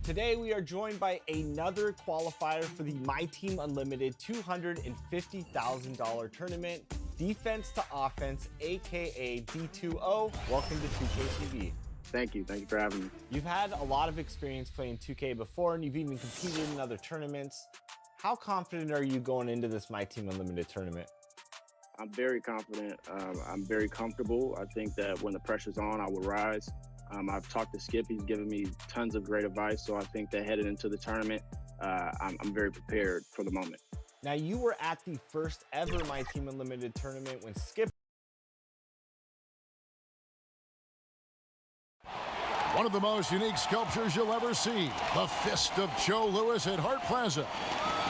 Today we are joined by another qualifier for the My Team Unlimited $250,000 tournament, Defense to Offense, aka D2O. Welcome to 2KTV. Thank you for having me. You've had a lot of experience playing 2K before, and you've even competed in other tournaments. How confident are you going into this My Team Unlimited tournament? I'm very confident. I'm very comfortable. I think that when the pressure's on, I will rise. I've talked to Skip. He's given me tons of great advice. So I think that headed into the tournament, I'm very prepared for the moment. Now, you were at the first ever My Team Unlimited tournament when Skip. One of the most unique sculptures you'll ever see, the Fist of Joe Louis at Hart Plaza.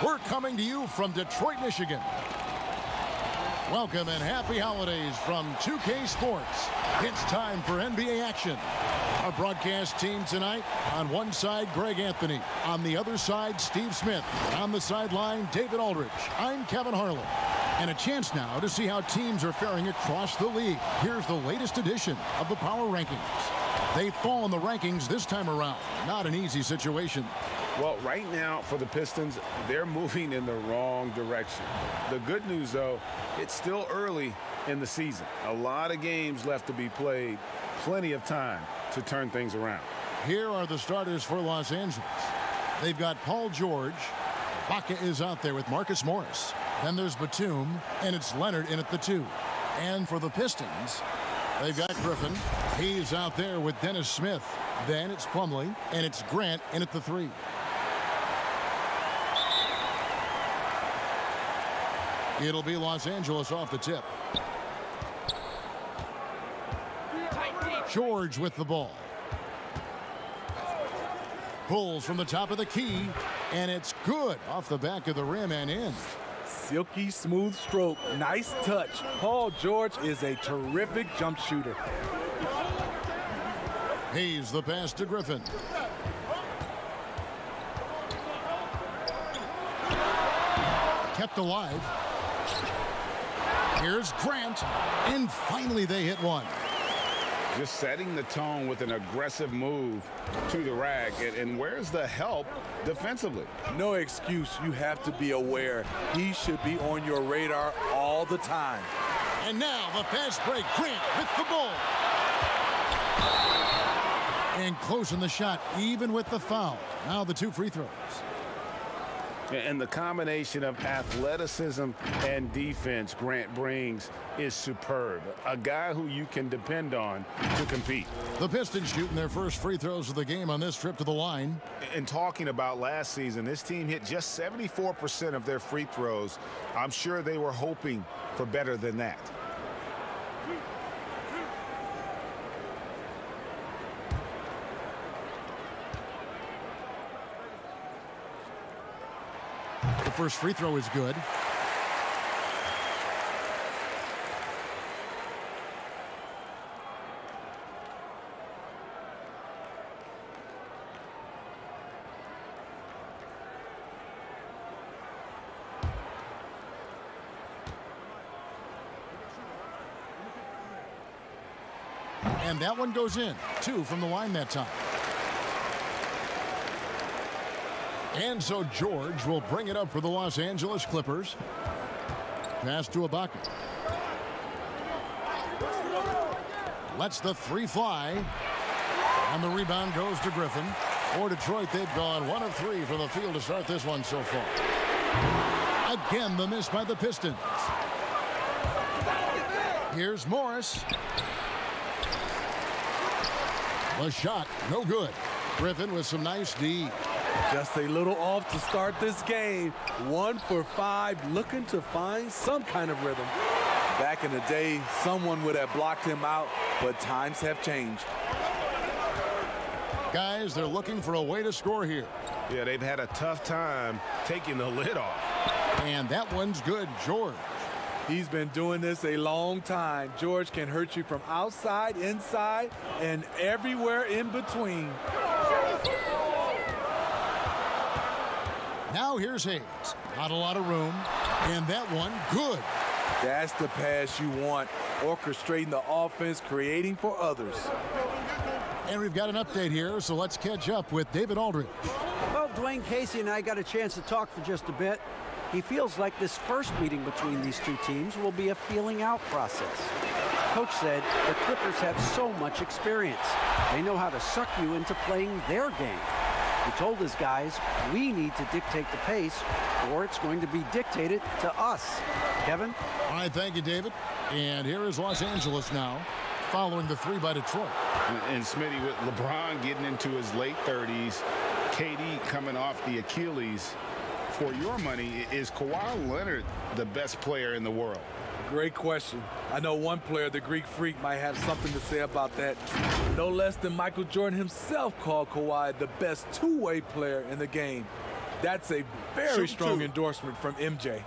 We're coming to you from Detroit, Michigan. Welcome and happy holidays from 2K Sports. It's time for NBA action. Our broadcast team tonight, on one side, Greg Anthony. On the other side, Steve Smith. On the sideline, David Aldridge. I'm Kevin Harlan. And a chance now to see how teams are faring across the league. Here's the latest edition of the Power Rankings. They fall in the rankings this time around. Not an easy situation. Well, right now for the Pistons, they're moving in the wrong direction. The good news, though, it's still early in the season. A lot of games left to be played. Plenty of time to turn things around. Here are the starters for Los Angeles. They've got Paul George. Baca is out there with Marcus Morris. Then there's Batum, and it's Leonard in at the 2. And for the Pistons, they've got Griffin. He's out there with Dennis Smith. Then it's Plumlee, and it's Grant in at the 3. It'll be Los Angeles off the tip. George with the ball. Pulls from the top of the key, and it's good off the back of the rim and in. Silky smooth stroke, nice touch. Paul George is a terrific jump shooter. He's the pass to Griffin. Kept alive. Here's Grant, and finally they hit one. Just setting the tone with an aggressive move to the rack. And where's the help defensively? No excuse. You have to be aware. He should be on your radar all the time. And now the fast break. Grant with the ball. And closing the shot, even with the foul. Now the 2 free throws. And the combination of athleticism and defense Grant brings is superb. A guy who you can depend on to compete. The Pistons shooting their first free throws of the game on this trip to the line. And talking about last season, this team hit just 74% of their free throws. I'm sure they were hoping for better than that. The first free throw is good. And that one goes in. 2 from the line that time. And so George will bring it up for the Los Angeles Clippers. Pass to Ibaka. Lets the 3 fly. And the rebound goes to Griffin. For Detroit, they've gone 1 of 3 from the field to start this one so far. Again, the miss by the Pistons. Here's Morris. The shot, no good. Griffin with some nice D. Just a little off to start this game. 1 for 5, looking to find some kind of rhythm. Back in the day, someone would have blocked him out, but times have changed. Guys, they're looking for a way to score here. Yeah, they've had a tough time taking the lid off. And that one's good, George. He's been doing this a long time. George can hurt you from outside, inside, and everywhere in between. Now here's Hayes. Not a lot of room. And that one, good. That's the pass you want. Orchestrating the offense, creating for others. And we've got an update here, so let's catch up with David Aldridge. Well, Dwayne Casey and I got a chance to talk for just a bit. He feels like this first meeting between these two teams will be a feeling out process. Coach said the Clippers have so much experience. They know how to suck you into playing their game. He told his guys, we need to dictate the pace, or it's going to be dictated to us. Kevin? All right, thank you, David. And here is Los Angeles now, following the 3 by Detroit. And Smitty, with LeBron getting into his late 30s, KD coming off the Achilles, for your money, is Kawhi Leonard the best player in the world? Great question. I know one player, the Greek Freak, might have something to say about that. No less than Michael Jordan himself called Kawhi the best two-way player in the game. That's a very strong endorsement from MJ.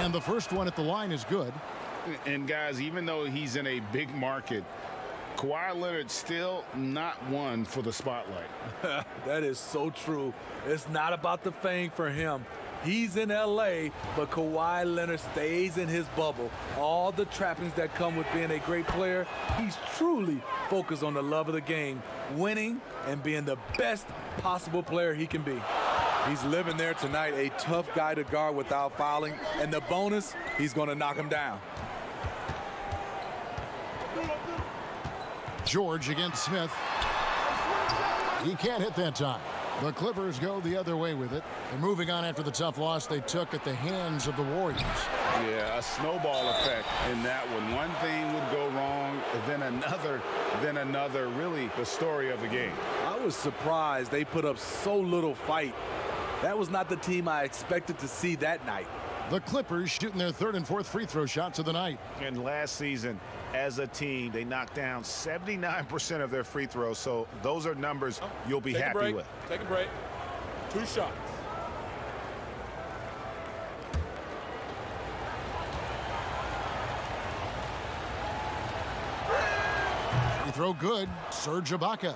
And the first one at the line is good. And guys, even though he's in a big market, Kawhi Leonard still not one for the spotlight. That is so true. It's not about the fame for him. He's in LA, but Kawhi Leonard stays in his bubble. All the trappings that come with being a great player, he's truly focused on the love of the game, winning and being the best possible player he can be. He's living there tonight, a tough guy to guard without fouling, and the bonus, he's going to knock him down. George against Smith. He can't hit that time. The Clippers go the other way with it. They're moving on after the tough loss they took at the hands of the Warriors. Yeah, a snowball effect in that one. One thing would go wrong, then another. Really the story of the game. I was surprised they put up so little fight. That was not the team I expected to see that night. The Clippers shooting their 3rd and 4th free throw shots of the night. And last season, as a team, they knocked down 79% of their free throws. So those are numbers you'll be happy with. Take a break. 2 shots. Free throw good. Serge Ibaka.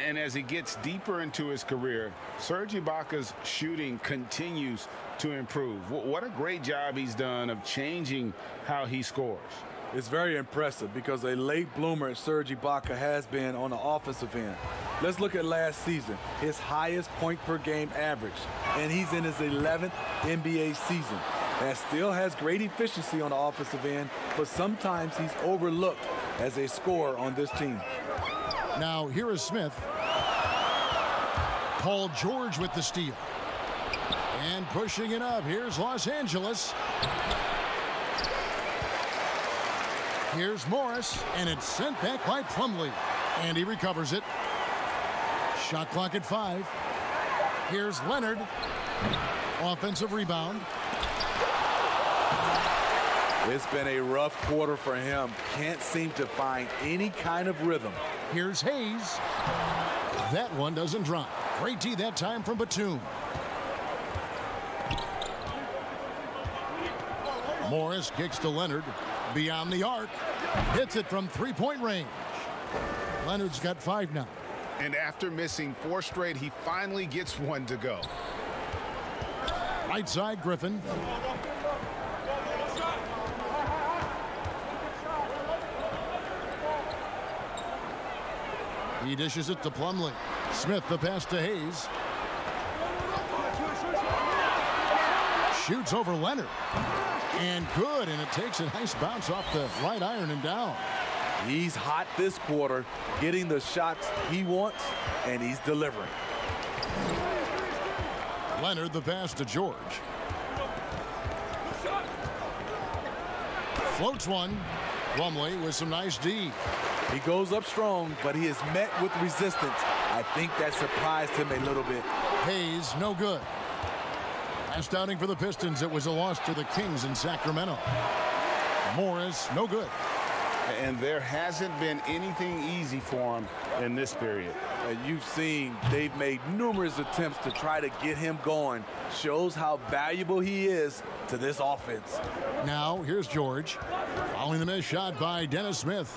And as he gets deeper into his career, Serge Ibaka's shooting continues to improve. What a great job he's done of changing how he scores. It's very impressive because a late bloomer Serge Ibaka has been on the offensive end. Let's look at last season, his highest point per game average, and he's in his 11th NBA season. That still has great efficiency on the offensive end, but sometimes he's overlooked as a scorer on this team. Now here is Smith. Paul George with the steal. And pushing it up. Here's Los Angeles. Here's Morris, and it's sent back by Plumlee. And he recovers it. Shot clock at 5. Here's Leonard. Offensive rebound. It's been a rough quarter for him. Can't seem to find any kind of rhythm. Here's Hayes. That one doesn't drop. Great D that time from Batum. Morris kicks to Leonard. Beyond the arc. Hits it from 3-point range. Leonard's got 5 now. And after missing 4 straight, he finally gets 1 to go. Right side, Griffin. He dishes it to Plumlee. Smith the pass to Hayes. Shoots over Leonard. And good, and it takes a nice bounce off the right iron and down. He's hot this quarter, getting the shots he wants, and he's delivering. Leonard the pass to George. Floats one. Plumlee with some nice D. He goes up strong, but he is met with resistance. I think that surprised him a little bit. Hayes, no good. Last outing for the Pistons, it was a loss to the Kings in Sacramento. Morris, no good. And there hasn't been anything easy for him in this period. And you've seen they've made numerous attempts to try to get him going. Shows how valuable he is to this offense. Now, here's George. Following the missed shot by Dennis Smith.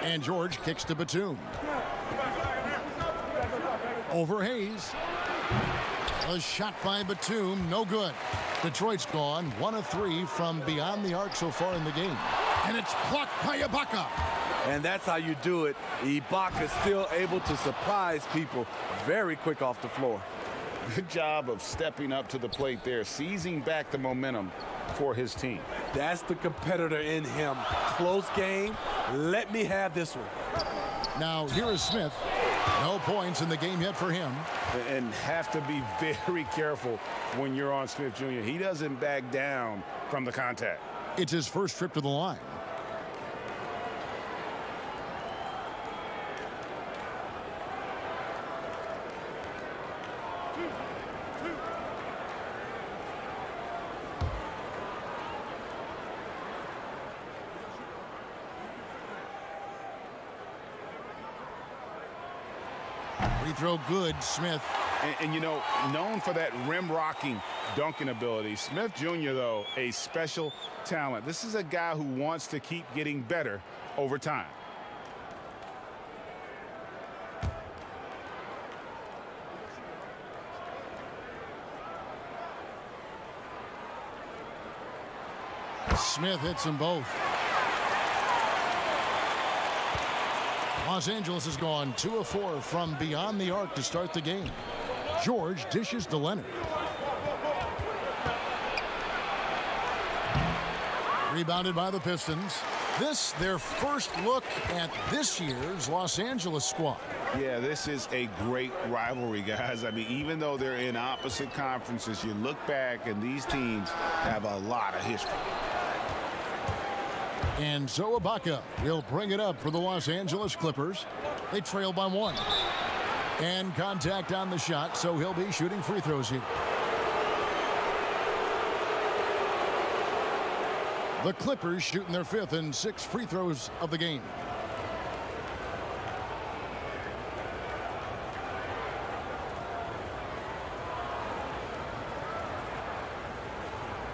And George kicks to Batum. Over Hayes. A shot by Batum, no good. Detroit's gone 1 of 3 from beyond the arc so far in the game. And it's blocked by Ibaka. And that's how you do it. Ibaka still able to surprise people very quick off the floor. Good job of stepping up to the plate there, seizing back the momentum for his team. That's the competitor in him. Close game. Let me have this one. Now here is Smith. No points in the game yet for him. And have to be very careful when you're on Smith Jr. He doesn't back down from the contact. It's his first trip to the line. Free throw good, Smith. And you know, known for that rim-rocking dunking ability. Smith Jr., though, a special talent. This is a guy who wants to keep getting better over time. Smith hits them both. Los Angeles has gone 2 of 4 from beyond the arc to start the game. George dishes to Leonard. Rebounded by the Pistons. This, their first look at this year's Los Angeles squad. Yeah, this is a great rivalry, guys. I mean, even though they're in opposite conferences, you look back and these teams have a lot of history. And so Ibaka will bring it up for the Los Angeles Clippers. They trail by 1. And contact on the shot, so he'll be shooting free throws here. The Clippers shooting their 5th and 6th free throws of the game.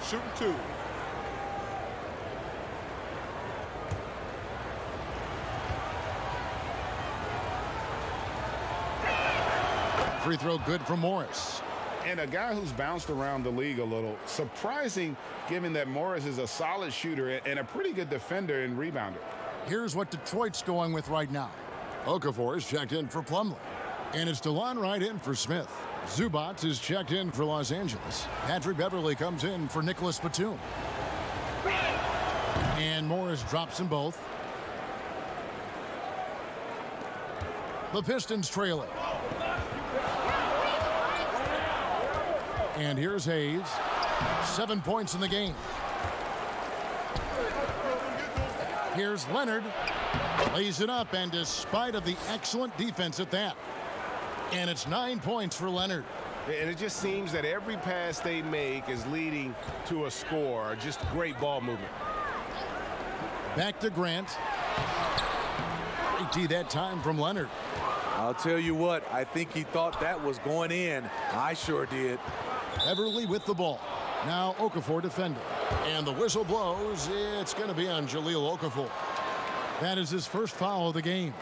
Shooting 2. Free throw good for Morris. And a guy who's bounced around the league a little. Surprising, given that Morris is a solid shooter and a pretty good defender and rebounder. Here's what Detroit's going with right now. Okafor is checked in for Plumlee. And it's DeLon Wright in for Smith. Zubac is checked in for Los Angeles. Patrick Beverley comes in for Nicholas Batum. And Morris drops them both. The Pistons trail it. And here's Hayes. 7 points in the game. Here's Leonard. Lays it up, and despite of the excellent defense at that. And it's 9 points for Leonard. And it just seems that every pass they make is leading to a score. Just great ball movement. Back to Grant. Great that time from Leonard. I'll tell you what, I think he thought that was going in. I sure did. Beverley with the ball. Now Okafor defending. And the whistle blows. It's going to be on Jahlil Okafor. That is his first foul of the game.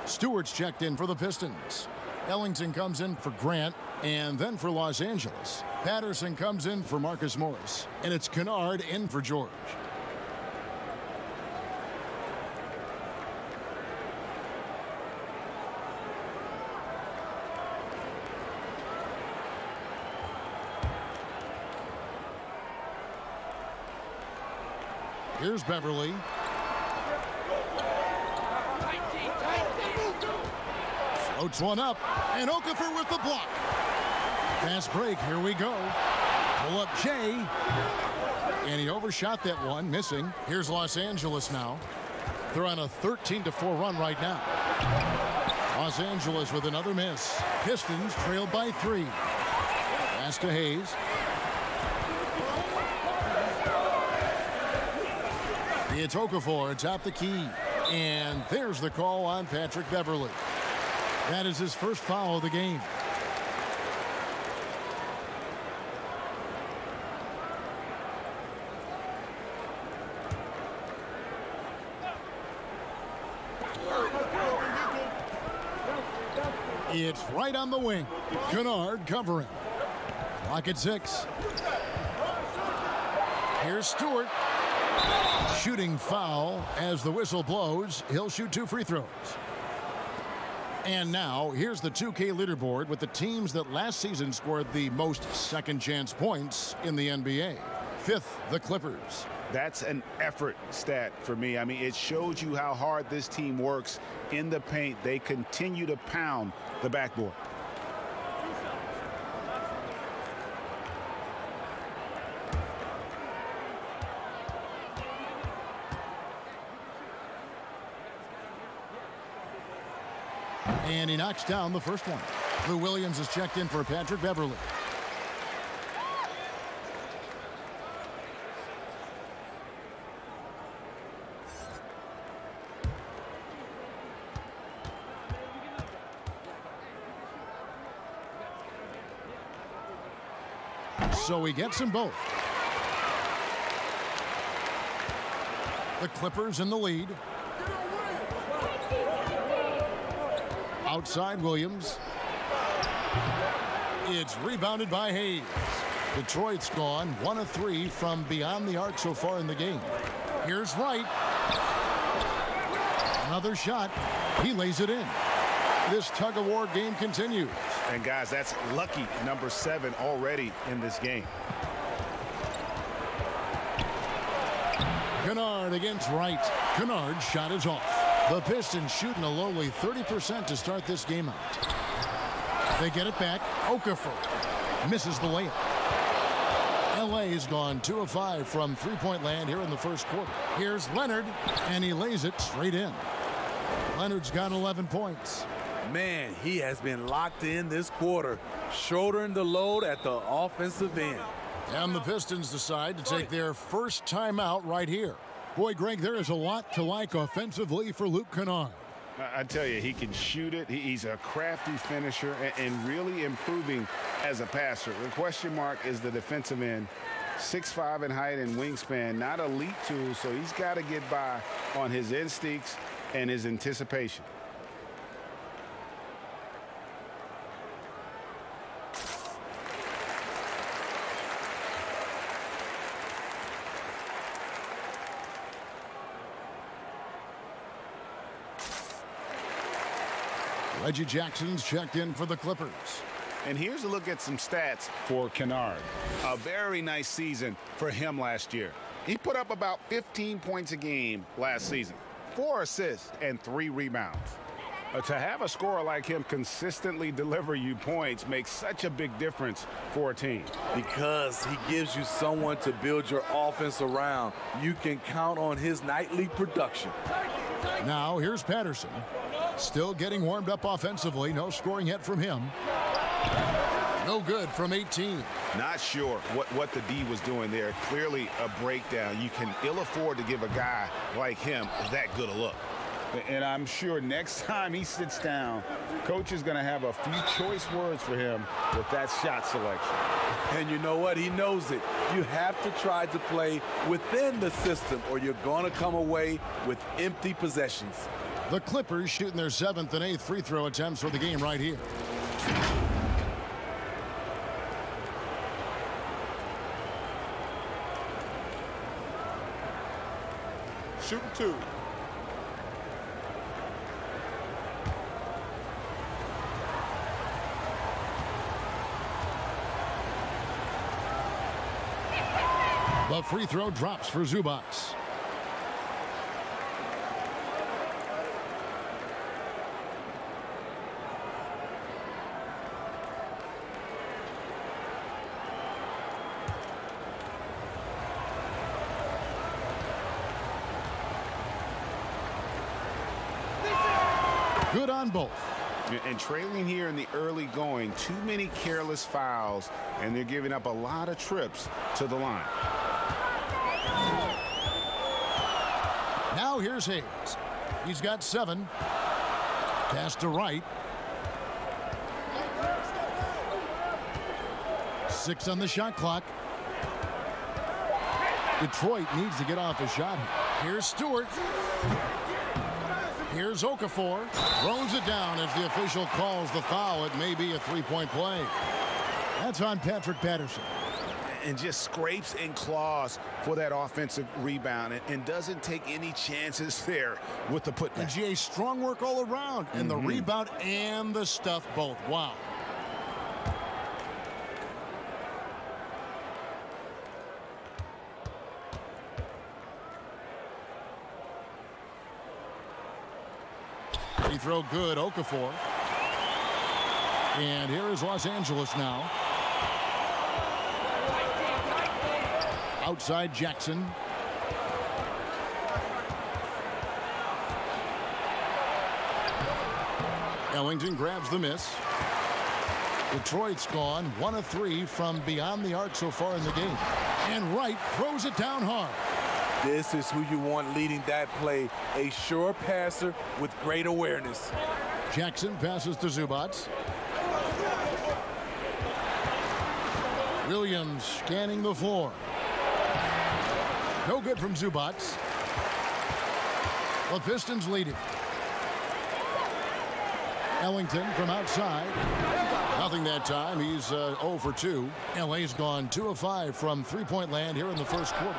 Stewart's checked in for the Pistons. Ellington comes in for Grant and then for Los Angeles. Patterson comes in for Marcus Morris. And it's Kennard in for George. Here's Beverley. Floats one up, and Okafor with the block. Fast break, here we go. Pull up Jay. And he overshot that one, missing. Here's Los Angeles now. They're on a 13-4 run right now. Los Angeles with another miss. Pistons trailed by 3. Pass to Hayes. It's Okafor atop the key. And there's the call on Patrick Beverley. That is his first foul of the game. It's right on the wing. Kennard covering. Clock at 6. Here's Stewart. Shooting foul as the whistle blows. He'll shoot 2 free throws. And now, here's the 2K leaderboard with the teams that last season scored the most second-chance points in the NBA. 5th, the Clippers. That's an effort stat for me. I mean, it shows you how hard this team works in the paint. They continue to pound the backboard. And he knocks down the first one. Lou Williams is checked in for Patrick Beverly. So he gets them both. The Clippers in the lead. Outside Williams. It's rebounded by Hayes. Detroit's gone 1 of 3 from beyond the arc so far in the game. Here's Wright. Another shot. He lays it in. This tug-of-war game continues. And guys, that's lucky number 7 already in this game. Kennard against Wright. Kennard's shot is off. The Pistons shooting a lowly 30% to start this game out. They get it back. Okafor misses the layup. LA's gone 2 of 5 from three-point land here in the first quarter. Here's Leonard, and he lays it straight in. Leonard's got 11 points. Man, he has been locked in this quarter, shouldering the load at the offensive end. And the Pistons decide to take their first timeout right here. Boy, Greg, there is a lot to like offensively for Luke Kennard. I tell you, he can shoot it. He's a crafty finisher and really improving as a passer. The question mark is the defensive end. 6'5" in height and wingspan, not elite tool, so he's got to get by on his instincts and his anticipation. Reggie Jackson's checked in for the Clippers. And here's a look at some stats for Kennard. A very nice season for him last year. He put up about 15 points a game last season, 4 assists and 3 rebounds. To have a scorer like him consistently deliver you points makes such a big difference for a team. Because he gives you someone to build your offense around. You can count on his nightly production. Now here's Patterson. Still getting warmed up offensively. No scoring yet from him. No good from 18. Not sure what the D was doing there. Clearly a breakdown. You can ill afford to give a guy like him that good a look. And I'm sure next time he sits down, coach is going to have a few choice words for him with that shot selection. And you know what? He knows it. You have to try to play within the system or you're going to come away with empty possessions. The Clippers shooting their 7th and 8th free throw attempts for the game right here. Shooting 2. The free throw drops for Zubac. Good on both. And trailing here in the early going, too many careless fouls, and they're giving up a lot of trips to the line. Now here's Hayes. He's got 7. Pass to Wright. 6 on the shot clock. Detroit needs to get off a shot. Here's Stewart. Here's Okafor. Throws it down as the official calls the foul. It may be a three-point play. That's on Patrick Patterson. And just scrapes and claws for that offensive rebound and doesn't take any chances there with the putback. And GA, strong work all around. And the rebound and the stuff both. Wow. Free throw good, Okafor. And here is Los Angeles now. Outside Jackson. Ellington grabs the miss. Detroit's gone 1 of 3 from beyond the arc so far in the game. And Wright throws it down hard. This is who you want leading that play. A sure passer with great awareness. Jackson passes to Zubac. Williams scanning the floor. No good from Zubac. The Pistons lead it. Ellington from outside. Nothing that time. He's 0 for 2. LA's gone 2 of 5 from three-point land here in the first quarter.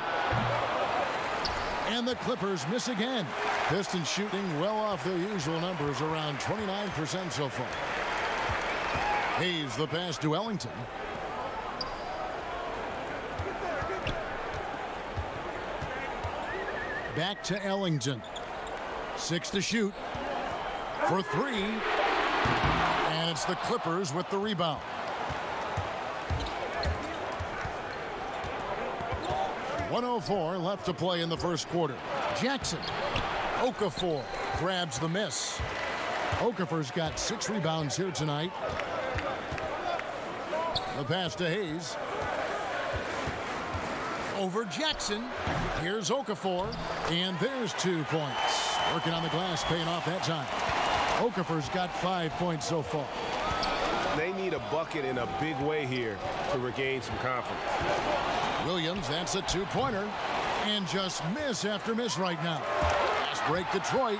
And the Clippers miss again. Pistons shooting well off their usual numbers, around 29% so far. Hayes the pass to Ellington. Back to Ellington. 6 to shoot. For 3. And it's the Clippers with the rebound. .104 left to play in the first quarter. Jackson. Okafor grabs the miss. Okafor's got 6 rebounds here tonight. The pass to Hayes. Over Jackson. Here's Okafor. And there's 2 points. Working on the glass, paying off that time. Okafor's got 5 points so far. They need a bucket in a big way here to regain some confidence. Williams, that's a 2-pointer. And just miss after miss right now. Fast break Detroit.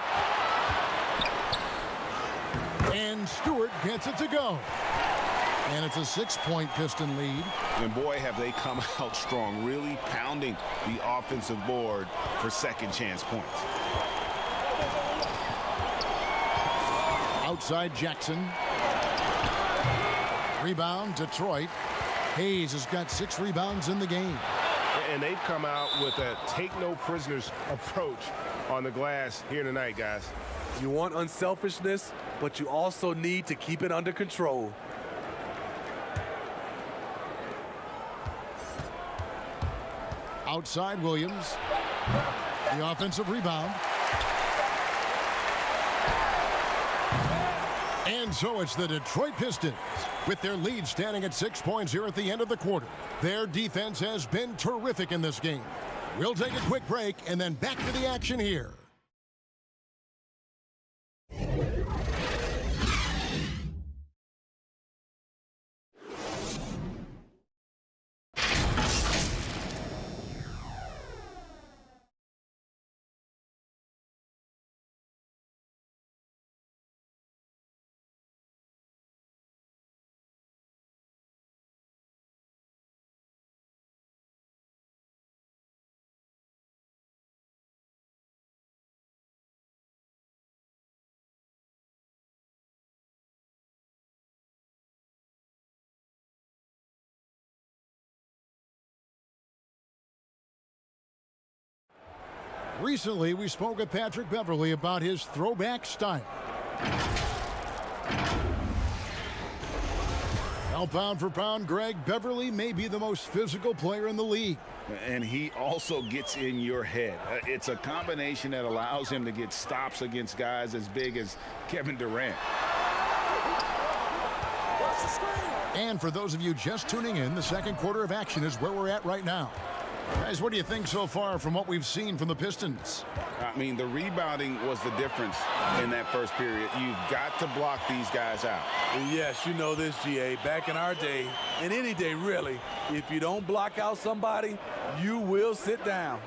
And Stewart gets it to go. And it's a 6-point Piston lead. And boy, have they come out strong, really pounding the offensive board for second chance points. Outside Jackson. Rebound, Detroit. Hayes has got 6 rebounds in the game. And they've come out with a take-no-prisoners approach on the glass here tonight, guys. You want unselfishness, but you also need to keep it under control. Outside Williams. The offensive rebound. And so it's the Detroit Pistons with their lead standing at 6 points here at the end of the quarter. Their defense has been terrific in this game. We'll take a quick break and then back to the action here. Recently, we spoke with Patrick Beverley about his throwback style. Now, pound for pound, Greg, Beverley may be the most physical player in the league. And he also gets in your head. It's a combination that allows him to get stops against guys as big as Kevin Durant. And for those of you just tuning in, the second quarter of action is where we're at right now. Guys, what do you think so far from what we've seen from the Pistons? I mean, the rebounding was the difference in that first period. You've got to block these guys out. Yes, you know this, GA. Back in our day, and any day really, if you don't block out somebody, you will sit down.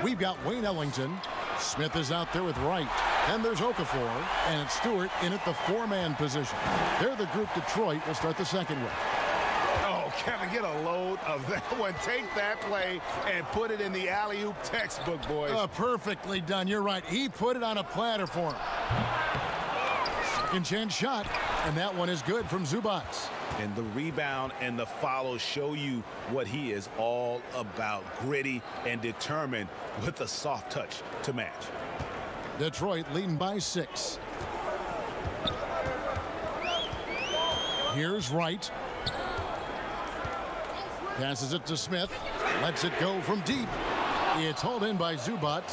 We've got Wayne Ellington. Smith is out there with Wright. Then there's Okafor, and it's Stewart in at the 4-man position. They're the group Detroit will start the second with. Kevin, get a load of that one. Take that play and put it in the alley-oop textbook, boys. Perfectly done. You're right. He put it on a platter for him. Second chance shot, and that one is good from Zubac. And the rebound and the follow show you what he is all about. Gritty and determined with a soft touch to match. Detroit leading by 6. Here's Wright. Passes it to Smith. Lets it go from deep. It's hauled in by Zubac.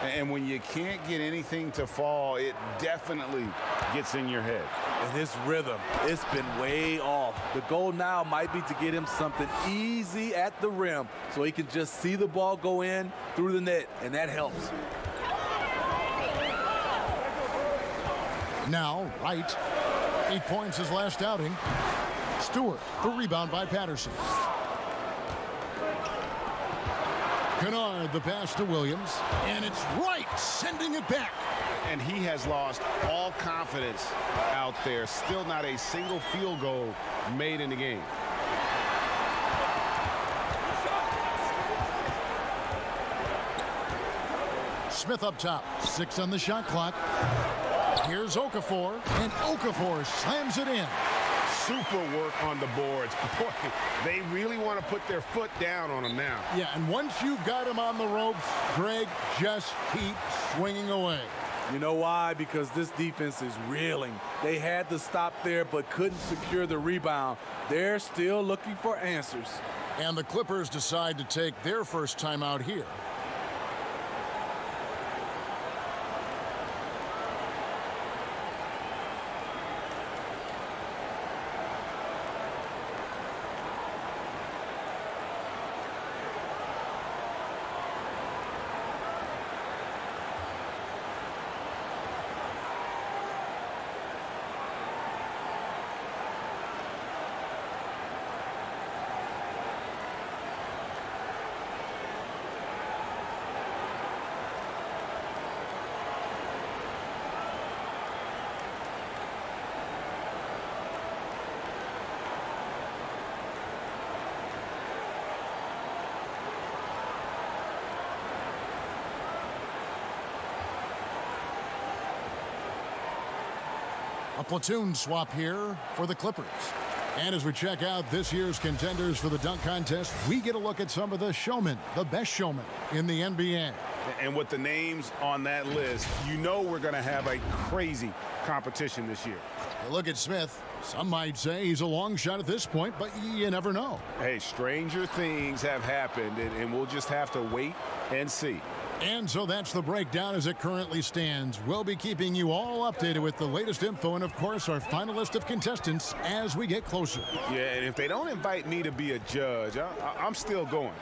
And when you can't get anything to fall, it definitely gets in your head. And his rhythm, it's been way off. The goal now might be to get him something easy at the rim so he can just see the ball go in through the net, and that helps. Now, Wright. 8 points his last outing. Stewart, the rebound by Patterson. Kennard, the pass to Williams. And it's Wright sending it back. And he has lost all confidence out there. Still not a single field goal made in the game. Smith up top. 6 on the shot clock. Here's Okafor, and Okafor slams it in. Super work on the boards. Boy, they really want to put their foot down on him now. Yeah, and once you've got him on the ropes, Greg, just keep swinging away. You know why? Because this defense is reeling. They had to stop there but couldn't secure the rebound. They're still looking for answers. And the Clippers decide to take their first time out here. A platoon swap here for the Clippers. And as we check out this year's contenders for the dunk contest, we get a look at some of the showmen, the best showmen in the NBA. And with the names on that list, you know we're going to have a crazy competition this year. Look at Smith. Some might say he's a long shot at this point, but you never know. Hey, stranger things have happened, and we'll just have to wait and see. And so that's the breakdown as it currently stands. We'll be keeping you all updated with the latest info and, of course, our final list of contestants as we get closer. Yeah, and if they don't invite me to be a judge, I'm still going.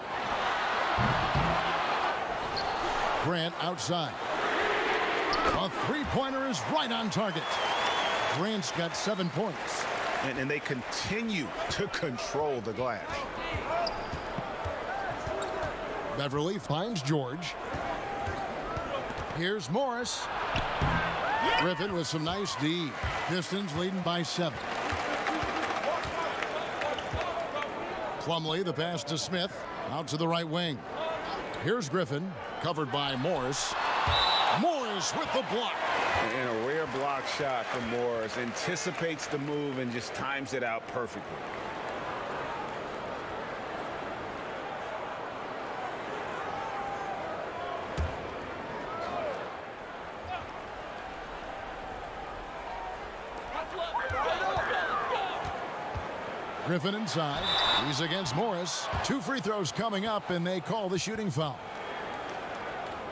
Grant outside. A three-pointer is right on target. Grant's got 7 points. And they continue to control the glass. Beverly finds George. Here's Morris. Griffin with some nice D. Pistons leading by 7. Plumlee, the pass to Smith. Out to the right wing. Here's Griffin, covered by Morris. Morris with the block. And a rare block shot from Morris. Anticipates the move and just times it out perfectly. Griffin inside. He's against Morris. 2 free throws coming up, and they call the shooting foul.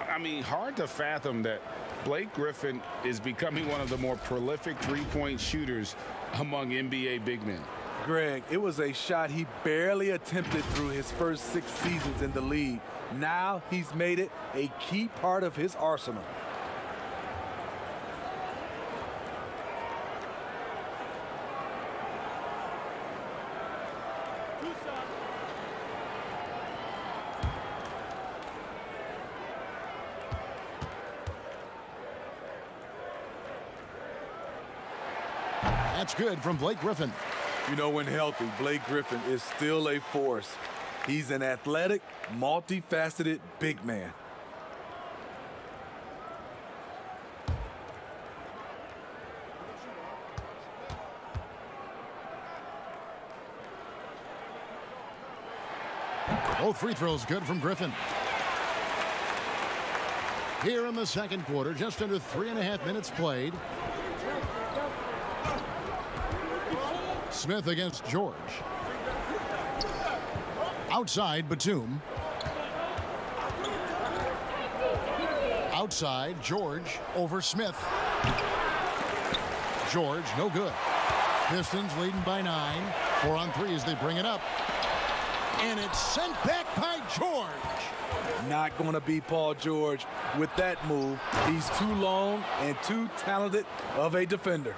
I mean, hard to fathom that Blake Griffin is becoming one of the more prolific three-point shooters among NBA big men. Greg, it was a shot he barely attempted through his first 6 seasons in the league. Now he's made it a key part of his arsenal. That's good from Blake Griffin. You know, when healthy, Blake Griffin is still a force. He's an athletic, multifaceted big man. Both free throws good from Griffin. Here in the second quarter, just under 3.5 minutes played. Smith against George. Outside, Batum. Outside, George over Smith. George, no good. Pistons leading by 9. 4 on 3 as they bring it up. And it's sent back by George. Not going to be Paul George with that move. He's too long and too talented of a defender.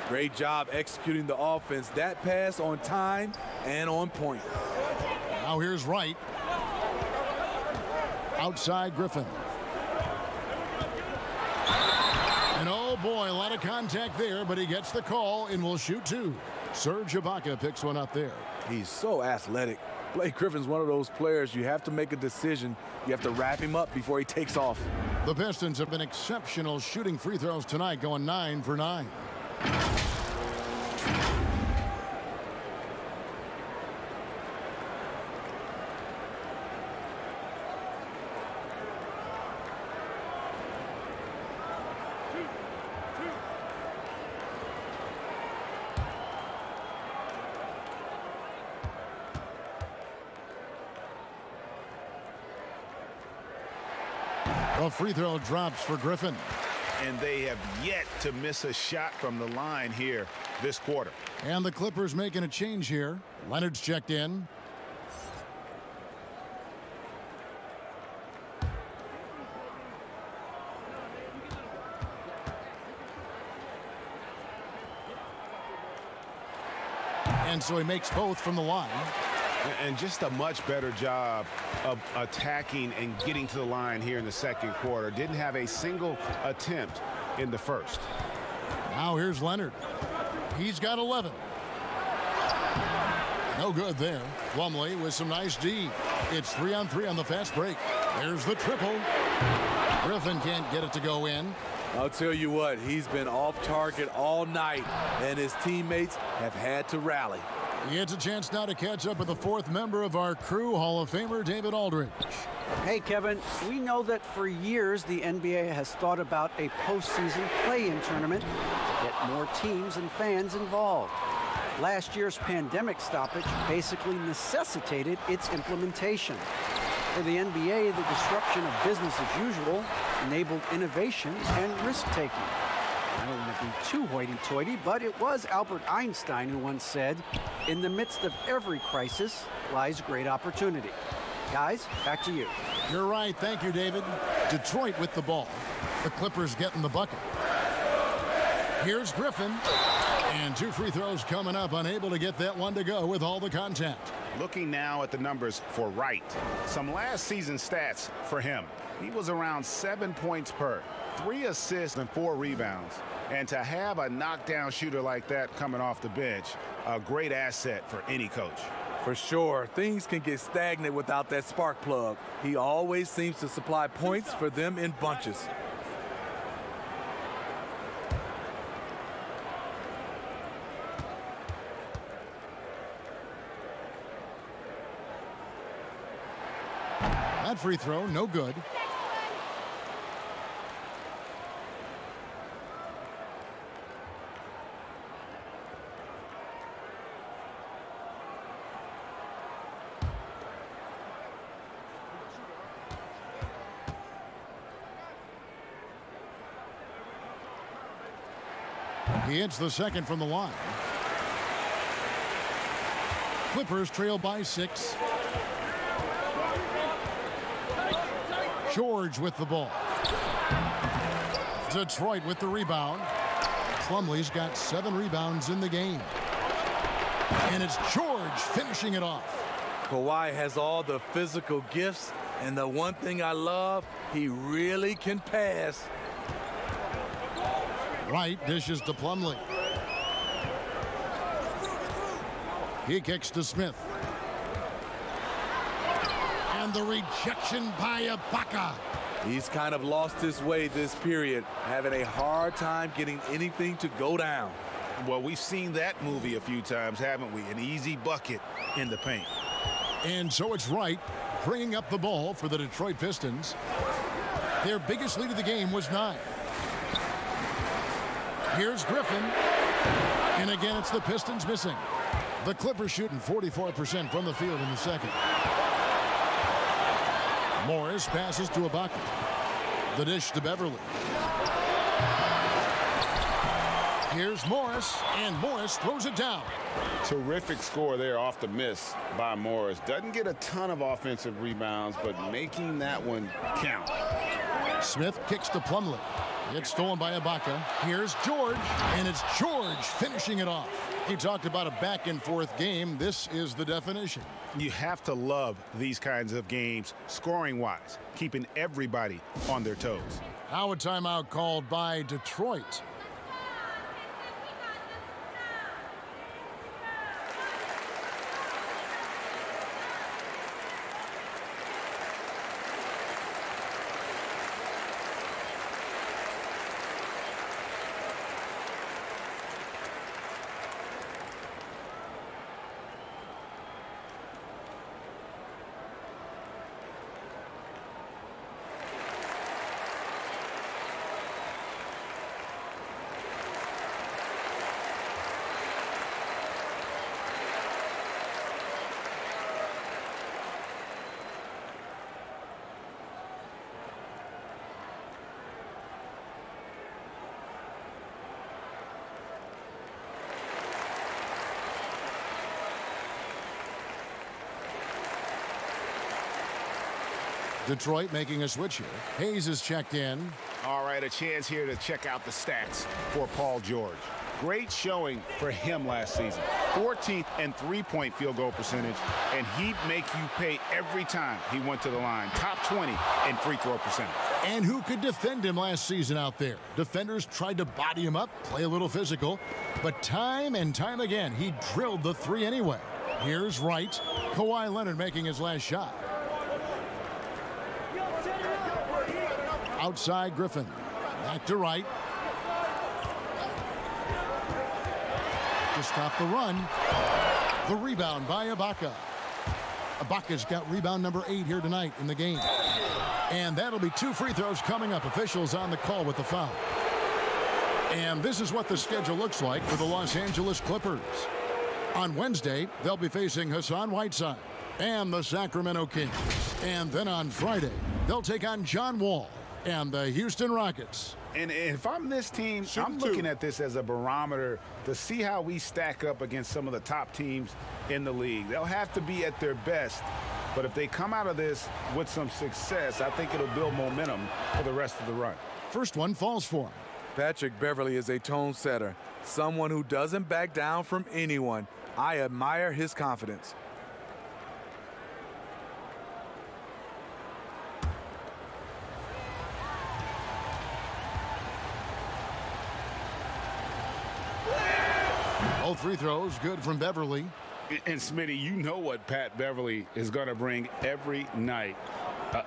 Great job executing the offense. That pass on time and on point. Now here's Wright. Outside Griffin. And oh boy, a lot of contact there, but he gets the call and will shoot 2. Serge Ibaka picks one up there. He's so athletic. Blake Griffin's one of those players you have to make a decision. You have to wrap him up before he takes off. The Pistons have been exceptional shooting free throws tonight, going 9 for 9. A free throw drops for Griffin. And they have yet to miss a shot from the line here this quarter. And the Clippers making a change here. Leonard's checked in. And so he makes both from the line. And just a much better job of attacking and getting to the line here in the second quarter. Didn't have a single attempt in the first. Now here's Leonard. He's got 11. No good there. Plumlee with some nice D. It's 3 on 3 on the fast break. There's the triple. Griffin can't get it to go in. I'll tell you what, he's been off target all night, and his teammates have had to rally. He gets a chance now to catch up with the 4th member of our crew, Hall of Famer David Aldridge. Hey, Kevin, we know that for years the NBA has thought about a postseason play-in tournament to get more teams and fans involved. Last year's pandemic stoppage basically necessitated its implementation. For the NBA, the disruption of business as usual enabled innovation and risk-taking. I don't want to be too hoity-toity, but it was Albert Einstein who once said, "In the midst of every crisis lies great opportunity." Guys, back to you. You're right. Thank you, David. Detroit with the ball. The Clippers getting the bucket. Here's Griffin. And 2 free throws coming up, unable to get that one to go with all the contact. Looking now at the numbers for Wright. Some last season stats for him. He was around 7 points per, 3 assists and 4 rebounds. And to have a knockdown shooter like that coming off the bench, a great asset for any coach. For sure, things can get stagnant without that spark plug. He always seems to supply points for them in bunches. That free throw, no good. He hits the second from the line. Clippers trail by 6. George with the ball. Detroit with the rebound. Plumlee's got 7 rebounds in the game. And it's George finishing it off. Kawhi has all the physical gifts, and the one thing I love, he really can pass. Wright dishes to Plumlee. He kicks to Smith. And the rejection by Ibaka. He's kind of lost his way this period, having a hard time getting anything to go down. Well, we've seen that movie a few times, haven't we? An easy bucket in the paint. And so it's Wright bringing up the ball for the Detroit Pistons. Their biggest lead of the game was 9. Here's Griffin. And again, it's the Pistons missing. The Clippers shooting 44% from the field in the second. Morris passes to Ibaka. The dish to Beverly. Here's Morris, and Morris throws it down. Terrific score there off the miss by Morris. Doesn't get a ton of offensive rebounds, but making that one count. Smith kicks to Plumlee. It's stolen by Ibaka. Here's George, and it's George finishing it off. He talked about a back-and-forth game. This is the definition. You have to love these kinds of games, scoring-wise, keeping everybody on their toes. Now a timeout called by Detroit. Detroit making a switch here. Hayes is checked in. All right, a chance here to check out the stats for Paul George. Great showing for him last season. 14th and three-point field goal percentage, and he'd make you pay every time he went to the line. Top 20 in free throw percentage. And who could defend him last season out there? Defenders tried to body him up, play a little physical, but time and time again, he drilled the three anyway. Here's Wright. Kawhi Leonard making his last shot. Outside Griffin. Back to Wright. To stop the run. The rebound by Ibaka. Ibaka's got rebound number 8 here tonight in the game. And that'll be 2 free throws coming up. Officials on the call with the foul. And this is what the schedule looks like for the Los Angeles Clippers. On Wednesday, they'll be facing Hassan Whiteside and the Sacramento Kings. And then on Friday, they'll take on John Wall and the Houston Rockets. And if I'm this team, I'm looking at this as a barometer to see how we stack up against some of the top teams in the league. They'll have to be at their best, but if they come out of this with some success, I think it'll build momentum for the rest of the run. First one falls for him. Patrick Beverly is a tone setter, someone who doesn't back down from anyone. I admire his confidence. All free throws good from Beverly. And Smitty, you know what Pat Beverly is going to bring every night.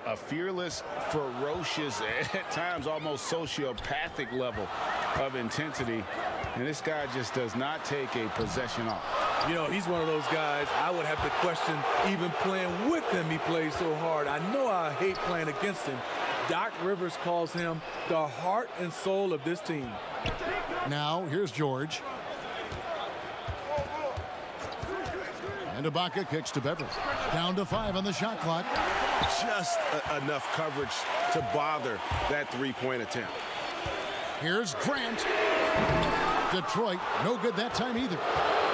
A fearless, ferocious, at times almost sociopathic level of intensity. And this guy just does not take a possession off. You know, he's one of those guys I would have to question even playing with him. He plays so hard. I know I hate playing against him. Doc Rivers calls him the heart and soul of this team. Now, here's George. And Ibaka kicks to Beverly. Down to 5 on the shot clock. Just enough coverage to bother that three-point attempt. Here's Grant. Detroit, no good that time either.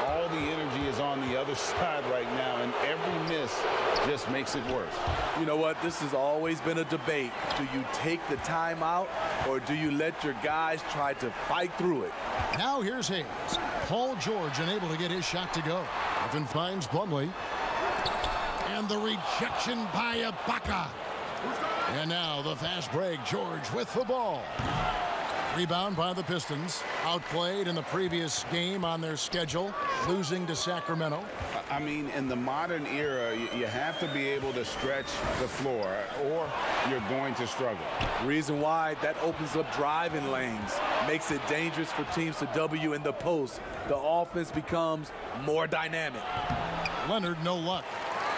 All the energy is on the other side right now, and every miss just makes it worse. You know what? This has always been a debate. Do you take the timeout, or do you let your guys try to fight through it? Now here's Hayes. Paul George unable to get his shot to go. Griffin finds Plumlee. And the rejection by Ibaka. And now the fast break. George with the ball. Rebound by the Pistons. Outplayed in the previous game on their schedule, losing to Sacramento. I mean, in the modern era, you have to be able to stretch the floor or you're going to struggle. Reason why, that opens up driving lanes, makes it dangerous for teams to W in the post. The offense becomes more dynamic. Leonard, no luck.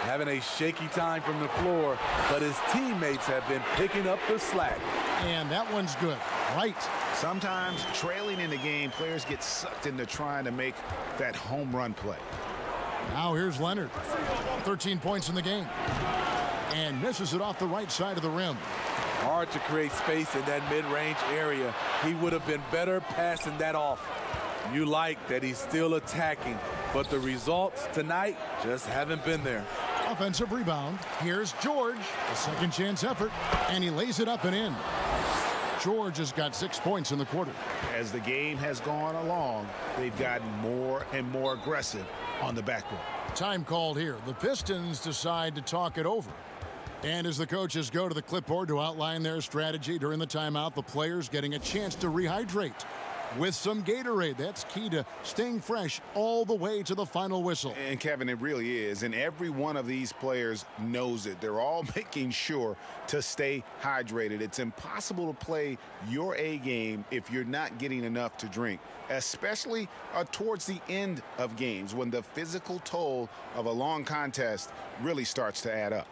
Having a shaky time from the floor, but his teammates have been picking up the slack. And that one's good. Right. Sometimes trailing in the game, players get sucked into trying to make that home run play. Now here's Leonard. 13 points in the game. And misses it off the right side of the rim. Hard to create space in that mid-range area. He would have been better passing that off. You like that he's still attacking, but the results tonight just haven't been there. Offensive rebound. Here's George. A second chance effort. And he lays it up and in. George has got 6 points in the quarter. As the game has gone along, they've gotten more and more aggressive on the backboard. Time called here. The Pistons decide to talk it over. And as the coaches go to the clipboard to outline their strategy during the timeout, the players getting a chance to rehydrate with some Gatorade. That's key to staying fresh all the way to the final whistle. And Kevin, it really is. And every one of these players knows it. They're all making sure to stay hydrated. It's impossible to play your A game if you're not getting enough to drink, especially towards the end of games when the physical toll of a long contest really starts to add up.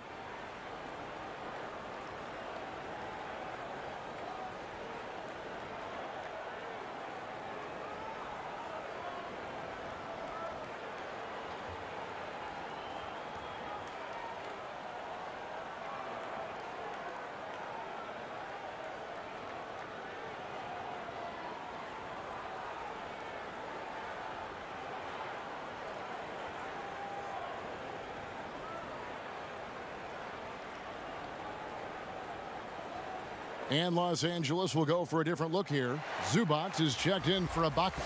And Los Angeles will go for a different look here. Zubac is checked in for Ibaka.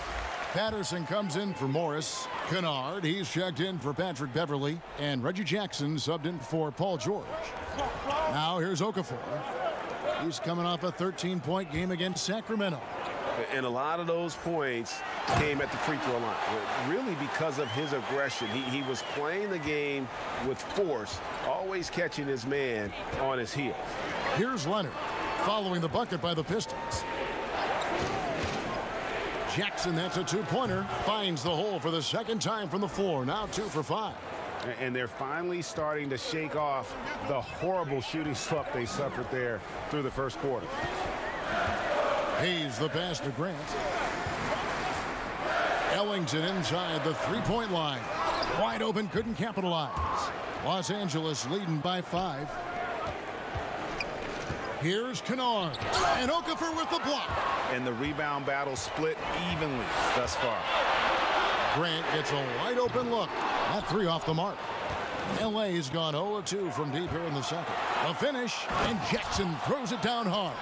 Patterson comes in for Morris. Kennard, he's checked in for Patrick Beverly. And Reggie Jackson subbed in for Paul George. Now here's Okafor. He's coming off a 13-point game against Sacramento. And a lot of those points came at the free throw line, really because of his aggression. He was playing the game with force, always catching his man on his heels. Here's Leonard, following the bucket by the Pistons. Jackson, that's a two-pointer, finds the hole for the second time from the floor. Now 2 for 5. And they're finally starting to shake off the horrible shooting slump they suffered there through the first quarter. Hayes the pass to Grant. Ellington inside the three-point line. Wide open, couldn't capitalize. Los Angeles leading by 5. Here's Kennard. And Okafor with the block. And the rebound battle split evenly thus far. Grant gets a wide open look. That 3 off the mark. LA's gone 0-2 from deep here in the second. A finish, and Jackson throws it down hard.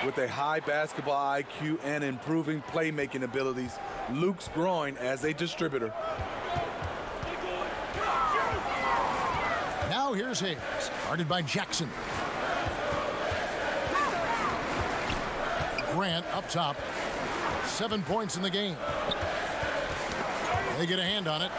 With a high basketball IQ and improving playmaking abilities, Luke's growing as a distributor. Now here's Hayes, guarded by Jackson. Grant up top. 7 points in the game. They get a hand on it.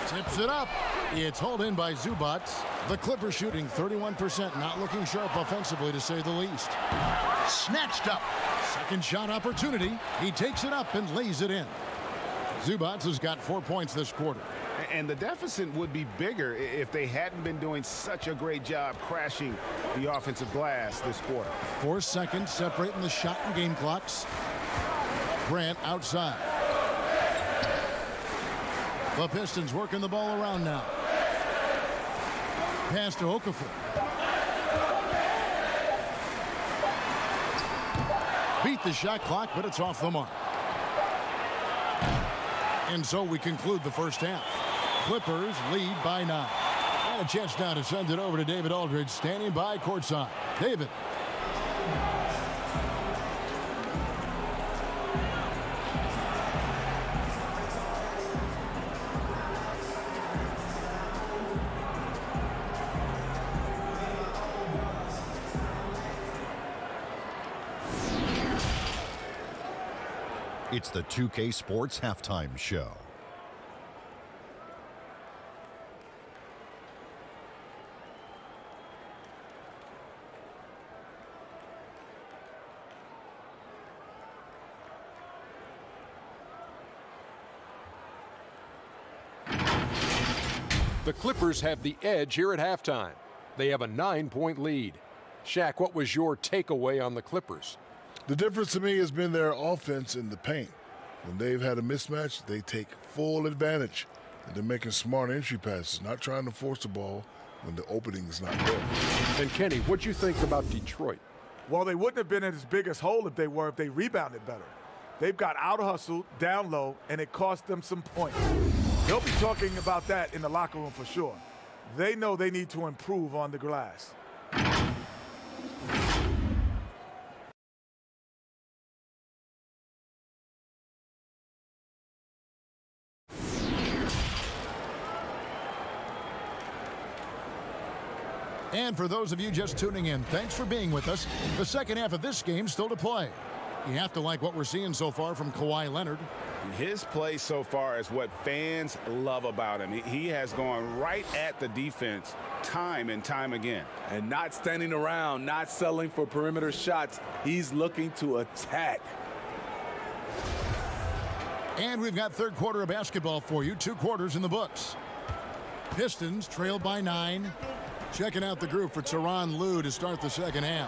Tips it up. It's hauled in by Zubac. The Clippers shooting 31%, not looking sharp offensively to say the least. Snatched up. Second shot opportunity. He takes it up and lays it in. Zubac has got 4 points this quarter. And the deficit would be bigger if they hadn't been doing such a great job crashing the offensive glass this quarter. 4 seconds separating the shot and game clocks. Grant outside. The Pistons working the ball around now. Pass to Okafor. Beat the shot clock, but it's off the mark. And so we conclude the first half. Clippers lead by 9. And a chance now to send it over to David Aldridge, standing by courtside. David. It's the 2K Sports Halftime Show. The Clippers have the edge here at halftime. They have a 9-point lead. Shaq, what was your takeaway on the Clippers? The difference to me has been their offense in the paint. When they've had a mismatch, they take full advantage. And they're making smart entry passes, not trying to force the ball when the opening is not there. And Kenny, what'd you think about Detroit? Well, they wouldn't have been in as big a hole if they rebounded better. They've got out-hustled, down low, and it cost them some points. They'll be talking about that in the locker room for sure. They know they need to improve on the glass. And for those of you just tuning in, thanks for being with us. The second half of this game still to play. You have to like what we're seeing so far from Kawhi Leonard. His play so far is what fans love about him. He has gone right at the defense time and time again. And not standing around, not settling for perimeter shots. He's looking to attack. And we've got third quarter of basketball for you. 2 quarters in the books. Pistons trailed by 9. Checking out the group for Tyronn Lue to start the second half.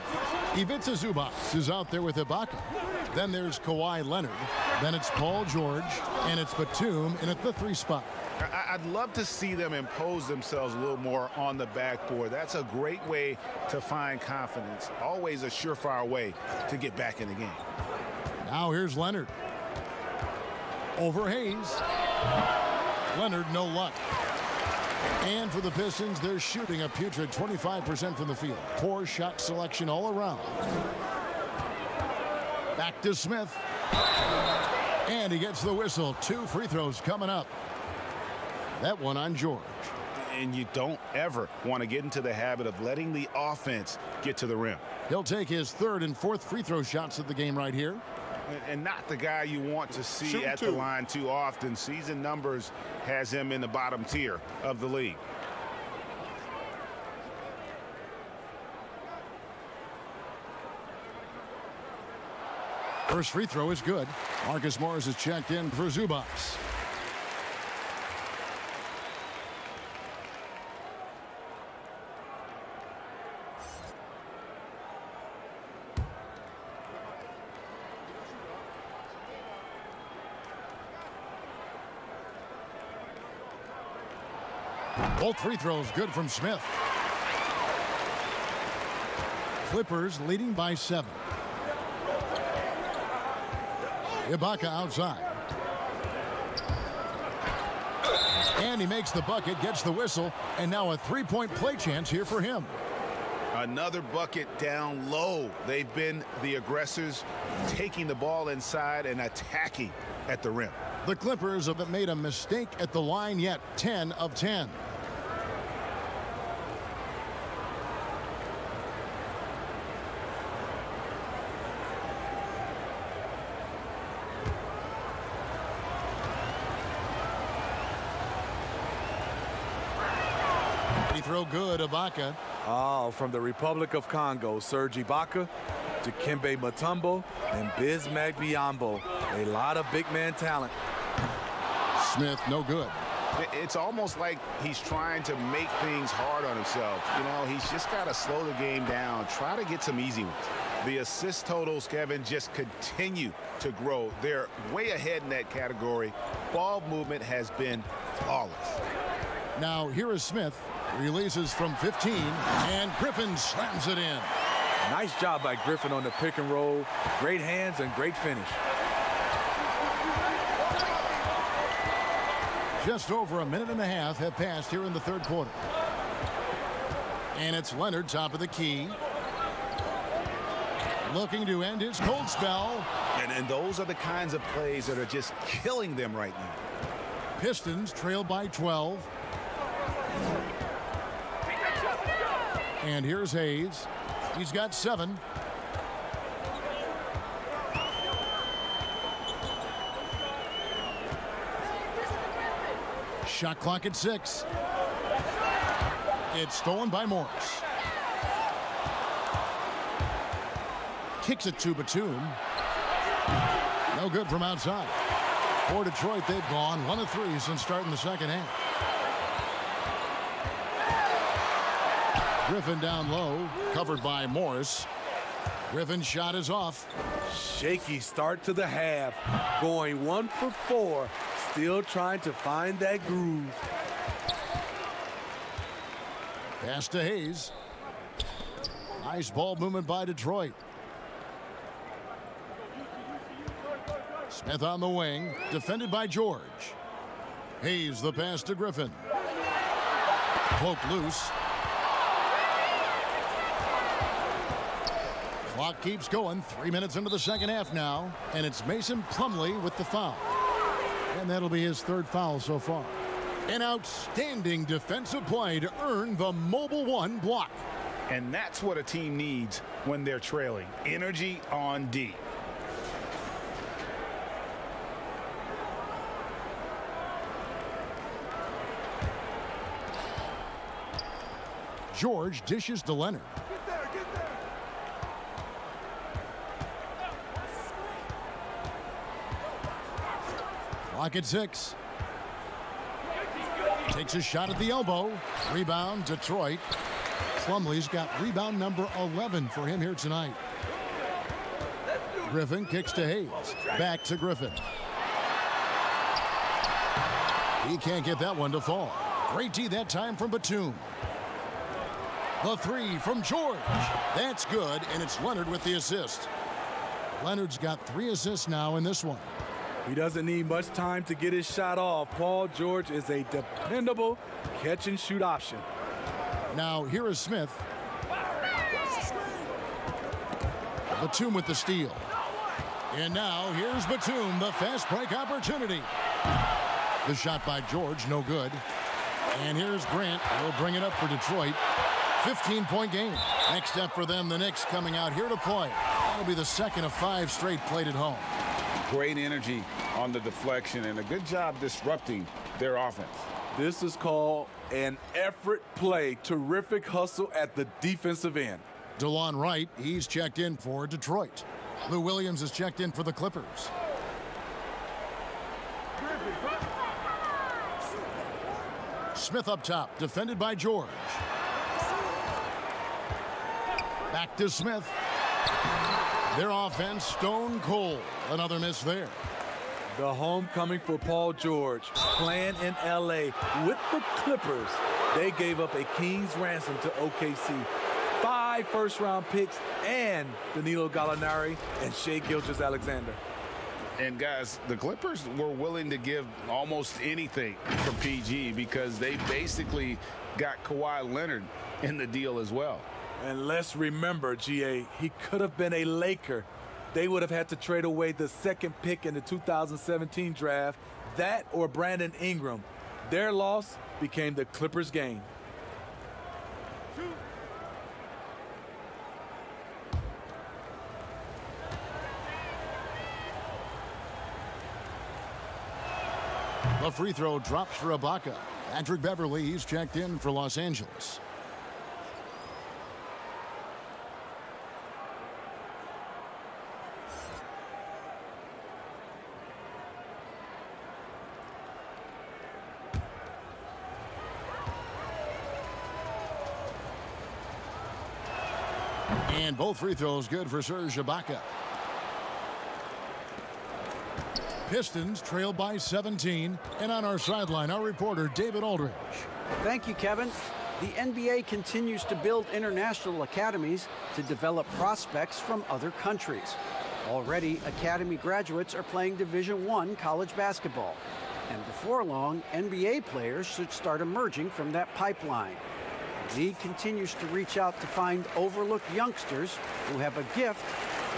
Ivica Zubac is out there with Ibaka. Then there's Kawhi Leonard. Then it's Paul George. And it's Batum in at the 3 spot. I'd love to see them impose themselves a little more on the backboard. That's a great way to find confidence. Always a surefire way to get back in the game. Now here's Leonard. Over Hayes. Leonard, no luck. And for the Pistons, they're shooting a putrid 25% from the field. Poor shot selection all around. Back to Smith. And he gets the whistle. 2 free throws coming up. That one on George. And you don't ever want to get into the habit of letting the offense get to the rim. He'll take his 3rd and 4th free throw shots of the game right here. And not the guy you want to see at the line too often. Season numbers has him in the bottom tier of the league. First free throw is good. Marcus Morris is checked in for Zubac. Both free throws good from Smith. Clippers leading by 7. Ibaka outside. And he makes the bucket, gets the whistle, and now a 3-point play chance here for him. Another bucket down low. They've been the aggressors, taking the ball inside and attacking at the rim. The Clippers haven't made a mistake at the line yet. 10 of 10. Throw good, Ibaka. Oh, from the Republic of Congo, Serge Ibaka to Kembe Mutombo and Bismack Biyombo. A lot of big man talent. Smith, no good. It's almost like he's trying to make things hard on himself. You know, he's just got to slow the game down, try to get some easy ones. The assist totals, Kevin, just continue to grow. They're way ahead in that category. Ball movement has been flawless. Now, here is Smith. Releases from 15, and Griffin slams it in. Nice job by Griffin on the pick and roll. Great hands and great finish. Just over a minute and a half have passed here in the third quarter. And it's Leonard, top of the key. Looking to end his cold spell. And those are the kinds of plays that are just killing them right now. Pistons trail by 12. And here's Hayes. He's got 7. Shot clock at 6. It's stolen by Morris. Kicks it to Batum. No good from outside. For Detroit, they've gone 1 of 3 since starting the second half. Griffin down low, covered by Morris. Griffin's shot is off. Shaky start to the half. Going 1 for 4. Still trying to find that groove. Pass to Hayes. Nice ball movement by Detroit. Smith on the wing, defended by George. Hayes the pass to Griffin. Poke loose. Clock keeps going. 3 minutes into the second half now, and it's Mason Plumlee with the foul. And that'll be his 3rd foul so far. An outstanding defensive play to earn the Mobile 1 block. And that's what a team needs when they're trailing. Energy on D. George dishes to Leonard. Clock at 6. Takes a shot at the elbow. Rebound, Detroit. Plumlee's got rebound number 11 for him here tonight. Griffin kicks to Hayes. Back to Griffin. He can't get that one to fall. Great D that time from Batum. The 3 from George. That's good, and it's Leonard with the assist. Leonard's got 3 assists now in this one. He doesn't need much time to get his shot off. Paul George is a dependable catch-and-shoot option. Now, here is Smith. Batum with the steal. And now, here's Batum, the fast break opportunity. The shot by George, no good. And here's Grant. He'll bring it up for Detroit. 15-point game. Next step for them, the Knicks coming out here to play. That'll be the 2nd of 5 straight played at home. Great energy on the deflection and a good job disrupting their offense. This is called an effort play. Terrific hustle at the defensive end. DeLon Wright, he's checked in for Detroit. Lou Williams is checked in for the Clippers. Smith up top, defended by George. Back to Smith. Their offense stone cold. Another miss there. The homecoming for Paul George, playing in L.A. with the Clippers. They gave up a king's ransom to OKC. 5 first-round picks and Danilo Gallinari and Shai Gilgeous-Alexander. And guys, the Clippers were willing to give almost anything for PG because they basically got Kawhi Leonard in the deal as well. And let's remember, GA, he could have been a Laker. They would have had to trade away the 2nd pick in the 2017 draft, that or Brandon Ingram. Their loss became the Clippers' gain. The free throw drops for Ibaka. Patrick Beverly, he's checked in for Los Angeles. And both free throws good for Serge Ibaka. Pistons trail by 17. And on our sideline, our reporter, David Aldridge. Thank you, Kevin. The NBA continues to build international academies to develop prospects from other countries. Already, academy graduates are playing Division I college basketball. And before long, NBA players should start emerging from that pipeline. The league continues to reach out to find overlooked youngsters who have a gift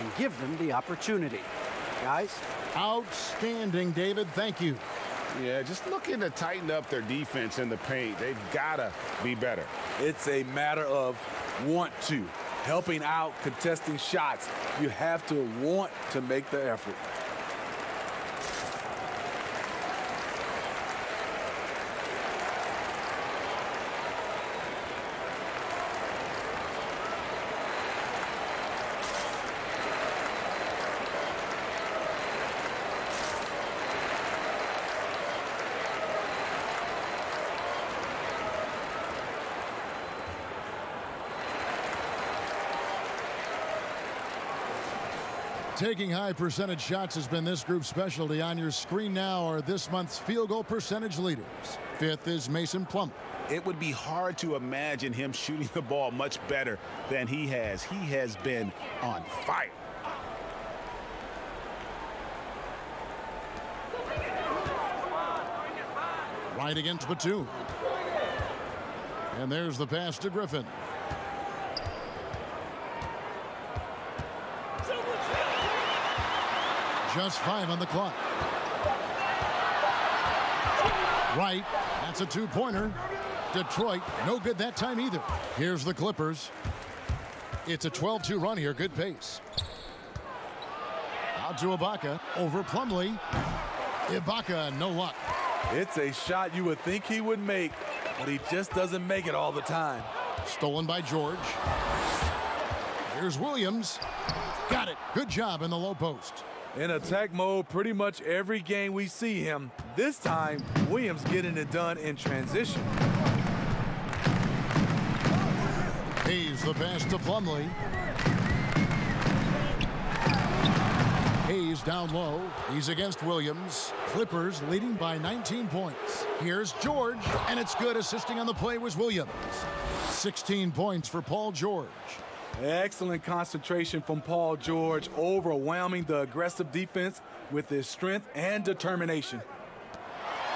and give them the opportunity. Guys? Outstanding, David. Thank you. Yeah, just looking to tighten up their defense in the paint. They've got to be better. It's a matter of want to. Helping out, contesting shots. You have to want to make the effort. Taking high percentage shots has been this group's specialty. On your screen now are this month's field goal percentage leaders. Fifth is Mason Plummer. It would be hard to imagine him shooting the ball much better than he has. He has been on fire. Right against Batum. And there's the pass to Griffin. Just 5 on the clock. Right, that's a two-pointer. Detroit, no good that time either. Here's the Clippers. It's a 12-2 run here, good pace. Out to Ibaka, over Plumlee. Ibaka, no luck. It's a shot you would think he would make, but he just doesn't make it all the time. Stolen by George. Here's Williams. Got it, good job in the low post. In attack mode pretty much every game we see him. This time, Williams getting it done in transition. Hayes the pass to Plumlee. Hayes down low. He's against Williams. Clippers leading by 19 points. Here's George, and it's good. Assisting on the play was Williams. 16 points for Paul George. Excellent concentration from Paul George, overwhelming the aggressive defense with his strength and determination.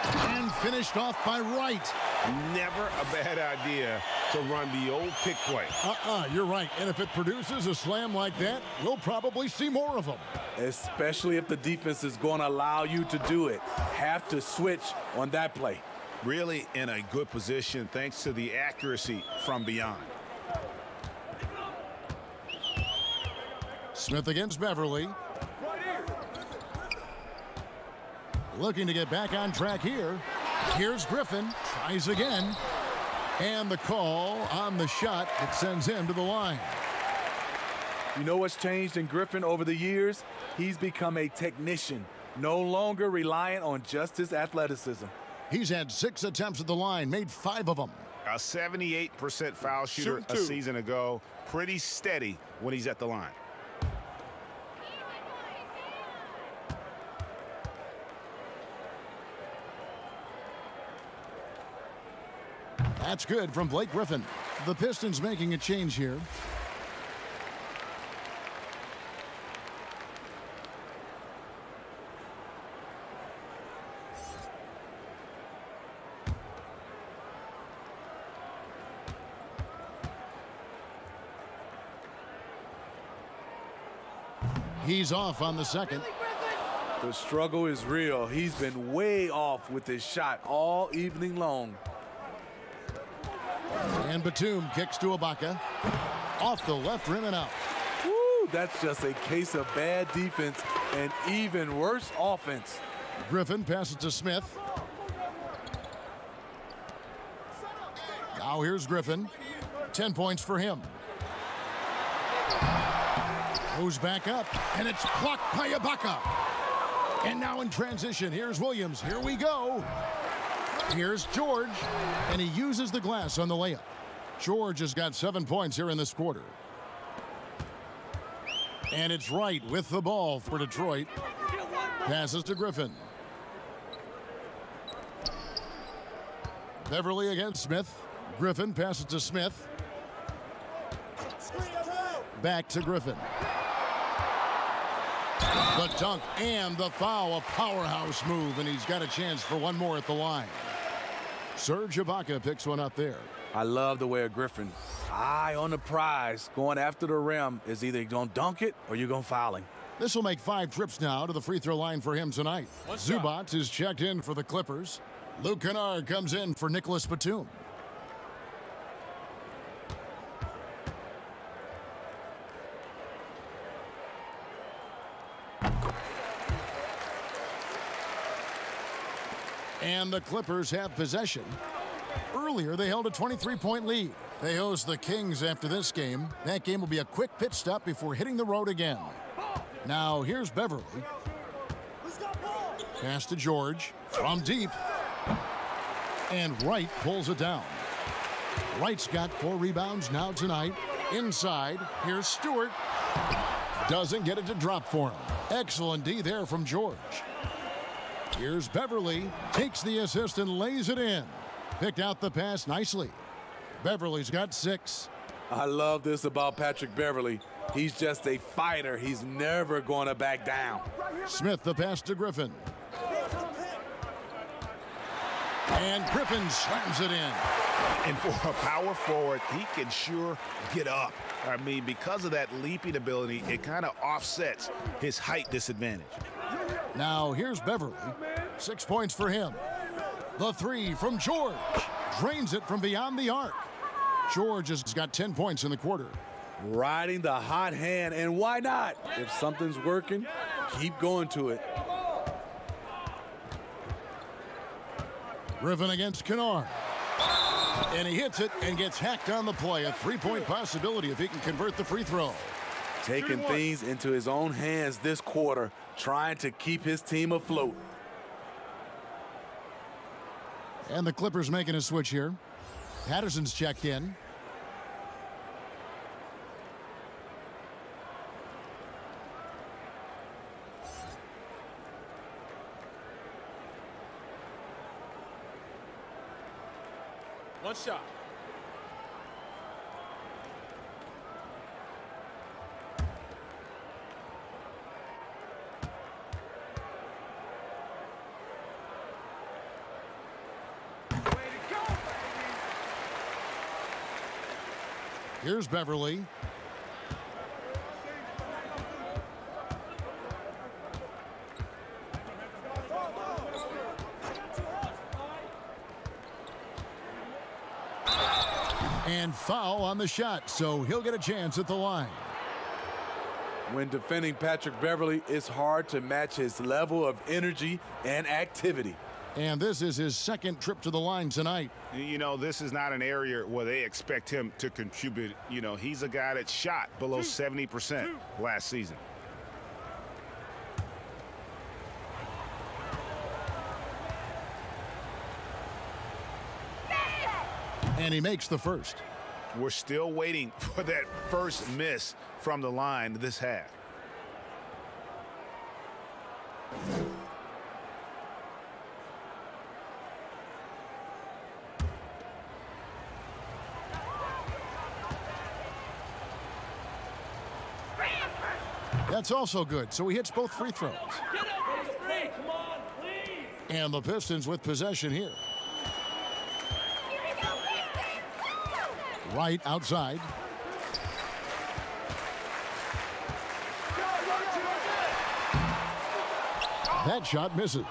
And finished off by Wright. Never a bad idea to run the old pick play. You're right. And if it produces a slam like that, we'll probably see more of them. Especially if the defense is going to allow you to do it. Have to switch on that play. Really in a good position thanks to the accuracy from beyond. Smith against Beverly. Looking to get back on track here. Here's Griffin. Tries again. And the call on the shot that sends him to the line. You know what's changed in Griffin over the years? He's become a technician, no longer reliant on just his athleticism. He's had 6 attempts at the line, made 5 of them. A 78% foul shooter a season ago. Pretty steady when he's at the line. That's good from Blake Griffin. The Pistons making a change here. He's off on the second. The struggle is real. He's been way off with his shot all evening long. And Batum kicks to Ibaka. Off the left rim and out. Woo, that's just a case of bad defense and even worse offense. Griffin passes to Smith. Now here's Griffin. 10 points for him. Goes back up, and it's blocked by Ibaka. And now in transition, here's Williams. Here we go. Here's George, and he uses the glass on the layup. George has got 7 points here in this quarter. And it's Wright with the ball for Detroit. Passes to Griffin. Beverly against Smith. Griffin passes to Smith. Back to Griffin. The dunk and the foul, a powerhouse move, and he's got a chance for one more at the line. Serge Ibaka picks one up there. I love the way of Griffin. Eye on the prize, going after the rim. Is either going to dunk it or you're going to foul him. This will make 5 trips now to the free throw line for him tonight. Zubac is checked in for the Clippers. Luke Kennard comes in for Nicholas Batum. And the Clippers have possession. Earlier, they held a 23-point lead. They host the Kings after this game. That game will be a quick pit stop before hitting the road again. Now, here's Beverly. Pass to George from deep. And Wright pulls it down. Wright's got 4 rebounds now tonight. Inside, here's Stewart. Doesn't get it to drop for him. Excellent D there from George. Here's Beverly. Takes the assist and lays it in. Picked out the pass nicely. Beverly's got 6. I love this about Patrick Beverly. He's just a fighter. He's never going to back down. Smith the pass to Griffin. And Griffin slams it in. And for a power forward, he can sure get up. I mean, because of that leaping ability, it kind of offsets his height disadvantage. Now here's Beverly. 6 points for him. The 3 from George. Drains it from beyond the arc. George has got 10 points in the quarter. Riding the hot hand, and why not? If something's working, keep going to it. Griffin against Kennard. And he hits it and gets hacked on the play. A 3-point possibility if he can convert the free throw. Taking things into his own hands this quarter, trying to keep his team afloat. And the Clippers making a switch here. Patterson's checked in. One shot. Here's Beverly. And foul on the shot, so he'll get a chance at the line. When defending Patrick Beverly, it's hard to match his level of energy and activity. And this is his second trip to the line tonight. You know, this is not an area where they expect him to contribute. You know, he's a guy that shot below 70% last season. And he makes the first. We're still waiting for that first miss from the line this half. That's also good, so he hits both free throws. Come on, please. And the Pistons with possession here. Right outside. That shot misses.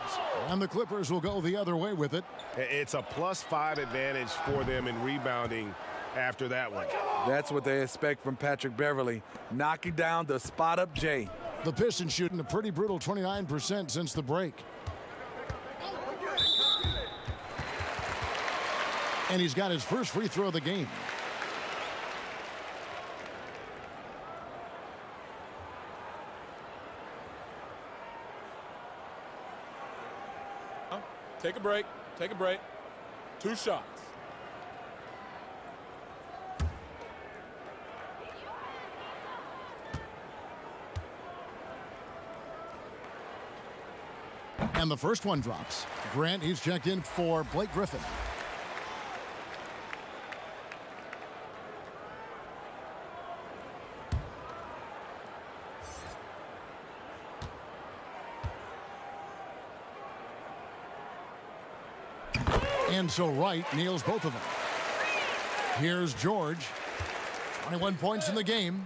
And the Clippers will go the other way with it. It's a +5 advantage for them in rebounding after that one. That's what they expect from Patrick Beverly, knocking down the spot-up J. The Pistons shooting a pretty brutal 29% since the break. And he's got his first free throw of the game. Take a break. Take a break. 2 shots. And the first one drops. Grant, he's checked in for Blake Griffin. And so Wright nails both of them. Here's George. 21 points in the game.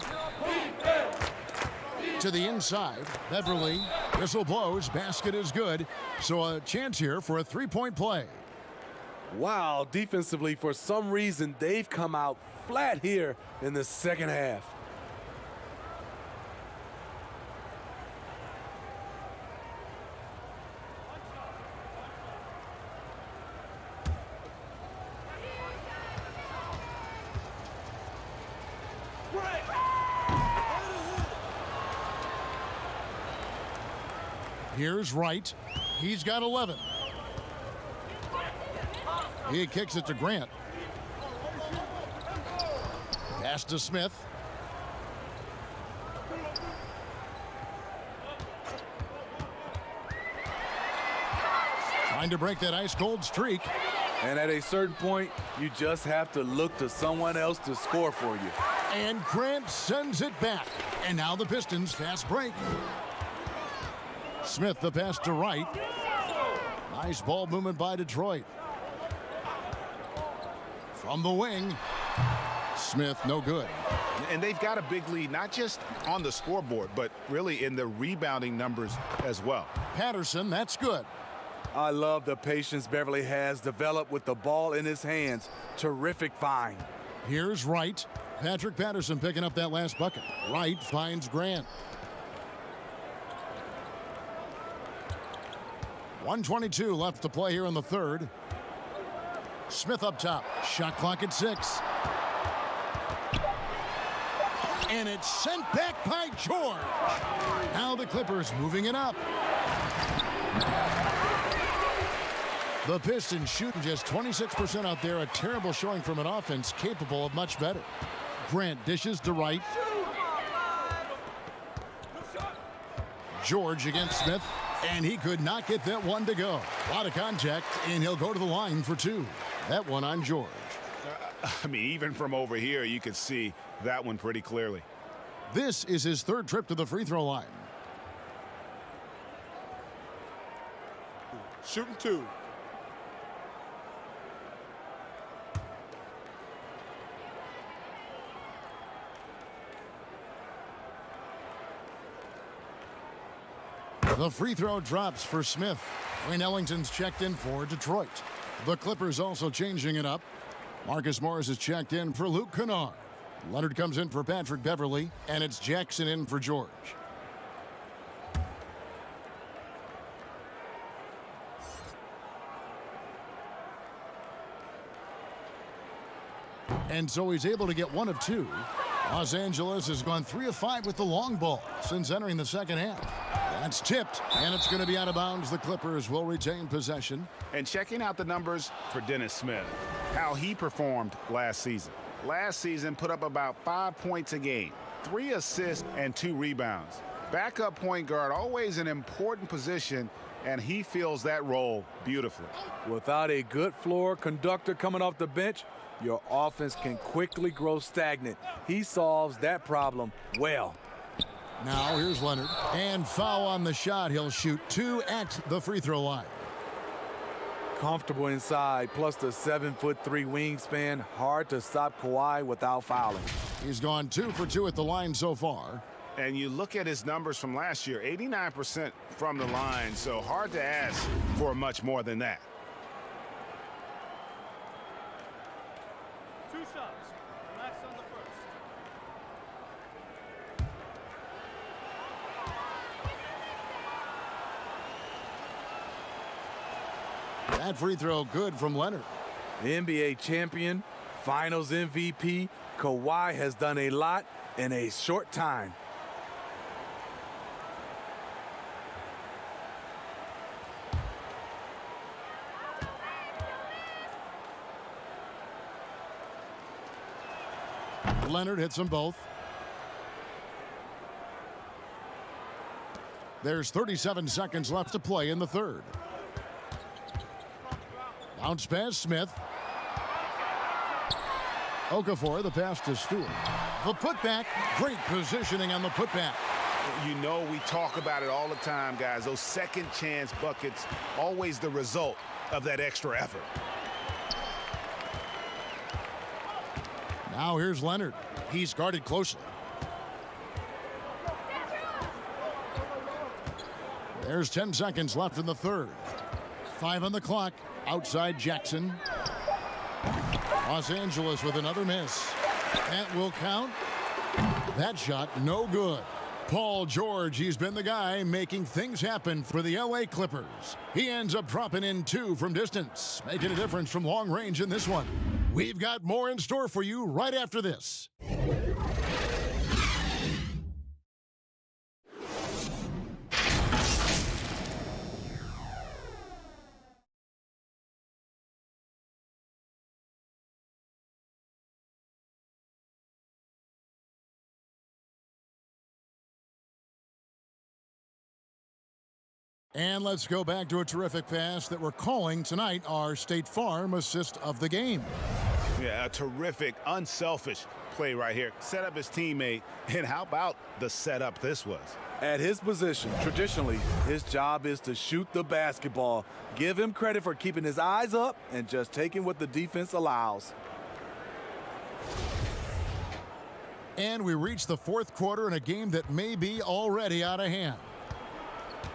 To the inside. Beverly. Whistle blows. Basket is good. So a chance here for a 3-point play. Wow, defensively, for some reason, they've come out flat here in the second half. Here's Wright. He's got 11. He kicks it to Grant. Pass to Smith. Trying to break that ice-cold streak. And at a certain point, you just have to look to someone else to score for you. And Grant sends it back. And now the Pistons fast break. Smith the pass to Wright. Nice ball movement by Detroit. From the wing, Smith no good. And they've got a big lead, not just on the scoreboard, but really in the rebounding numbers as well. Patterson, that's good. I love the patience Beverly has developed with the ball in his hands. Terrific find. Here's Wright. Patrick Patterson picking up that last bucket. Wright finds Grant. 1:22 left to play here in the third. Smith up top. Shot clock at 6. And it's sent back by George. Now the Clippers moving it up. The Pistons shooting just 26% out there. A terrible showing from an offense capable of much better. Grant dishes to Wright. George against Smith. And he could not get that one to go. A lot of contact, and he'll go to the line for 2. That one on George. I mean, even from over here, you could see that one pretty clearly. This is his 3rd trip to the free throw line. Shooting 2. The free throw drops for Smith. Wayne Ellington's checked in for Detroit. The Clippers also changing it up. Marcus Morris is checked in for Luke Kennard. Leonard comes in for Patrick Beverly, and it's Jackson in for George. And so he's able to get 1 of 2. Los Angeles has gone 3 of 5 with the long ball since entering the second half. That's tipped, and it's going to be out of bounds. The Clippers will retain possession. And checking out the numbers for Dennis Smith, how he performed last season. Last season put up about 5 points a game, 3 assists and 2 rebounds. Backup point guard, always an important position, and he fills that role beautifully. Without a good floor conductor coming off the bench, your offense can quickly grow stagnant. He solves that problem well. Now here's Leonard. And foul on the shot. He'll shoot 2 at the free throw line. Comfortable inside, plus the 7'3" wingspan. Hard to stop Kawhi without fouling. He's gone 2 for 2 at the line so far. And you look at his numbers from last year, 89% from the line, so hard to ask for much more than that. 2 shots. Max on the first. That free throw good from Leonard. The NBA champion, Finals MVP, Kawhi has done a lot in a short time. Leonard hits them both. There's 37 seconds left to play in the third. Bounce pass, Smith. Okafor, the pass to Stewart. The putback, great positioning on the putback. You know we talk about it all the time, guys. Those second chance buckets, always the result of that extra effort. Now here's Leonard. He's guarded closely. There's 10 seconds left in the third. 5 on the clock. Outside Jackson. Los Angeles with another miss. That will count. That shot no good. Paul George, he's been the guy making things happen for the LA Clippers. He ends up dropping in 2 from distance, making a difference from long range in this one. We've got more in store for you right after this. And let's go back to a terrific pass that we're calling tonight our State Farm assist of the game. Yeah, a terrific, unselfish play right here. Set up his teammate, and how about the setup this was? At his position, traditionally, his job is to shoot the basketball. Give him credit for keeping his eyes up and just taking what the defense allows. And we reach the fourth quarter in a game that may be already out of hand.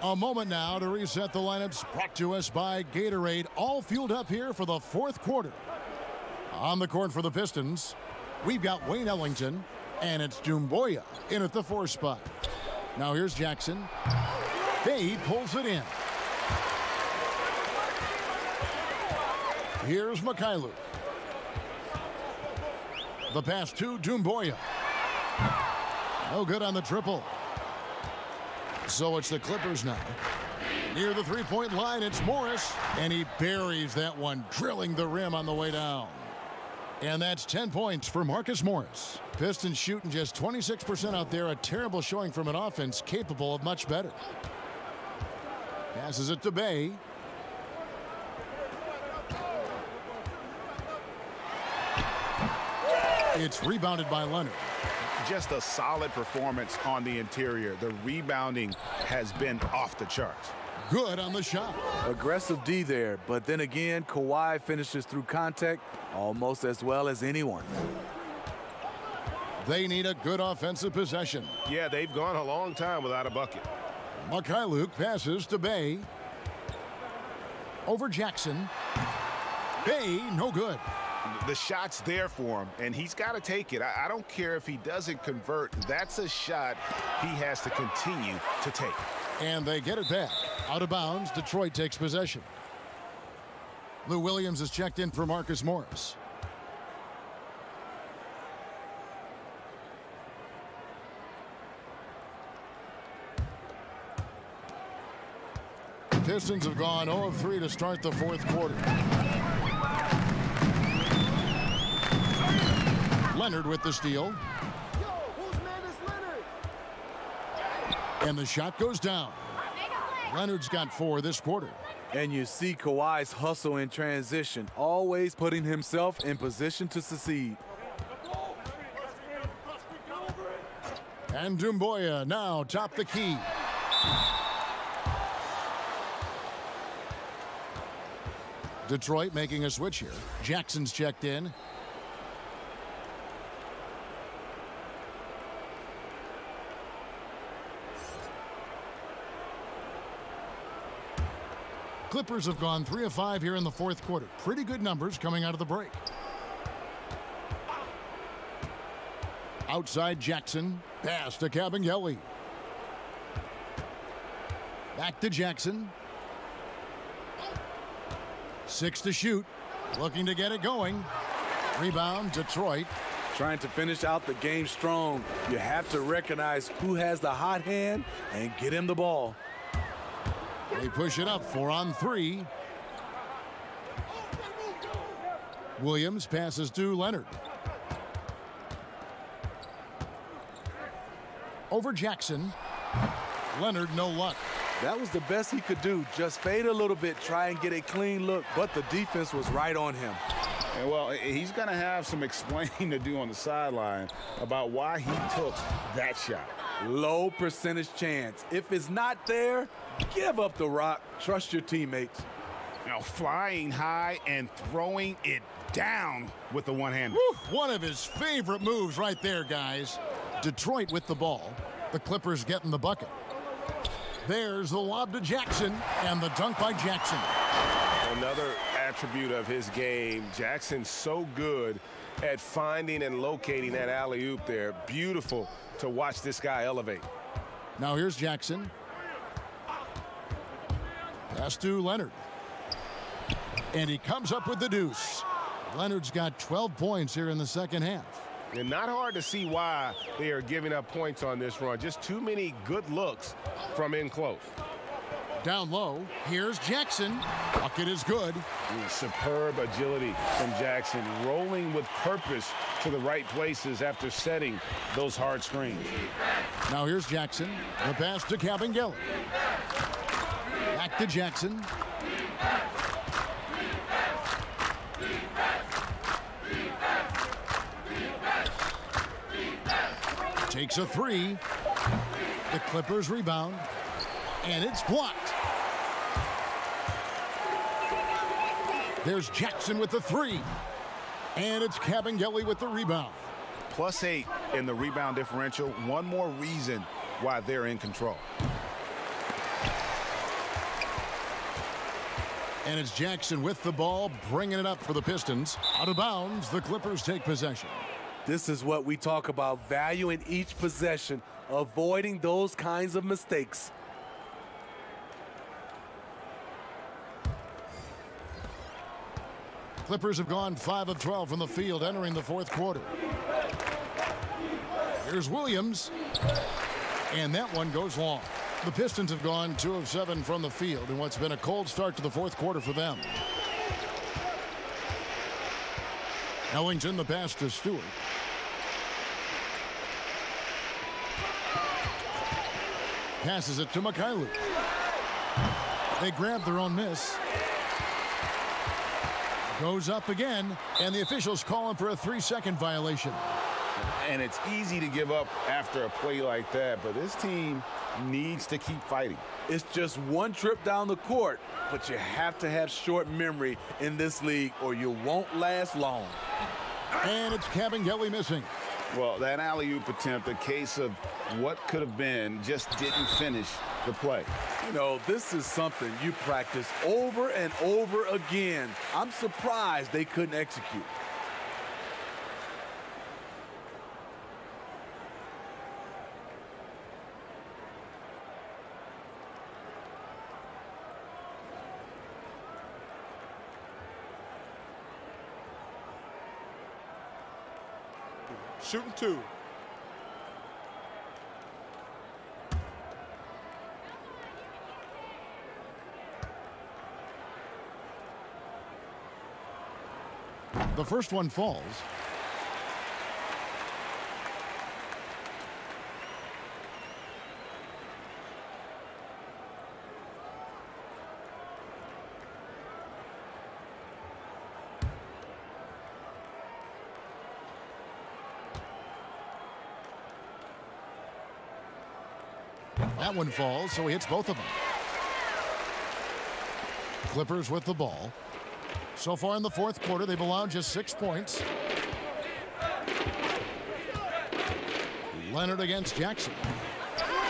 A moment now to reset the lineups, brought to us by Gatorade, all fueled up here for the fourth quarter. On the court for the Pistons, we've got Wayne Ellington, and it's Doumbouya in at the 4 spot. Now here's Jackson. He pulls it in. Here's Mikhailuk. The pass to Doumbouya. No good on the triple. So it's the Clippers now. Near the three-point line, it's Morris, and he buries that one, drilling the rim on the way down. And that's 10 points for Marcus Morris. Pistons shooting just 26% out there, a terrible showing from an offense capable of much better. Passes it to Bay. It's rebounded by Leonard. Just a solid performance on the interior. The rebounding has been off the charts. Good on the shot. Aggressive D there, but then again, Kawhi finishes through contact almost as well as anyone. They need a good offensive possession. Yeah, they've gone a long time without a bucket. Mikhailuk passes to Bay. Over Jackson. Bay, no good. The shot's there for him, and he's got to take it. I don't care if he doesn't convert. That's a shot he has to continue to take. And they get it back. Out of bounds, Detroit takes possession. Lou Williams is checked in for Marcus Morris. The Pistons have gone 0 of 3 to start the fourth quarter. Leonard with the steal. And the shot goes down. Leonard's got 4 this quarter. And you see Kawhi's hustle in transition, always putting himself in position to succeed. And Doumbouya now top the key. Detroit making a switch here. Jackson's checked in. Clippers have gone 3 of 5 here in the fourth quarter. Pretty good numbers coming out of the break. Outside Jackson. Pass to Kabengele. Back to Jackson. 6 to shoot. Looking to get it going. Rebound, Detroit. Trying to finish out the game strong. You have to recognize who has the hot hand and get him the ball. They push it up 4 on 3. Williams passes to Leonard. Over Jackson. Leonard, no luck. That was the best he could do. Just fade a little bit, try and get a clean look, but the defense was right on him. And well, he's going to have some explaining to do on the sideline about why he took that shot. Low percentage chance. If it's not there, give up the rock. Trust your teammates. Now flying high and throwing it down with the one-hander. One of his favorite moves right there, guys. Detroit with the ball. The Clippers getting the bucket. There's the lob to Jackson, and the dunk by Jackson. Another attribute of his game. Jackson's so good at finding and locating that alley-oop there. Beautiful to watch this guy elevate. Now here's Jackson. Pass to Leonard. And he comes up with the deuce. Leonard's got 12 points here in the second half. And not hard to see why they are giving up points on this run. Just too many good looks from in close. Down low, here's Jackson. Bucket is good. Superb agility from Jackson, rolling with purpose to the right places after setting those hard screens. Now here's Jackson. The pass to Kabengele. Back to Jackson. Takes a three. The Clippers rebound. And it's blocked. There's Jackson with the three. And it's Kabengele with the rebound. +8 in the rebound differential. One more reason why they're in control. And it's Jackson with the ball, bringing it up for the Pistons. Out of bounds, the Clippers take possession. This is what we talk about, value in each possession, avoiding those kinds of mistakes. Clippers have gone 5 of 12 from the field entering the fourth quarter. Here's Williams. And that one goes long. The Pistons have gone 2 of 7 from the field in what's been a cold start to the fourth quarter for them. Ellington the pass to Stewart. Passes it to Mikeylu. They grab their own miss. Goes up again, and the officials call him for a 3-second violation. And it's easy to give up after a play like that, but this team needs to keep fighting. It's just one trip down the court, but you have to have short memory in this league or you won't last long. And it's Kabengele missing. Well, that alley-oop attempt, a case of what could have been, just didn't finish the play. You know, this is something you practice over and over again. I'm surprised they couldn't execute. Shooting 2. The first one falls. That one falls, so he hits both of them. Clippers with the ball. So far in the fourth quarter, they've allowed just 6 points. Leonard against Jackson.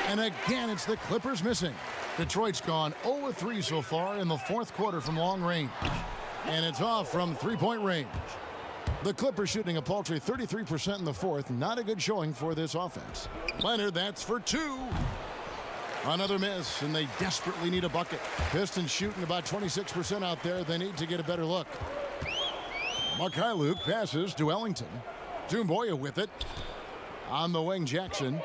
And again, it's the Clippers missing. Detroit's gone 0-3 so far in the fourth quarter from long range. And it's off from three-point range. The Clippers shooting a paltry 33% in the fourth. Not a good showing for this offense. Leonard, that's for 2. Another miss, and they desperately need a bucket. Pistons shooting about 26% out there. They need to get a better look. Mikeylu passes to Ellington. Doumbouya with it. On the wing, Jackson.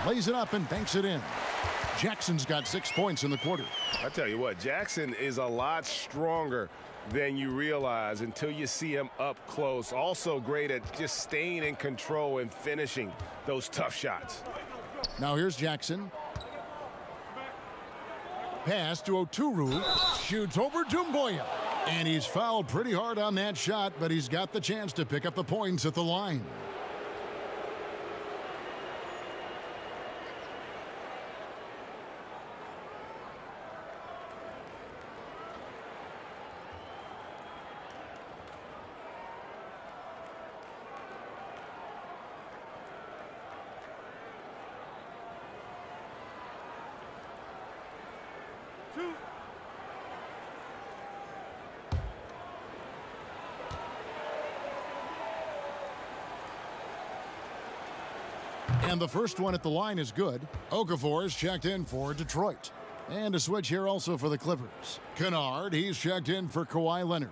Lays it up and banks it in. Jackson's got 6 points in the quarter. I tell you what, Jackson is a lot stronger than you realize until you see him up close. Also great at just staying in control and finishing those tough shots. Now here's Jackson. Pass to Oturu. Shoots over Doumbouya. And he's fouled pretty hard on that shot, but he's got the chance to pick up the points at the line. And the first one at the line is good. Okafor is checked in for Detroit. And a switch here also for the Clippers. Kennard, he's checked in for Kawhi Leonard.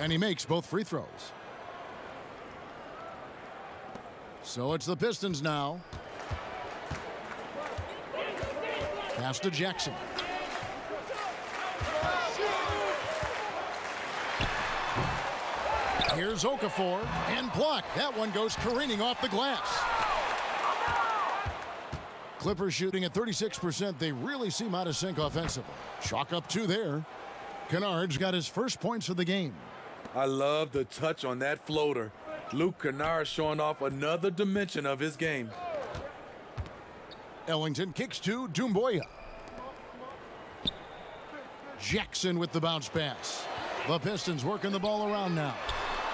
And he makes both free throws. So it's the Pistons now. Pass to Jackson. Here's Okafor, and blocked. That one goes careening off the glass. Clippers shooting at 36%. They really seem out of sync offensively. Chalk up 2 there. Kennard's got his first points of the game. I love the touch on that floater. Luke Kennard showing off another dimension of his game. Ellington kicks to Doumbouya. Jackson with the bounce pass. The Pistons working the ball around now.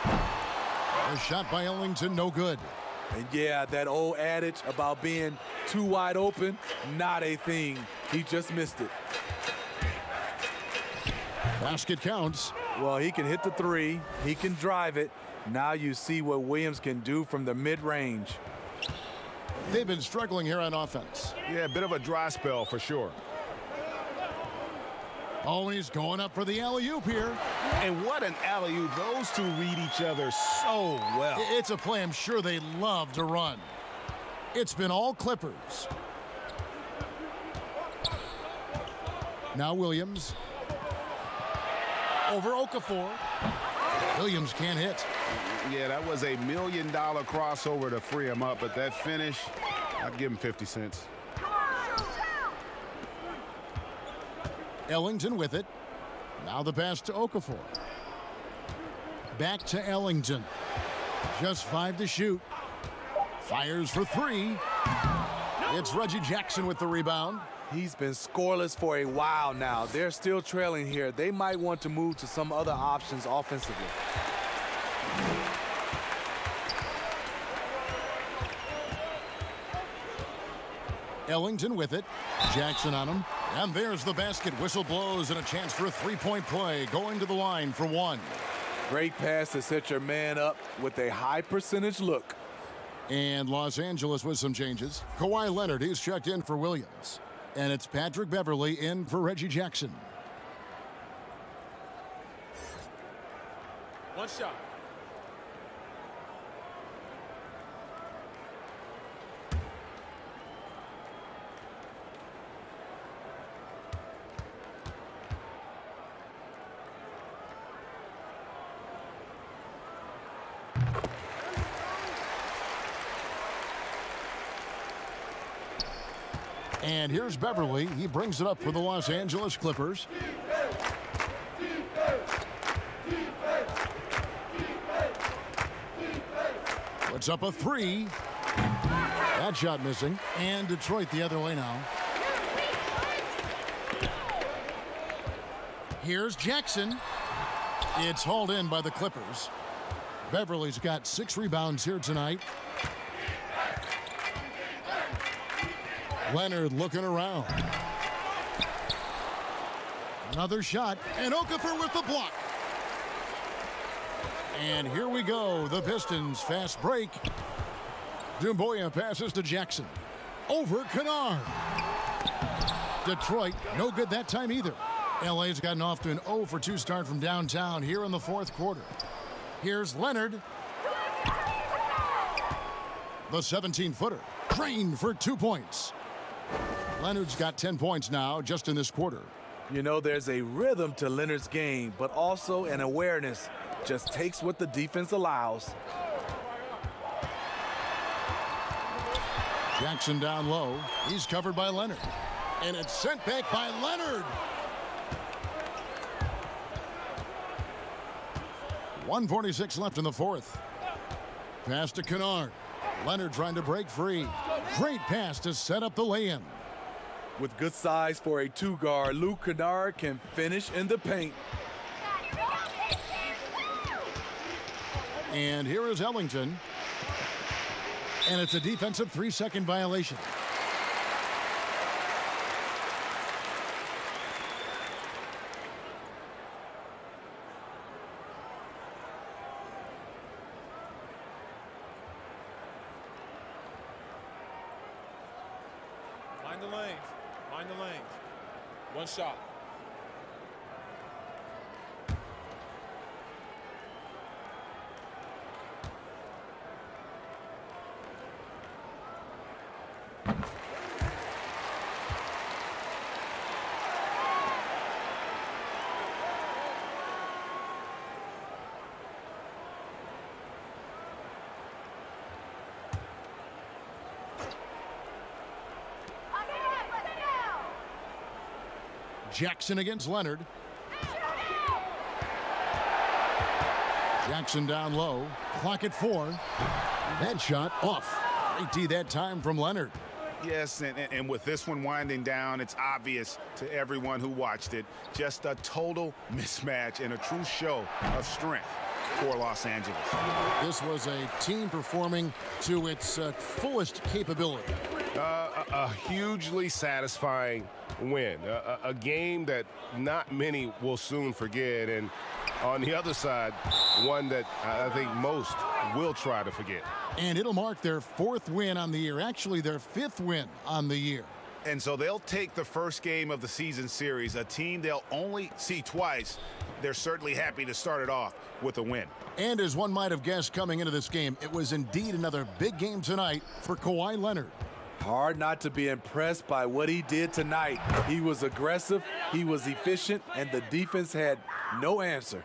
A shot by Ellington, no good. And yeah, that old adage about being too wide open, not a thing. He just missed it. Basket counts. Well, he can hit the 3. He can drive it. Now you see what Williams can do from the mid-range. They've been struggling here on offense. Yeah, a bit of a dry spell for sure. Oh, he's going up for the alley-oop here. And what an alley-oop. Those two read each other so well. It's a play I'm sure they love to run. It's been all Clippers. Now Williams. Over Okafor. Williams can't hit. Yeah, that was a $1 million crossover to free him up, but that finish, I'd give him 50 cents. Ellington with it. Now the pass to Okafor. Back to Ellington. Just 5 to shoot. Fires for 3. It's Reggie Jackson with the rebound. He's been scoreless for a while now. They're still trailing here. They might want to move to some other options offensively. Ellington with it. Jackson on him. And there's the basket. Whistle blows and a chance for a 3-point play. Going to the line for 1. Great pass to set your man up with a high percentage look. And Los Angeles with some changes. Kawhi Leonard, he's checked in for Williams. And it's Patrick Beverley in for Reggie Jackson. One shot. And here's Beverley. He brings it up for the Los Angeles Clippers. Puts up a 3. That shot missing. And Detroit the other way now. Here's Jackson. It's hauled in by the Clippers. Beverley's got 6 rebounds here tonight. Leonard looking around. Another shot, and Okafor with the block. And here we go, the Pistons fast break. Doumbouya passes to Jackson. Over Kennard. Detroit, no good that time either. LA's gotten off to an 0 for 2 start from downtown here in the 4th quarter. Here's Leonard. The 17-footer, drained for 2 points. Leonard's got 10 points now just in this quarter. You know, there's a rhythm to Leonard's game, but also an awareness. Just takes what the defense allows. Jackson down low. He's covered by Leonard. And it's sent back by Leonard. 1:46 left in the 4th. Pass to Kennard. Leonard trying to break free. Great pass to set up the lay-in. With good size for a 2-guard, Luke Kennard can finish in the paint. And here is Ellington. And it's a defensive 3-second violation. Mind the lanes. Mind the lanes. One shot. Jackson against Leonard. Jackson down low. Clock at 4. That shot off. Great D that time from Leonard. Yes, and with this one winding down, it's obvious to everyone who watched it. Just a total mismatch and a true show of strength for Los Angeles. This was a team performing to its fullest capability. A hugely satisfying win. A game that not many will soon forget. And on the other side, one that I think most will try to forget. And it'll mark their 4th win on the year. Actually, their 5th win on the year. And so they'll take the first game of the season series, a team they'll only see twice. They're certainly happy to start it off with a win. And as one might have guessed coming into this game, it was indeed another big game tonight for Kawhi Leonard. Hard not to be impressed by what he did tonight. He was aggressive, he was efficient, and the defense had no answer.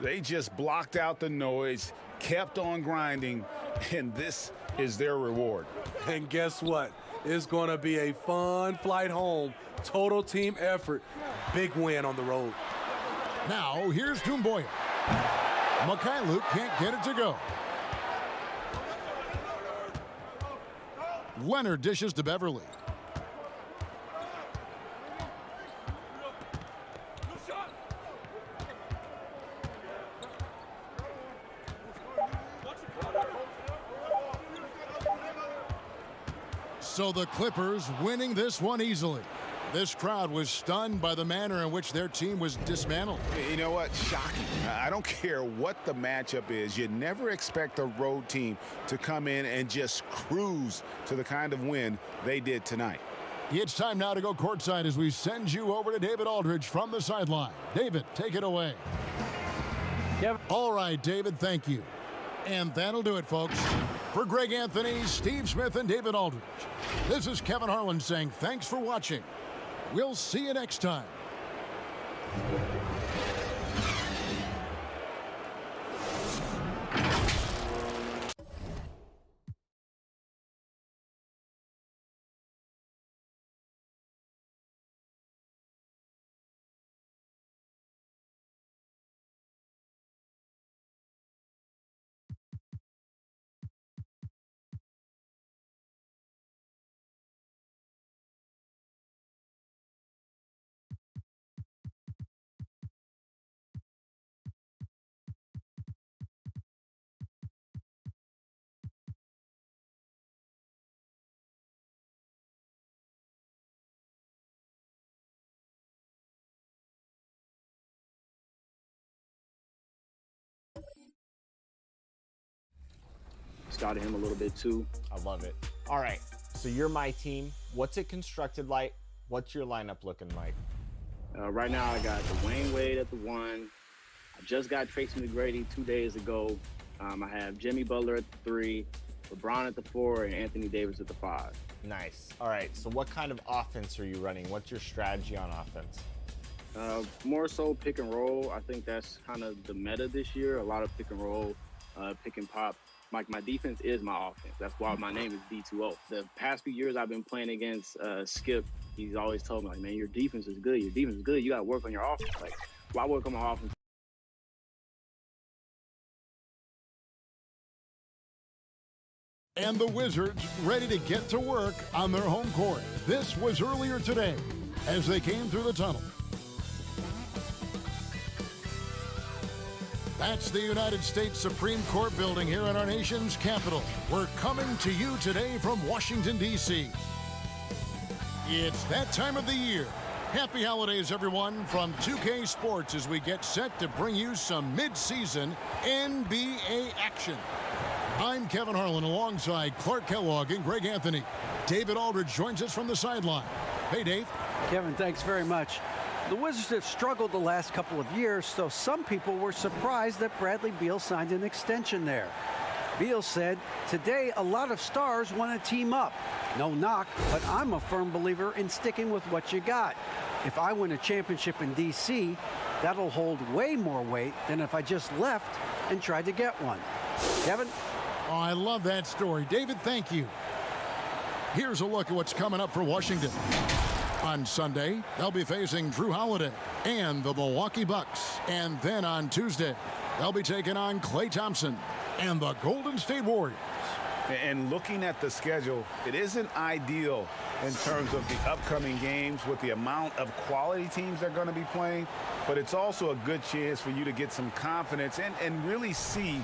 They just blocked out the noise, kept on grinding, and this is their reward. And guess what? It's going to be a fun flight home. Total team effort. Big win on the road. Now, here's Toomboya. Mikhailuk can't get it to go. Leonard dishes to Beverly. So the Clippers winning this one easily. This crowd was stunned by the manner in which their team was dismantled. You know what? Shocking. I don't care what the matchup is. You never expect a road team to come in and just cruise to the kind of win they did tonight. It's time now to go courtside as we send you over to David Aldridge from the sideline. David, take it away. Yep. All right, David, thank you. And that'll do it, folks. For Greg Anthony, Steve Smith, and David Aldridge, this is Kevin Harlan saying thanks for watching. We'll see you next time. Scouted him a little bit too. I love it. All right, so you're my team. What's it constructed like? What's your lineup looking like? Right now, I got Dwayne Wade at the 1. I just got Tracy McGrady 2 days ago. I have Jimmy Butler at the 3, LeBron at the 4, and Anthony Davis at the 5. Nice. All right, so what kind of offense are you running? What's your strategy on offense? More so pick and roll. I think that's kind of the meta this year. A lot of pick and roll, pick and pop. My defense is my offense. That's why my name is D2O. The past few years I've been playing against Skip. He's always told me, like, man, your defense is good. Your defense is good. You got to work on your offense. Like, why work on my offense? And the Wizards ready to get to work on their home court. This was earlier today as they came through the tunnel. That's the United States Supreme Court building here in our nation's capital. We're coming to you today from Washington, D.C. It's that time of the year. Happy holidays, everyone, from 2K Sports as we get set to bring you some mid-season NBA action. I'm Kevin Harlan alongside Clark Kellogg and Greg Anthony. David Aldridge joins us from the sideline. Hey, Dave. Kevin, thanks very much. The Wizards have struggled the last couple of years, so some people were surprised that Bradley Beal signed an extension there. Beal said, today a lot of stars want to team up. No knock, but I'm a firm believer in sticking with what you got. If I win a championship in D.C., that'll hold way more weight than if I just left and tried to get one. Kevin? Oh, I love that story. David, thank you. Here's a look at what's coming up for Washington. On Sunday, they'll be facing Drew Holiday and the Milwaukee Bucks. And then on Tuesday, they'll be taking on Klay Thompson and the Golden State Warriors. And looking at the schedule, it isn't ideal in terms of the upcoming games with the amount of quality teams they're going to be playing, but it's also a good chance for you to get some confidence and really see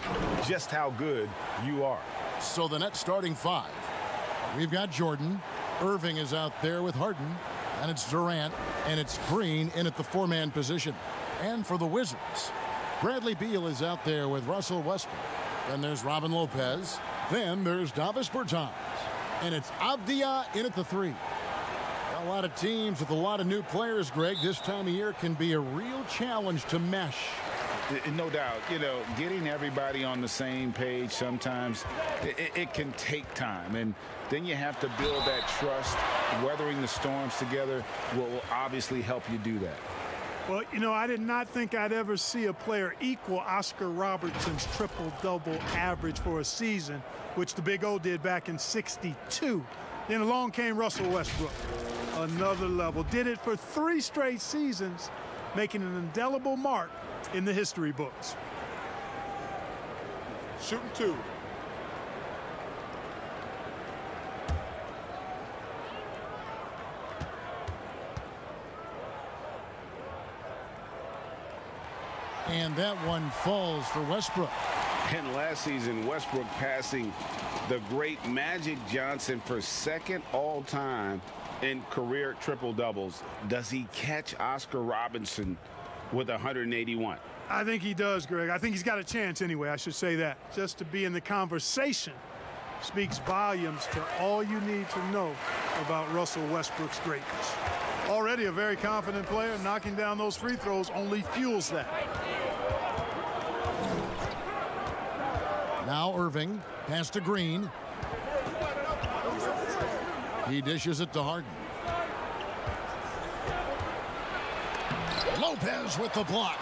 just how good you are. So the Nets starting five. We've got Jordan. Irving is out there with Harden. And it's Durant. And it's Green in at the four-man position. And for the Wizards, Bradley Beal is out there with Russell Westbrook. Then there's Robin Lopez. Then there's Davis Bertans. And it's Avdia in at the three. A lot of teams with a lot of new players, Greg, this time of year can be a real challenge to mesh. No doubt. You know, getting everybody on the same page sometimes, it can take time. And then you have to build that trust. Weathering the storms together will obviously help you do that. Well, you know, I did not think I'd ever see a player equal Oscar Robertson's triple-double average for a season, which the Big O did back in '62. Then along came Russell Westbrook. Another level. Did it for 3 straight seasons, making an indelible mark in the history books. Shooting 2. And that one falls for Westbrook. And last season, Westbrook passing the great Magic Johnson for second all-time in career triple-doubles. Does he catch Oscar Robertson with 181? I think he does, Greg. I think he's got a chance anyway, I should say that. Just to be in the conversation speaks volumes to all you need to know about Russell Westbrook's greatness. Already a very confident player, knocking down those free throws only fuels that. Now Irving, pass to Green. He dishes it to Harden. Lopez with the block.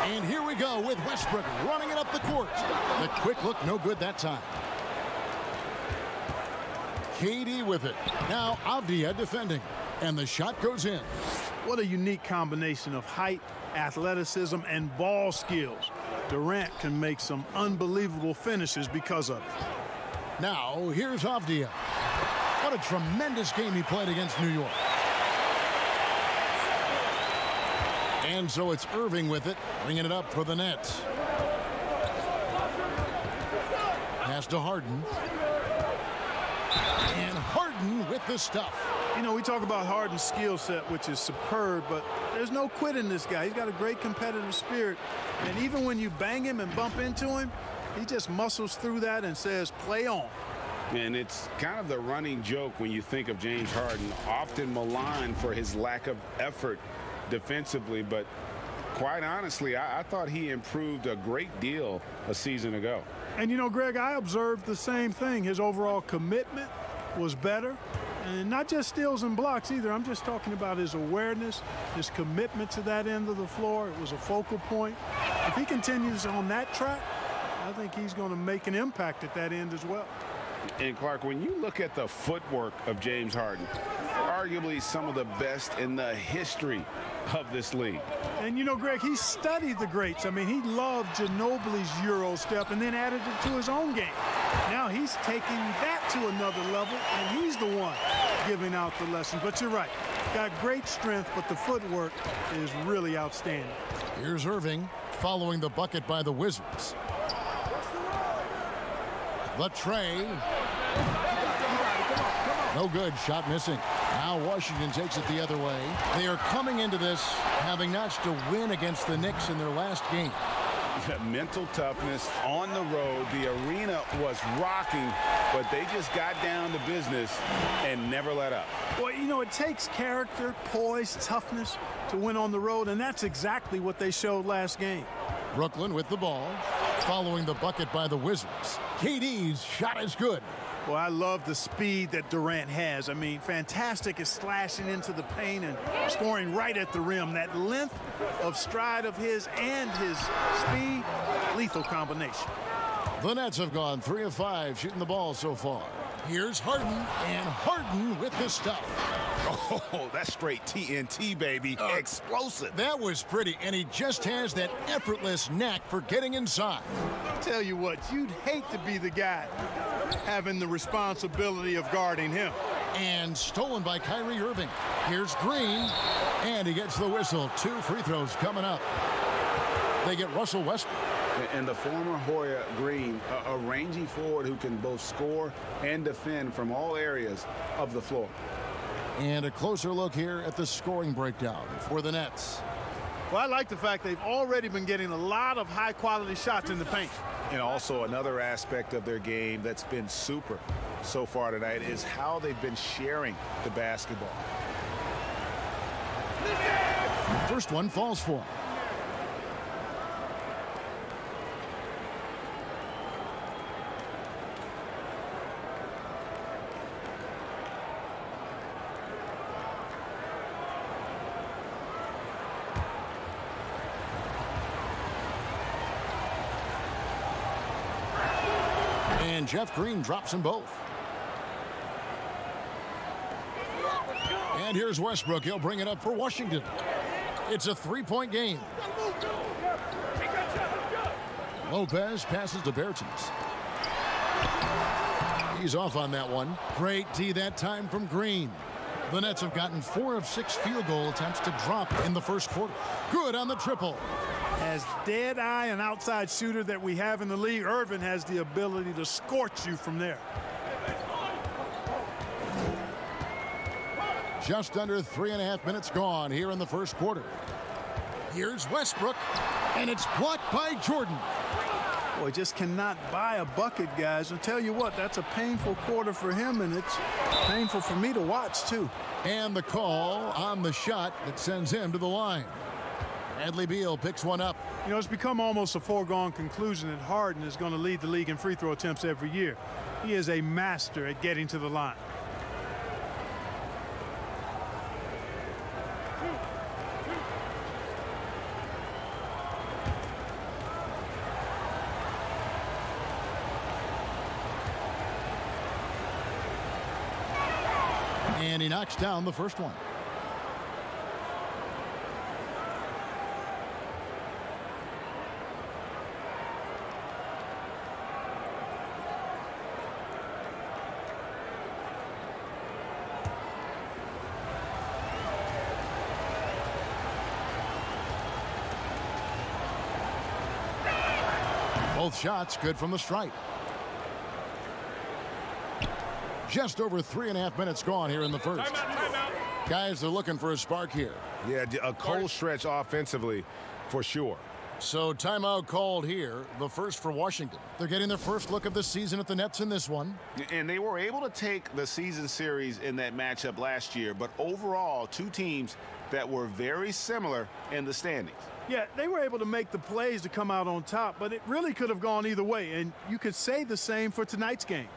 And here we go with Westbrook running it up the court. The quick look, no good that time. KD with it. Now Avdia defending. And the shot goes in. What a unique combination of height, athleticism, and ball skills. Durant can make some unbelievable finishes because of it. Now, here's Avdia. What a tremendous game he played against New York. And so it's Irving with it, bringing it up for the Nets. Pass to Harden. And Harden with the stuff. You know, we talk about Harden's skill set, which is superb, but there's no quit in this guy. He's got a great competitive spirit. And even when you bang him and bump into him, he just muscles through that and says, play on. And it's kind of the running joke when you think of James Harden, often maligned for his lack of effort defensively. But quite honestly, I thought he improved a great deal a season ago. And, you know, Greg, I observed the same thing. His overall commitment was better. And not just steals and blocks either. I'm just talking about his awareness, his commitment to that end of the floor. It was a focal point. If he continues on that track, I think he's going to make an impact at that end as well. And Clark, when you look at the footwork of James Harden, arguably some of the best in the history of this league. And you know, Greg, he studied the greats. I mean, he loved Ginobili's Euro step and then added it to his own game. Now he's taking that to another level, and he's the one giving out the lessons. But you're right, got great strength, but the footwork is really outstanding. Here's Irving following the bucket by the Wizards. The tray. No good, shot missing. Now Washington takes it the other way. They are coming into this having notched a win against the Knicks in their last game. Mental toughness on the road. The arena was rocking, but they just got down to business and never let up. Well, you know, it takes character, poise, toughness to win on the road, and that's exactly what they showed last game. Brooklyn with the ball, following the bucket by the Wizards. KD's shot is good. Well, I love the speed that Durant has. I mean, fantastic at slashing into the paint and scoring right at the rim. That length of stride of his and his speed, lethal combination. The Nets have gone 3 of 5 shooting the ball so far. Here's Harden, and Harden with with the stuff. Oh, that's straight TNT, baby. Explosive. That was pretty, and he just has that effortless knack for getting inside. Tell you what, you'd hate to be the guy having the responsibility of guarding him. And stolen by Kyrie Irving. Here's Green, and he gets the whistle. 2 free throws coming up. They get Russell Westbrook. And the former Hoya Green, a rangy forward who can both score and defend from all areas of the floor. And a closer look here at the scoring breakdown for the Nets. Well, I like the fact they've already been getting a lot of high-quality shots in the paint. And also another aspect of their game that's been super so far tonight is how they've been sharing the basketball. First one falls for him. And Jeff Green drops them both. And here's Westbrook. He'll bring it up for Washington. It's a 3-point game. Lopez passes to Bertens. He's off on that one. Great D that time from Green. The Nets have gotten 4 of 6 field goal attempts to drop in the first quarter. Good on the triple. As dead-eye and outside shooter that we have in the league, Irvin has the ability to scorch you from there. Just under 3.5 minutes gone here in the first quarter. Here's Westbrook, and it's blocked by Jordan. Boy, just cannot buy a bucket, guys. I'll tell you what, that's a painful quarter for him, and it's painful for me to watch, too. And the call on the shot that sends him to the line. Bradley Beal picks one up. You know, it's become almost a foregone conclusion that Harden is going to lead the league in free throw attempts every year. He is a master at getting to the line. And he knocks down the first one. Both shots good from the stripe. Just over 3.5 minutes gone here in the first. Timeout. Guys are looking for a spark here. Yeah, a cold stretch offensively for sure. So timeout called here, the first for Washington. They're getting their first look of the season at the Nets in this one. And they were able to take the season series in that matchup last year, but overall, 2 teams that were very similar in the standings. Yeah, they were able to make the plays to come out on top, but it really could have gone either way, and you could say the same for tonight's game.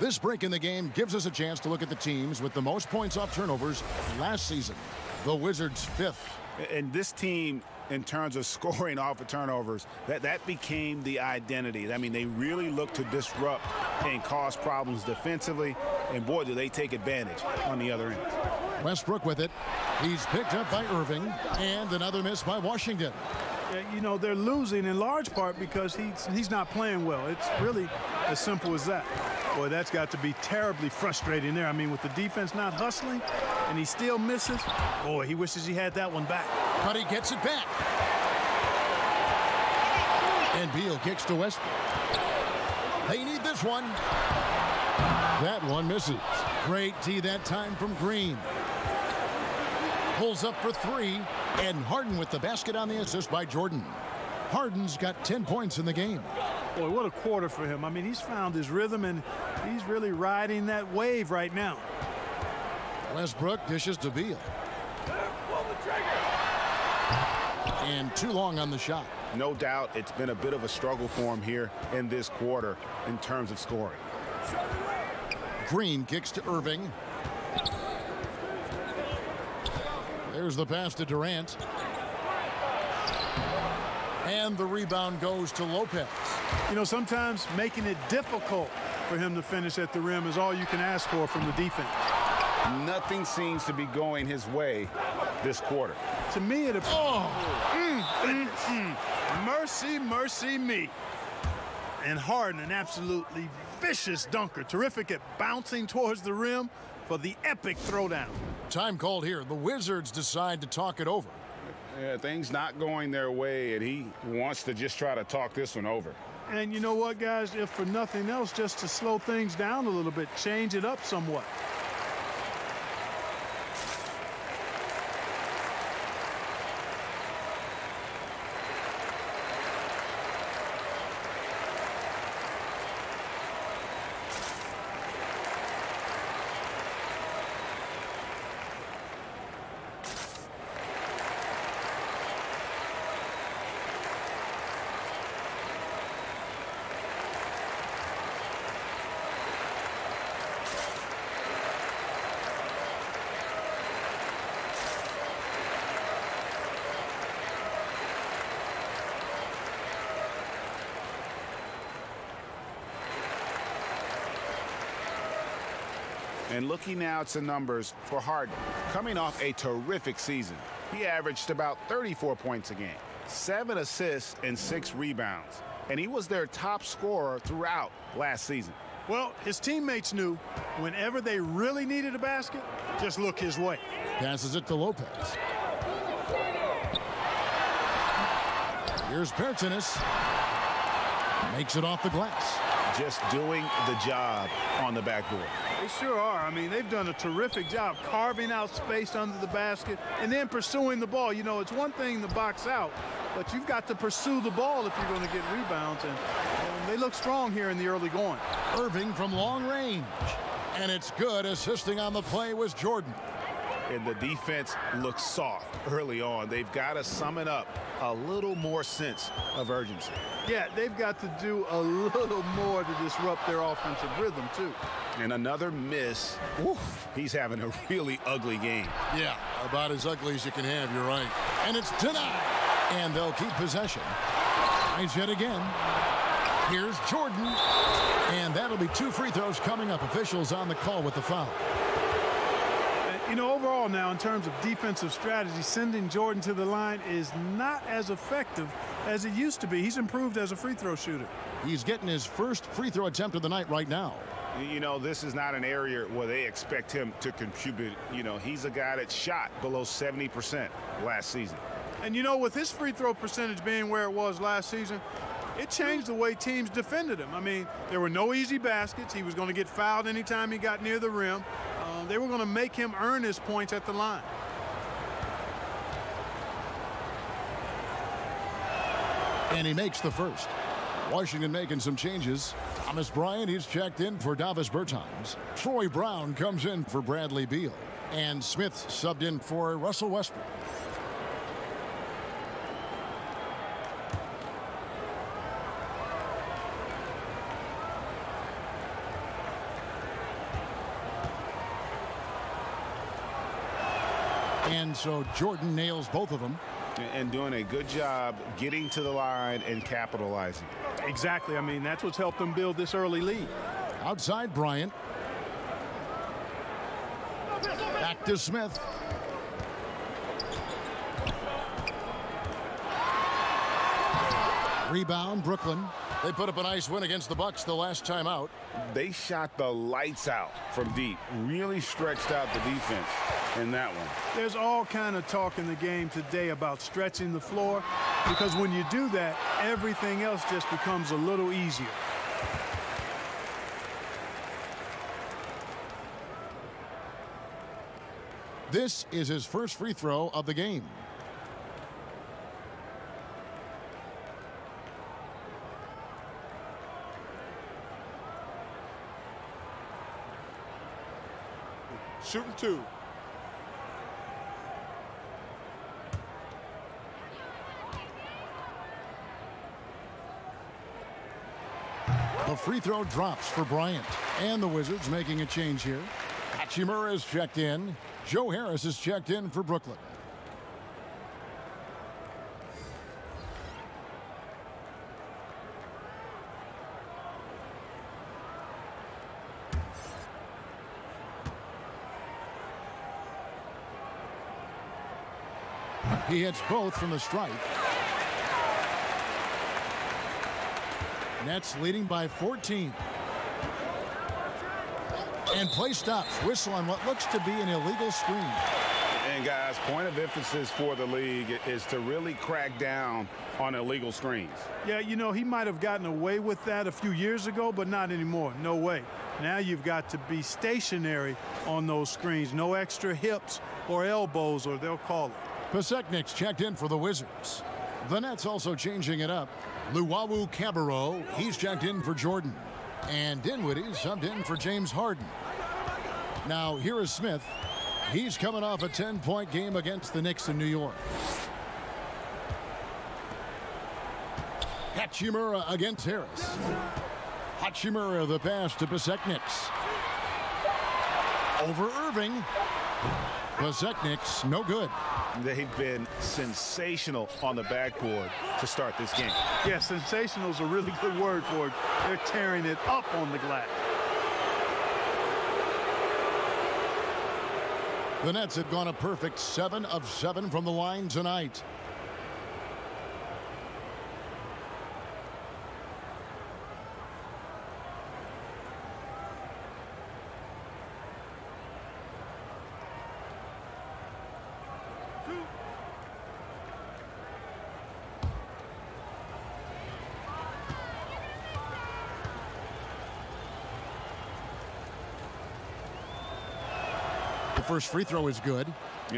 This break in the game gives us a chance to look at the teams with the most points off turnovers last season. The Wizards 5th. And this team, in terms of scoring off of turnovers, that became the identity. I mean, they really look to disrupt and cause problems defensively, and boy, do they take advantage on the other end. Westbrook with it. He's picked up by Irving, and another miss by Washington. You know, they're losing in large part because he's not playing well. It's really as simple as that. Boy, that's got to be terribly frustrating there. I mean, with the defense not hustling and he still misses, boy, he wishes he had that one back. But he gets it back. And Beal kicks to Westbrook. They need this one. That one misses. Great D that time from Green. pulls up for three, and Harden with the basket on the assist by Jordan. Harden's got 10 points in the game. Boy, what a quarter for him. I mean, he's found his rhythm, and he's really riding that wave right now. Westbrook dishes to Beal. And too long on the shot. No doubt it's been a bit of a struggle for him here in this quarter in terms of scoring. Green kicks to Irving. There's the pass to Durant. And the rebound goes to Lopez. You know, sometimes making it difficult for him to finish at the rim is all you can ask for from the defense. Nothing seems to be going his way this quarter. To me, it mercy, mercy me. And Harden, an absolutely vicious dunker. Terrific at bouncing towards the rim for the epic throwdown. Time called here. The Wizards decide to talk it over. Yeah, things not going their way, and he wants to just try to talk this one over. And you know what, guys? If for nothing else, just to slow things down a little bit, change it up somewhat. And looking now at some numbers for Harden. Coming off a terrific season, he averaged about 34 points a game, 7 assists and 6 rebounds. And he was their top scorer throughout last season. Well, his teammates knew whenever they really needed a basket, just look his way. Passes it to Lopez. Here's Pertinis. Makes it off the glass. Just doing the job on the backboard. They sure are. I mean, they've done a terrific job carving out space under the basket and then pursuing the ball. You know, it's one thing to box out, but you've got to pursue the ball if you're going to get rebounds. And they look strong here in the early going. Irving from long range. And it's good. Assisting on the play was Jordan. And the defense looks soft early on. They've got to sum it up a little more sense of urgency. Yeah, they've got to do a little more to disrupt their offensive rhythm, too. And another miss. Oof, he's having a really ugly game. Yeah, about as ugly as you can have, you're right. And it's denied. And they'll keep possession. Tries yet again. Here's Jordan. And that'll be 2 free throws coming up. Officials on the call with the foul. You know, overall now, in terms of defensive strategy, sending Jordan to the line is not as effective as it used to be. He's improved as a free throw shooter. He's getting his first free throw attempt of the night right now. You know, this is not an area where they expect him to contribute. You know, he's a guy that shot below 70% last season. And, you know, with his free throw percentage being where it was last season, it changed the way teams defended him. I mean, there were no easy baskets. He was going to get fouled anytime he got near the rim. They were going to make him earn his points at the line. And he makes the first. Washington making some changes. Thomas Bryant, he's checked in for Davis Bertans. Troy Brown comes in for Bradley Beal. And Smith subbed in for Russell Westbrook. And so Jordan nails both of them. And doing a good job getting to the line and capitalizing. Exactly. I mean, that's what's helped them build this early lead. Outside Bryant. Back to Smith. Rebound, Brooklyn. They put up a nice win against the Bucks the last time out. They shot the lights out from deep. Really stretched out the defense in that one. There's all kind of talk in the game today about stretching the floor, because when you do that, everything else just becomes a little easier. This is his first free throw of the game. Shooting 2. A free throw drops for Bryant. And the Wizards making a change here. Hachimura is checked in. Joe Harris is checked in for Brooklyn. He hits both from the stripe. Nets leading by 14. And play stops. Whistle on what looks to be an illegal screen. And guys, point of emphasis for the league is to really crack down on illegal screens. Yeah, you know, he might have gotten away with that a few years ago, but not anymore. No way. Now you've got to be stationary on those screens. No extra hips or elbows, or they'll call it. Pasechnik's checked in for the Wizards. The Nets also changing it up. Luwawu Cabarro, he's checked in for Jordan. And Dinwiddie subbed in for James Harden. Now here is Smith. He's coming off a 10-point game against the Knicks in New York. Hachimura against Harris. Hachimura the pass to Pasechnik's. Over Irving. Pasechnik's no good. They've been sensational on the backboard to start this game. Yeah, sensational is a really good word for it. They're tearing it up on the glass. The Nets have gone a perfect 7 of 7 from the line tonight. First free throw is good.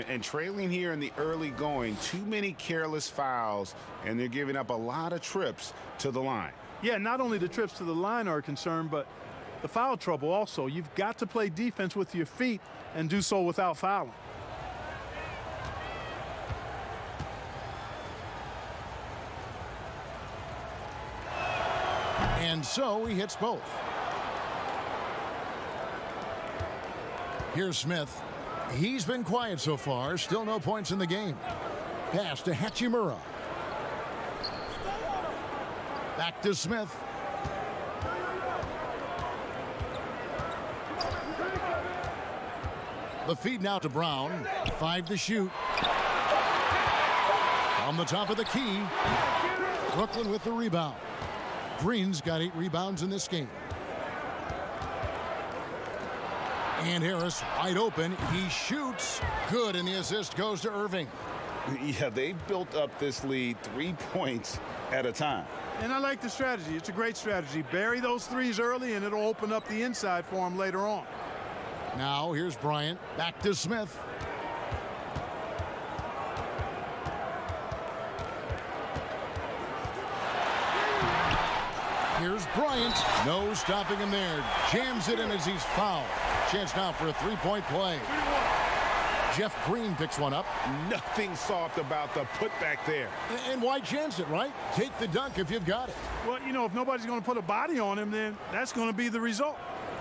And trailing here in the early going, too many careless fouls, and they're giving up a lot of trips to the line. Yeah, not only the trips to the line are a concern, but the foul trouble also. You've got to play defense with your feet and do so without fouling. And so he hits both. Here's Smith. He's been quiet so far. Still no points in the game. Pass to Hachimura. Back to Smith. The feed now to Brown. 5 to shoot. On the top of the key. Brooklyn with the rebound. Green's got 8 rebounds in this game. And Harris wide open. He shoots. Good, and the assist goes to Irving. Yeah, they've built up this lead 3 points at a time. And I like the strategy. It's a great strategy. Bury those threes early, and it'll open up the inside for him later on. Now here's Bryant. Back to Smith. Here's Bryant. No stopping him there. Jams it in as he's fouled. Chance now for a 3-point play. Jeff Green picks one up. Nothing soft about the putback there. And why chance it, right? Take the dunk if you've got it. Well, you know, if nobody's going to put a body on him, then that's going to be the result.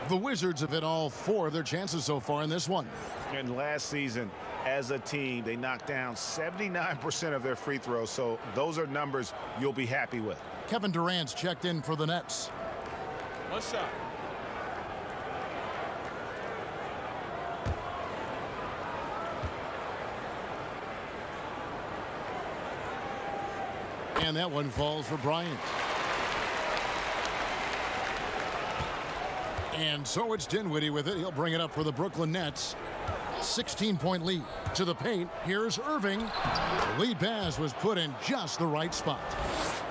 The Wizards have hit all 4 of their chances so far in this one. And last season, as a team, they knocked down 79% of their free throws, so those are numbers you'll be happy with. Kevin Durant's checked in for the Nets. One shot. And that one falls for Bryant. And so it's Dinwiddie with it. He'll bring it up for the Brooklyn Nets. 16-point lead to the paint. Here's Irving. The lead pass was put in just the right spot.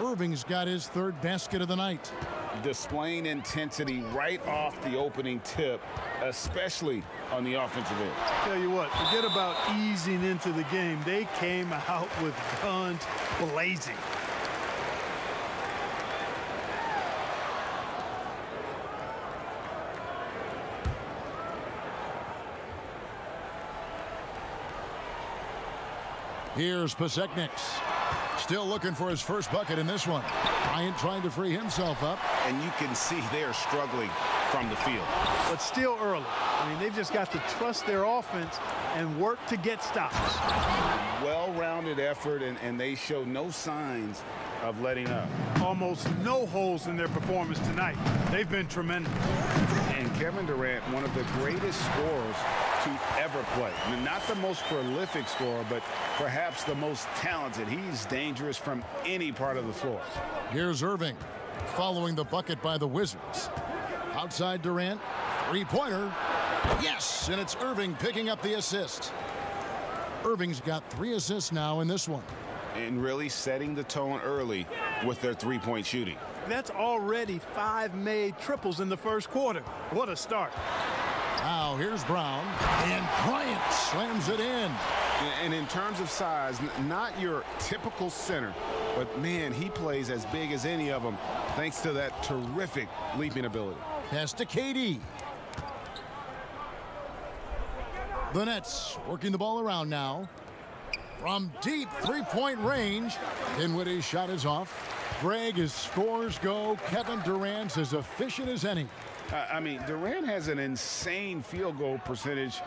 Irving's got his 3rd basket of the night. displaying intensity right off the opening tip, especially on the offensive end. Tell you what, forget about easing into the game. They came out with guns blazing. Here's Pasekniks. Still looking for his first bucket in this one. Bryant trying to free himself up. And you can see they're struggling from the field. But still early. I mean, they've just got to trust their offense and work to get stops. Well-rounded effort, and they show no signs of letting up. Almost no holes in their performance tonight. They've been tremendous. And Kevin Durant, one of the greatest scorers to ever play. I mean, not the most prolific scorer, but perhaps the most talented. He's dangerous from any part of the floor. Here's Irving following the bucket by the Wizards. Outside Durant, three-pointer. Yes, and it's Irving picking up the assist. Irving's got 3 assists now in this one. And really setting the tone early with their three-point shooting. That's already 5 made triples in the first quarter. What a start. Now here's Brown, and Bryant slams it in. And in terms of size, not your typical center, but man, he plays as big as any of them thanks to that terrific leaping ability. Pass to KD. The Nets working the ball around now. From deep three-point range, Dinwiddie's shot is off. Greg, as scores go, Kevin Durant's as efficient as any. I mean, Durant has an insane field goal percentage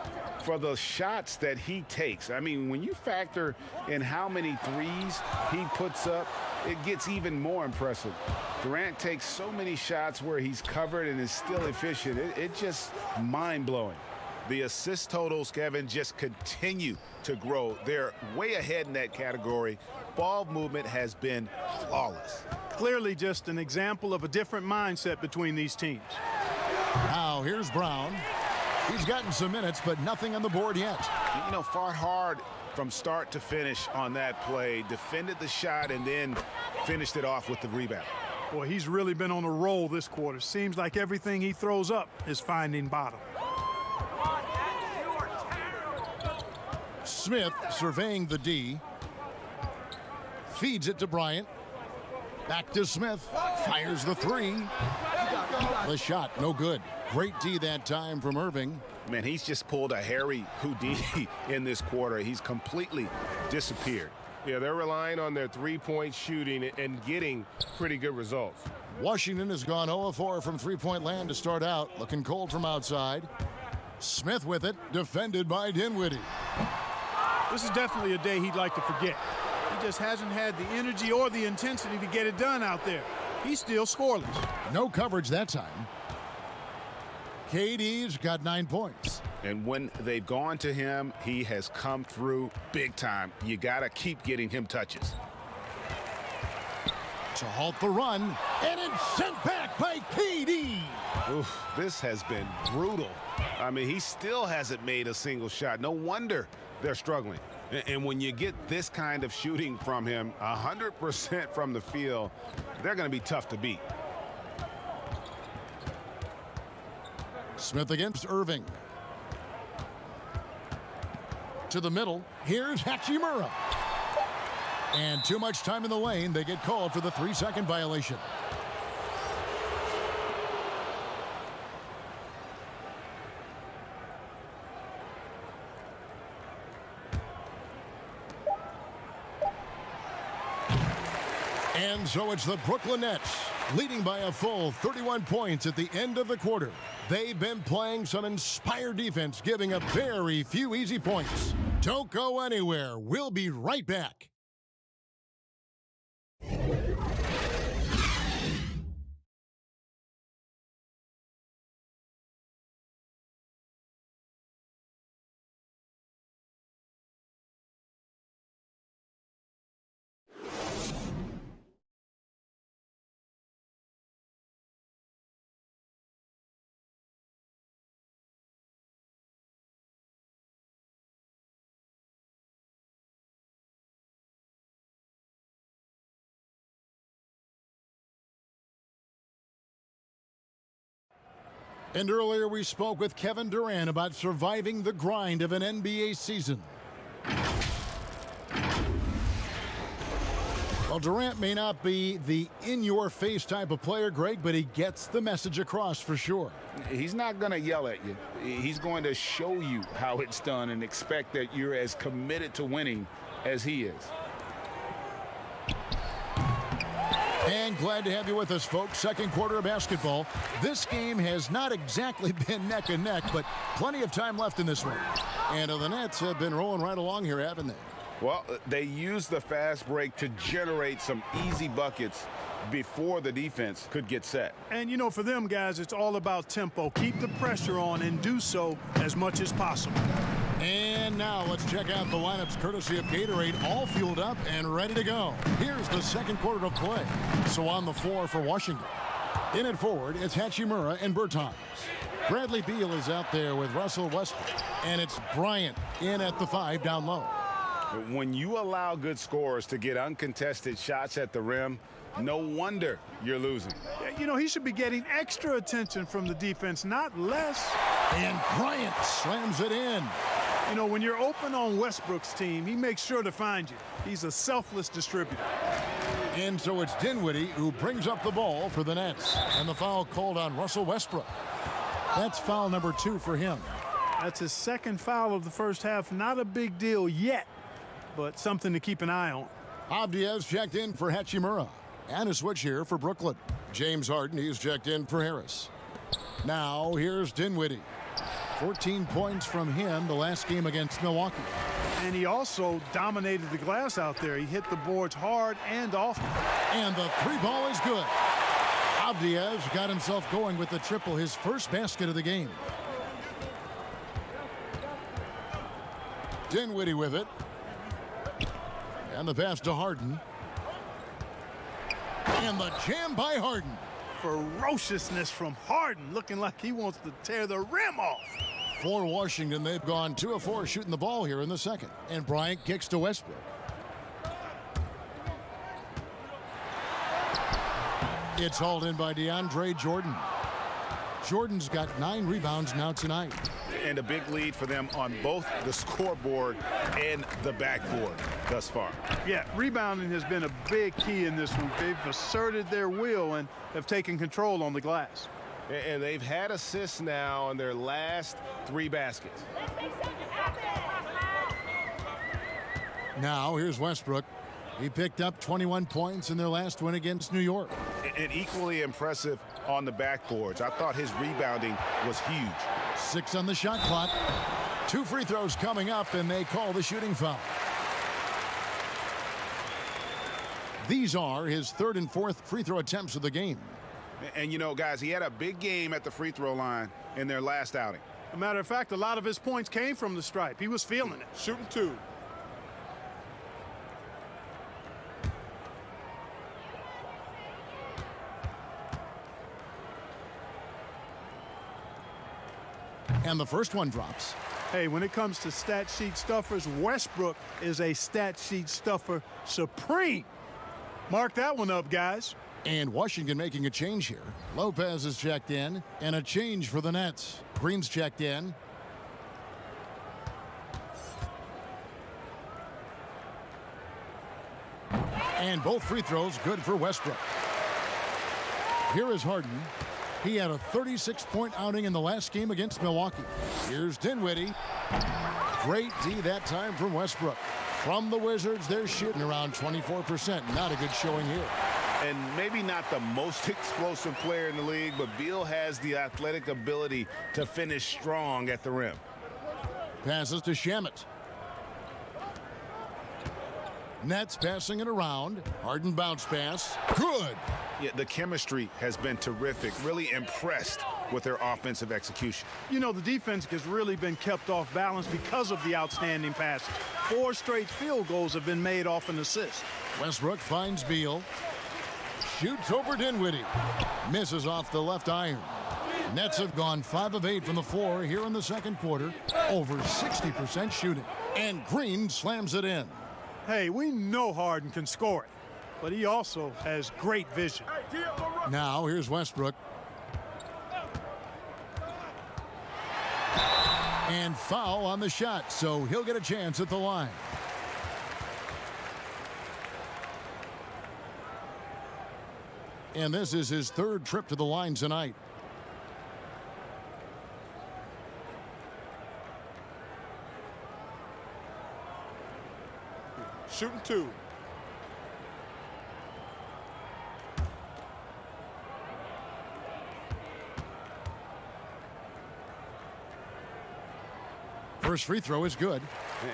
for the shots that he takes. I mean, when you factor in how many threes he puts up, it gets even more impressive. Durant takes so many shots where he's covered and is still efficient. It's just mind-blowing. The assist totals, Kevin, just continue to grow. They're way ahead in that category. Ball movement has been flawless. Clearly just an example of a different mindset between these teams. Now here's Brown. He's gotten some minutes, but nothing on the board yet. You know, fought hard from start to finish on that play, defended the shot, and then finished it off with the rebound. Boy, he's really been on a roll this quarter. Seems like everything he throws up is finding bottom. Smith surveying the D. Feeds it to Bryant. Back to Smith. Fires the three. The shot, no good. Great D that time from Irving. Man, he's just pulled a Harry Houdini in this quarter. He's completely disappeared. Yeah, they're relying on their three-point shooting and getting pretty good results. Washington has gone 0-4 from three-point land to start out. Looking cold from outside. Smith with it, defended by Dinwiddie. This is definitely a day he'd like to forget. He just hasn't had the energy or the intensity to get it done out there. He's still scoreless. No coverage that time. KD's got 9 points. And when they've gone to him, he has come through big time. You got to keep getting him touches. To halt the run, and it's sent back by KD. Oof, this has been brutal. I mean, he still hasn't made a single shot. No wonder they're struggling. And when you get this kind of shooting from him, 100% from the field, they're going to be tough to beat. Smith against Irving. To the middle. Here's Hachimura. And too much time in the lane. They get called for the 3-second violation. And so it's the Brooklyn Nets leading by a full 31 points at the end of the quarter. They've been playing some inspired defense, giving up very few easy points. Don't go anywhere. We'll be right back. And earlier we spoke with Kevin Durant about surviving the grind of an NBA season. Well, Durant may not be the in-your-face type of player, Greg, but he gets the message across for sure. He's not going to yell at you. He's going to show you how it's done and expect that you're as committed to winning as he is. And glad to have you with us, folks. Second quarter of basketball. This game has not exactly been neck and neck, but plenty of time left in this one. And the Nets have been rolling right along here, haven't they? Well, they used the fast break to generate some easy buckets before the defense could get set. And, you know, for them guys, it's all about tempo. Keep the pressure on and do so as much as possible. And now let's check out the lineups courtesy of Gatorade, all fueled up and ready to go. Here's the second quarter of play. So on the floor for Washington. In at forward, it's Hachimura and Bertans. Bradley Beal is out there with Russell Westbrook. And it's Bryant in at the 5 down low. When you allow good scorers to get uncontested shots at the rim, no wonder you're losing. You know, he should be getting extra attention from the defense, not less. And Bryant slams it in. You know, when you're open on Westbrook's team, he makes sure to find you. He's a selfless distributor. And so it's Dinwiddie who brings up the ball for the Nets. And the foul called on Russell Westbrook. That's foul number 2 for him. That's his second foul of the first half. Not a big deal yet, but something to keep an eye on. Avdiiv's checked in for Hachimura. And a switch here for Brooklyn. James Harden, he's checked in for Harris. Now here's Dinwiddie. 14 points from him the last game against Milwaukee. And he also dominated the glass out there. He hit the boards hard and often. And the 3 ball is good. Avdiiv's got himself going with the triple, his first basket of the game. Dinwiddie with it. And the pass to Harden. And the jam by Harden. Ferociousness from Harden, looking like he wants to tear the rim off. For Washington, they've gone 2 of 4 shooting the ball here in the second. And Bryant kicks to Westbrook. It's hauled in by DeAndre Jordan. Jordan's got 9 rebounds now tonight. And a big lead for them on both the scoreboard and the backboard thus far. Yeah, rebounding has been a big key in this one. They've asserted their will and have taken control on the glass. And they've had assists now on their last 3 baskets. Now here's Westbrook. He picked up 21 points in their last win against New York. And equally impressive on the backboards. I thought his rebounding was huge. 6 on the shot clock. 2 free throws coming up, and they call the shooting foul. These are his 3rd and 4th free throw attempts of the game. And you know, guys, he had a big game at the free throw line in their last outing. As a matter of fact, a lot of his points came from the stripe. He was feeling it. Shooting 2. And the first one drops. Hey, when it comes to stat sheet stuffers, Westbrook is a stat sheet stuffer supreme. Mark that one up, guys. And Washington making a change here. Lopez is checked in, and a change for the Nets. Green's checked in. And both free throws good for Westbrook. Here is Harden. He had a 36-point outing in the last game against Milwaukee. Here's Dinwiddie. Great D that time from Westbrook. From the Wizards, they're shooting around 24%. Not a good showing here. And maybe not the most explosive player in the league, but Beal has the athletic ability to finish strong at the rim. Passes to Shamet. Nets passing it around. Harden bounce pass. Good. Yeah, the chemistry has been terrific. Really impressed with their offensive execution. You know, the defense has really been kept off balance because of the outstanding passes. 4 straight field goals have been made off an assist. Westbrook finds Beal. Shoots over Dinwiddie. Misses off the left iron. Nets have gone 5 of 8 from the floor here in the second quarter. Over 60% shooting. And Green slams it in. Hey, we know Harden can score it, but he also has great vision. Now here's Westbrook. And foul on the shot, so he'll get a chance at the line. And this is his third trip to the line tonight. Shooting 2. First free throw is good.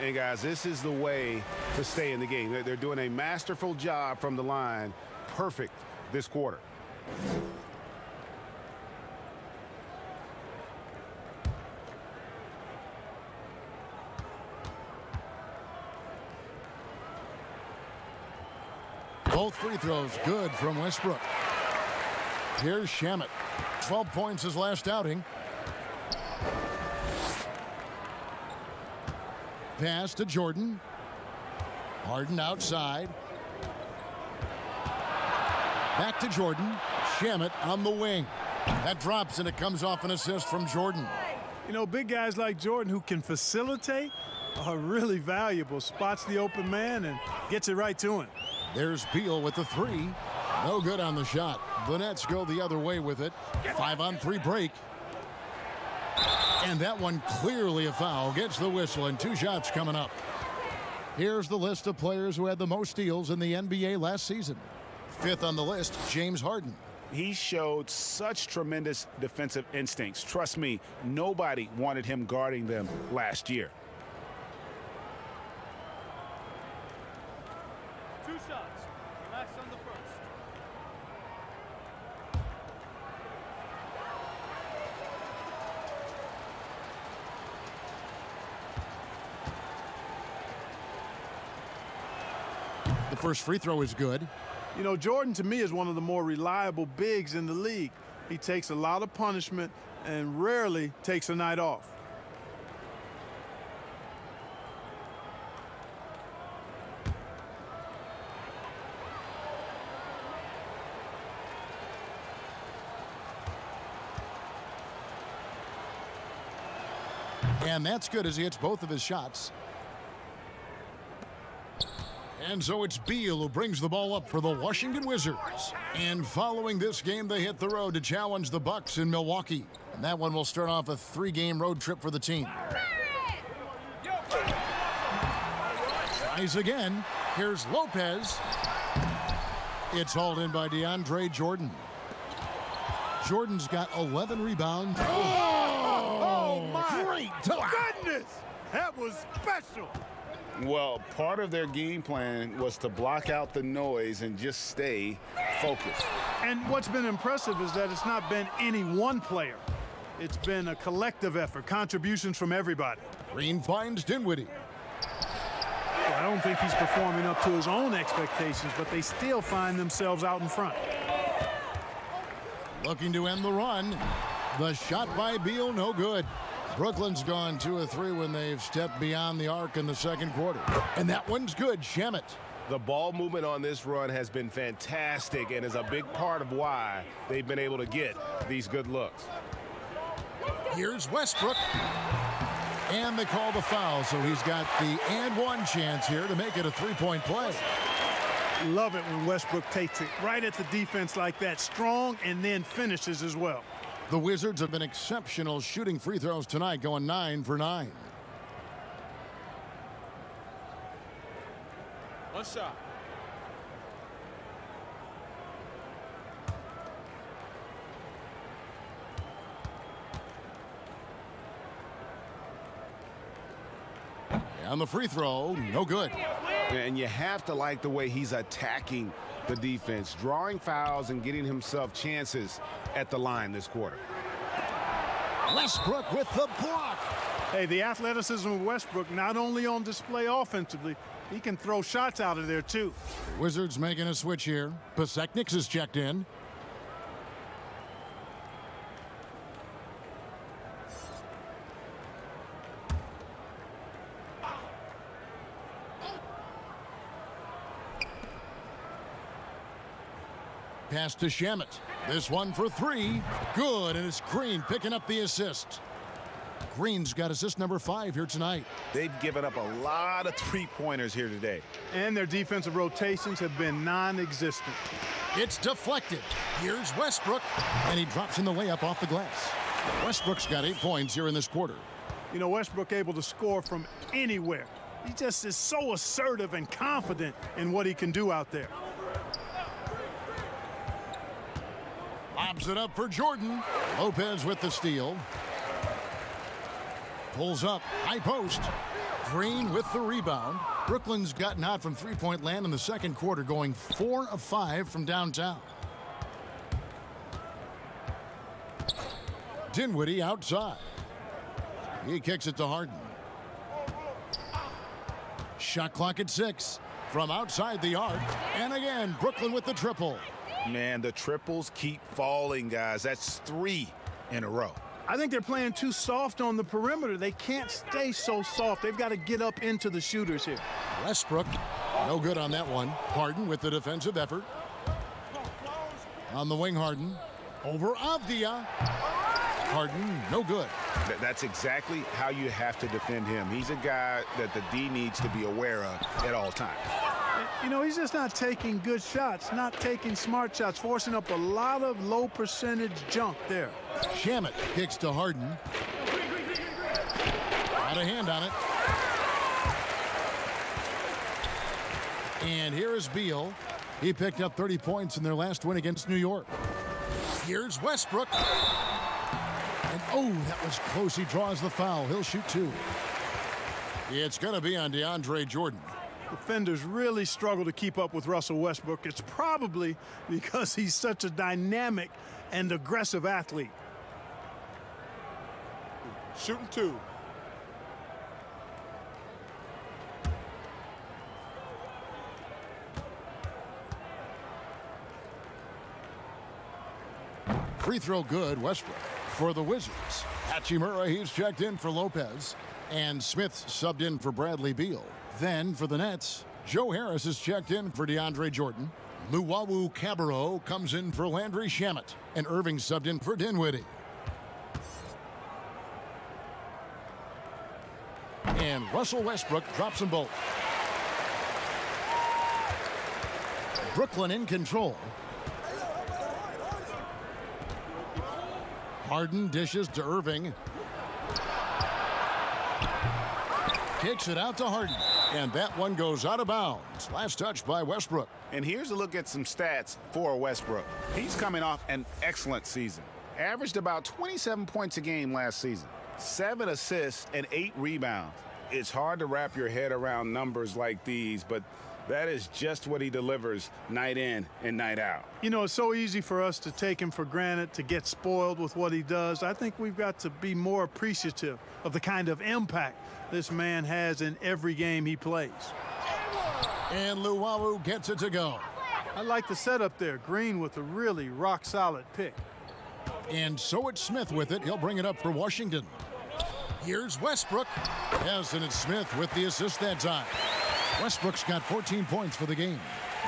And guys, this is the way to stay in the game. They're doing a masterful job from the line. Perfect this quarter. Both free throws good from Westbrook. Here's Shamet. 12 points his last outing. Pass to Jordan. Harden outside. Back to Jordan. Shamet on the wing. That drops, and it comes off an assist from Jordan. You know, big guys like Jordan who can facilitate are really valuable. Spots the open man and gets it right to him. There's Beal with the 3. No good on the shot. The Nets go the other way with it. 5-on-3 break. And that one clearly a foul. Gets the whistle, and 2 shots coming up. Here's the list of players who had the most steals in the NBA last season. 5th on the list, James Harden. He showed such tremendous defensive instincts. Trust me, nobody wanted him guarding them last year. 2 shots. Relax on the first. The first free throw is good. You know, Jordan, to me, is one of the more reliable bigs in the league. He takes a lot of punishment and rarely takes a night off. And that's good as he hits both of his shots. And so it's Beal who brings the ball up for the Washington Wizards. And following this game, they hit the road to challenge the Bucks in Milwaukee. And that one will start off a 3-game road trip for the team. Tries again. Here's Lopez. It's hauled in by DeAndre Jordan. Jordan's got 11 rebounds. Oh my great goodness! That was special. Well, part of their game plan was to block out the noise and just stay focused. And what's been impressive is that it's not been any one player. It's been a collective effort, contributions from everybody. Green finds Dinwiddie. Well, I don't think he's performing up to his own expectations, but they still find themselves out in front. Looking to end the run. The shot by Beal, no good. Brooklyn's gone 2 of 3 when they've stepped beyond the arc in the second quarter. And that one's good, Shamet. The ball movement on this run has been fantastic and is a big part of why they've been able to get these good looks. Here's Westbrook. And they call the foul, so he's got the and one chance here to make it a 3-point play. Love it when Westbrook takes it right at the defense like that, strong, and then finishes as well. The Wizards have been exceptional shooting free throws tonight, going 9 for 9. One shot. And the free throw, no good. And you have to like the way he's attacking the defense, drawing fouls and getting himself chances at the line this quarter. Westbrook with the block. Hey, the athleticism of Westbrook not only on display offensively, he can throw shots out of there too. Wizards making a switch here. Pasechniks is checked in. Pass to Shamet. This one for 3. Good, and it's Green picking up the assist. Green's got assist number 5 here tonight. They've given up a lot of three-pointers here today. And their defensive rotations have been non-existent. It's deflected. Here's Westbrook, and he drops in the layup off the glass. Westbrook's got 8 points here in this quarter. You know, Westbrook able to score from anywhere. He just is so assertive and confident in what he can do out there. Lobs it up for Jordan. Lopez with the steal. Pulls up, high post. Green with the rebound. Brooklyn's gotten hot from three-point land in the second quarter, going 4 of 5 from downtown. Dinwiddie outside. He kicks it to Harden. Shot clock at 6 from outside the arc. And again, Brooklyn with the triple. Man, the triples keep falling, guys. That's 3 in a row. I think they're playing too soft on the perimeter. They can't stay so soft. They've got to get up into the shooters here. Westbrook, no good on that one. Harden with the defensive effort. On the wing, Harden. Over Avdia. Harden, no good. That's exactly how you have to defend him. He's a guy that the D needs to be aware of at all times. You know, he's just not taking good shots, not taking smart shots, forcing up a lot of low percentage junk there. Shamet kicks to Harden. Got a hand on it. And here is Beal. He picked up 30 points in their last win against New York. Here's Westbrook. And oh, that was close. He draws the foul. He'll shoot 2. It's going to be on DeAndre Jordan. Defenders really struggle to keep up with Russell Westbrook. It's probably because he's such a dynamic and aggressive athlete. Shooting 2. Free throw good, Westbrook. For the Wizards, Hachimura, he's checked in for Lopez. And Smith subbed in for Bradley Beal. Then for the Nets, Joe Harris is checked in for DeAndre Jordan. Luwawu Cabarro comes in for Landry Shamet. And Irving subbed in for Dinwiddie. And Russell Westbrook drops them both. Brooklyn in control. Harden dishes to Irving. Kicks it out to Harden. And that one goes out of bounds. Last touch by Westbrook. And here's a look at some stats for Westbrook. He's coming off an excellent season. Averaged about 27 points a game last season. 7 assists and 8 rebounds. It's hard to wrap your head around numbers like these, but that is just what he delivers night in and night out. You know, it's so easy for us to take him for granted, to get spoiled with what he does. I think we've got to be more appreciative of the kind of impact this man has in every game he plays. And Luwawu gets it to go. I like the setup there. Green with a really rock-solid pick. And so it's Smith with it. He'll bring it up for Washington. Here's Westbrook. Yes, and it's Smith with the assist that time. Westbrook's got 14 points for the game.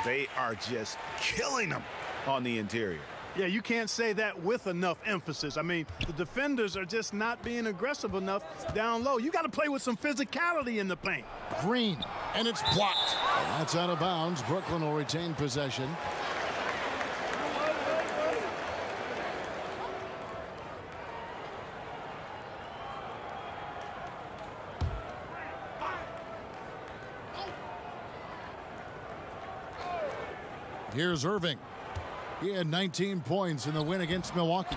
They are just killing them on the interior. Yeah, you can't say that with enough emphasis. I mean, the defenders are just not being aggressive enough down low. You got to play with some physicality in the paint. Green, and it's blocked. And that's out of bounds. Brooklyn will retain possession. Here's Irving. He had 19 points in the win against Milwaukee.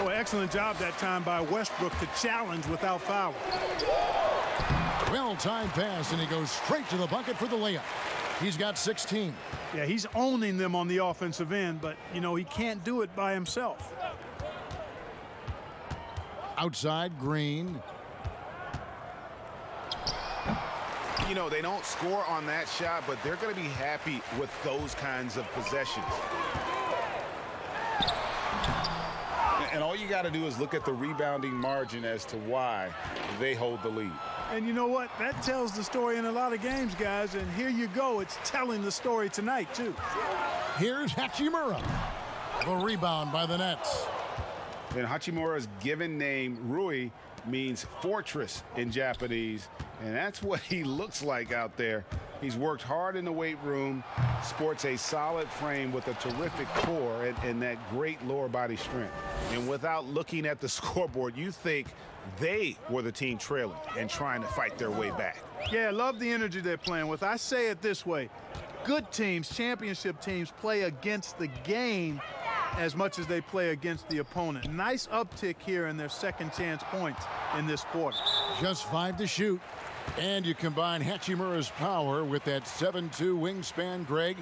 Boy, excellent job that time by Westbrook to challenge without foul. Well-timed pass, and he goes straight to the bucket for the layup. He's got 16. Yeah, he's owning them on the offensive end, but, you know, he can't do it by himself. Outside, Green. You know, they don't score on that shot, but they're going to be happy with those kinds of possessions. And all you got to do is look at the rebounding margin as to why they hold the lead. And you know what? That tells the story in a lot of games, guys. And here you go. It's telling the story tonight, too. Here's Hachimura. The rebound by the Nets. And Hachimura's given name, Rui, means fortress in Japanese, and that's what he looks like out there. He's worked hard in the weight room, sports a solid frame with a terrific core and that great lower body strength. And without looking at the scoreboard, you think they were the team trailing and trying to fight their way back. Yeah, I love the energy they're playing with. I say it this way. Good teams, championship teams, play against the game as much as they play against the opponent. Nice uptick here in their second chance points in this quarter. Just 5 to shoot. And you combine Hachimura's power with that 7'2" wingspan, Greg.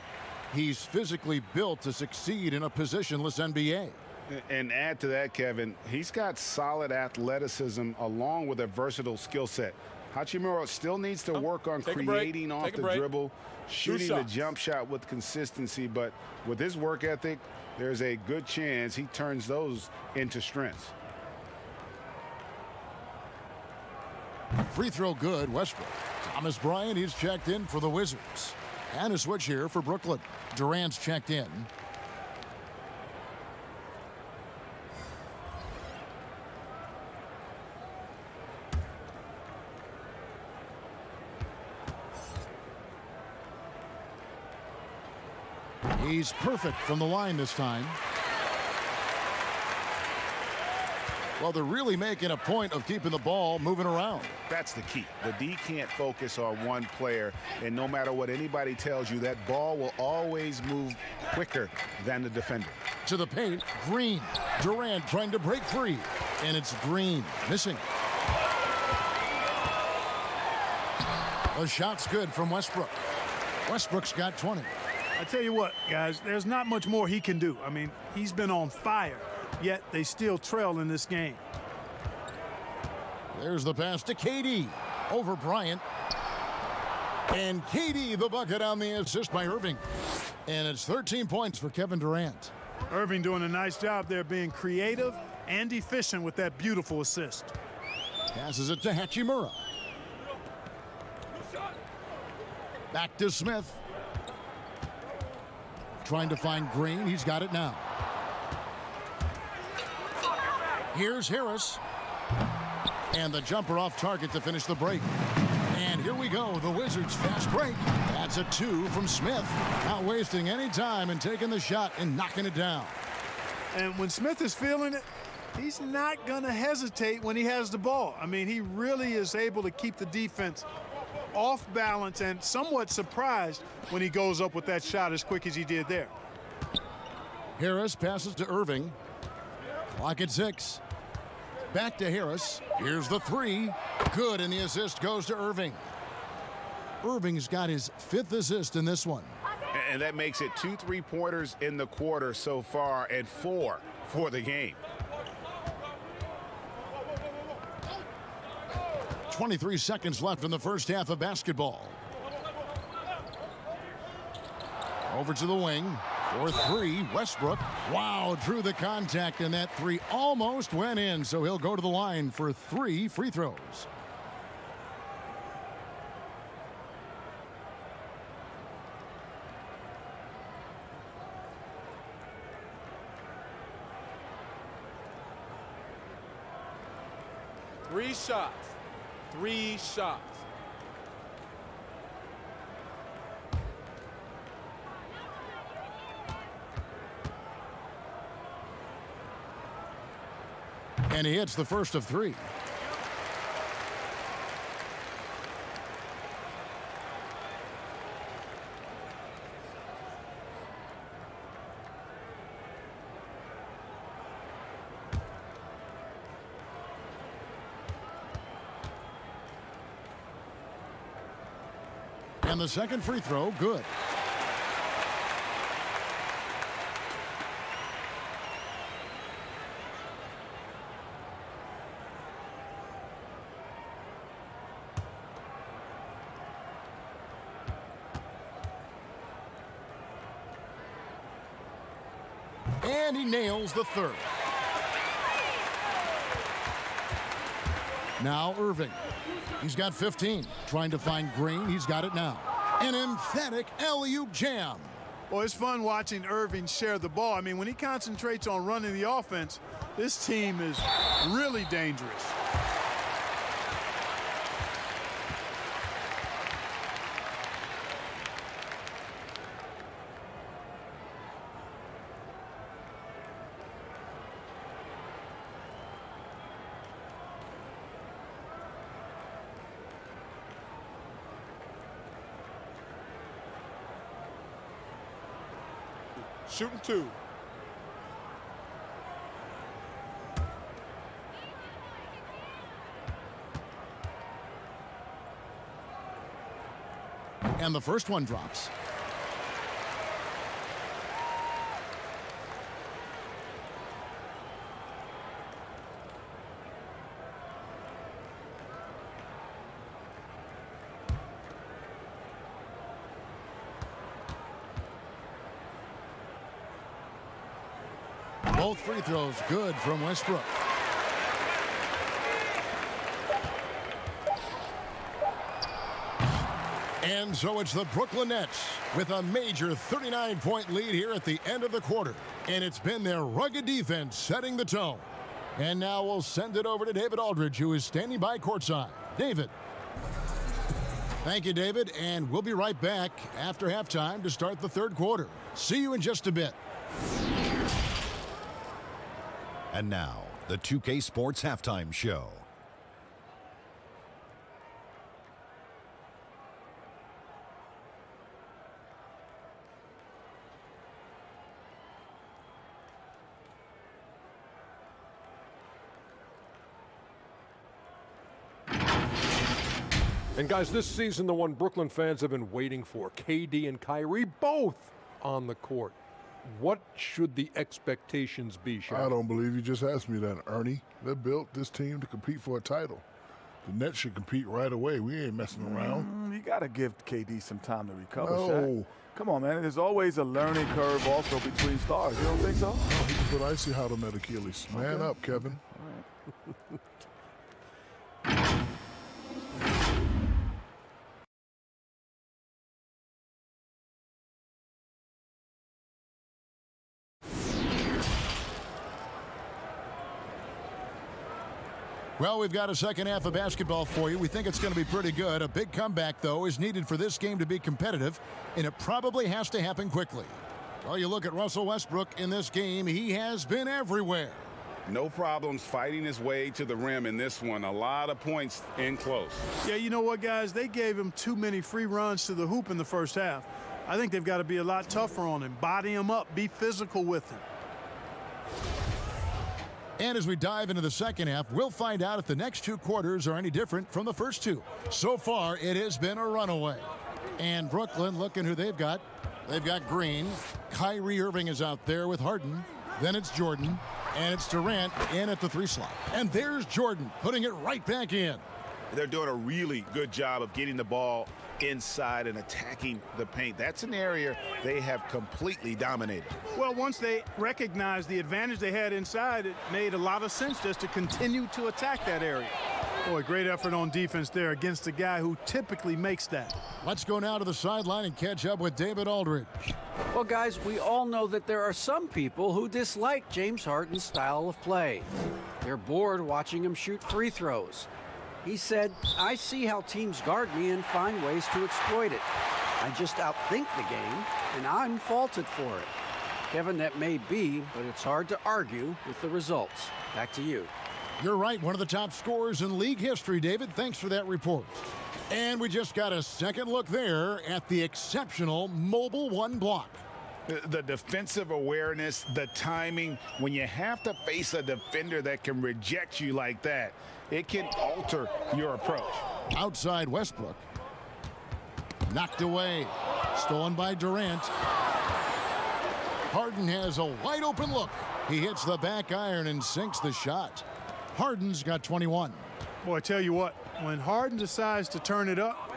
He's physically built to succeed in a positionless NBA. And add to that, Kevin, he's got solid athleticism along with a versatile skill set. Hachimura still needs to work on creating off the dribble, shooting the jump shot with consistency, but with his work ethic, there's a good chance he turns those into strengths. Free throw good, Westbrook. Thomas Bryant, he's checked in for the Wizards. And a switch here for Brooklyn. Durant's checked in. He's perfect from the line this time. Well, they're really making a point of keeping the ball moving around. That's the key. The D can't focus on one player, and no matter what anybody tells you, that ball will always move quicker than the defender. To the paint, Green. Durant trying to break free, and it's Green missing. The shot's good from Westbrook. Westbrook's got 20. I tell you what, guys, there's not much more he can do. I mean, he's been on fire, yet they still trail in this game. There's the pass to KD over Bryant. And KD the bucket on the assist by Irving. And it's 13 points for Kevin Durant. Irving doing a nice job there being creative and efficient with that beautiful assist. Passes it to Hachimura. Back to Smith. Trying to find Green. He's got it now. Here's Harris. And the jumper off target to finish the break. And here we go. The Wizards fast break. That's a 2 from Smith. Not wasting any time and taking the shot and knocking it down. And when Smith is feeling it, he's not going to hesitate when he has the ball. I mean, he really is able to keep the defense off balance and somewhat surprised when he goes up with that shot as quick as he did there. Harris passes to Irving. Clock at 6. Back to Harris. Here's the 3. Good, and the assist goes to Irving. Irving's got his 5th assist in this one. And that makes it 2 3-pointers in the quarter so far and 4 for the game. 23 seconds left in the first half of basketball. Over to the wing for 3, Westbrook. Wow, drew the contact, and that 3 almost went in, so he'll go to the line for 3 free throws. Three shots. 3 shots. And he hits the first of 3. And the second free throw, good. And he nails the 3rd. Now Irving. He's got 15. Trying to find Green. He's got it now. An emphatic alley-oop jam. Well, it's fun watching Irving share the ball. I mean, when he concentrates on running the offense, This team is really dangerous. Shooting 2. And the first one drops. Both free throws good from Westbrook. And so it's the Brooklyn Nets with a major 39-point lead here at the end of the quarter. And it's been their rugged defense setting the tone. And now we'll send it over to David Aldridge, who is standing by courtside. David. Thank you, David. And we'll be right back after halftime to start the third quarter. See you in just a bit. And now, the 2K Sports Halftime Show. And guys, this season, the one Brooklyn fans have been waiting for, KD and Kyrie both on the court. What should the expectations be, Shaq? I don't believe you just asked me that, Ernie. They built this team to compete for a title. The Nets should compete right away. We ain't messing around. You got to give KD some time to recover, No. Shaq. Come on, man. There's always a learning curve also between stars. You don't think so? Oh, he can put icy hot on that Achilles. Man up, Kevin. All right. Well, we've got a second half of basketball for you. We think it's going to be pretty good. A big comeback, though, is needed for this game to be competitive, and it probably has to happen quickly. Well, you look at Russell Westbrook in this game. He has been everywhere. No problems fighting his way to the rim in this one. A lot of points in close. Yeah, you know what, guys? They gave him too many free runs to the hoop in the first half. I think they've got to be a lot tougher on him. Body him up. Be physical with him. And as we dive into the second half, we'll find out if the next two quarters are any different from the first two. So far, it has been a runaway. And Brooklyn, looking who they've got. They've got Green. Kyrie Irving is out there with Harden. Then it's Jordan. And it's Durant in at the 3 slot. And there's Jordan putting it right back in. They're doing a really good job of getting the ball inside and attacking the paint. That's an area they have completely dominated. Well, once they recognized the advantage they had inside, it made a lot of sense just to continue to attack that area. Boy, great effort on defense there against a guy who typically makes that. Let's go now to the sideline and catch up with David Aldridge. Well, guys, we all know that there are some people who dislike James Harden's style of play. They're bored watching him shoot free throws. He said, "I see how teams guard me and find ways to exploit it. I just outthink the game, and I'm faulted for it." Kevin, that may be, but it's hard to argue with the results. Back to you. You're right, one of the top scorers in league history, David. Thanks for that report. And we just got a second look there at the exceptional mobile 1 block. The defensive awareness, the timing, when you have to face a defender that can reject you like that, it can alter your approach. Outside Westbrook. Knocked away. Stolen by Durant. Harden has a wide open look. He hits the back iron and sinks the shot. Harden's got 21. Boy, I tell you what, when Harden decides to turn it up,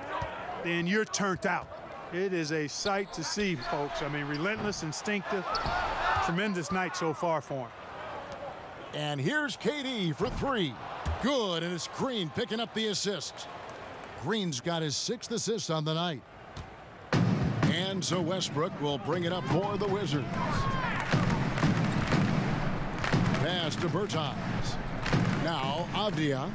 then you're turned out. It is a sight to see, folks. I mean, relentless, instinctive, tremendous night so far for him. And here's KD for 3. Good, and it's Green picking up the assist. Green's got his 6th assist on the night. And so Westbrook will bring it up for the Wizards. pass to Bertans. Now Avdia.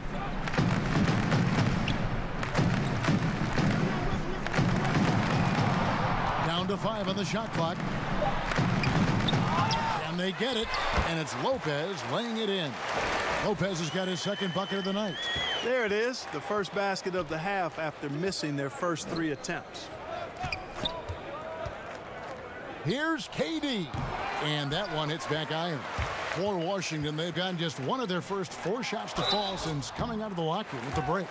Down to 5 on the shot clock. And they get it, and it's Lopez laying it in. Lopez has got his second bucket of the night. There it is, the first basket of the half after missing their first 3 attempts. Here's KD, and that one hits back iron. For Washington, they've gotten just one of their first 4 shots to fall since coming out of the locker room at the break.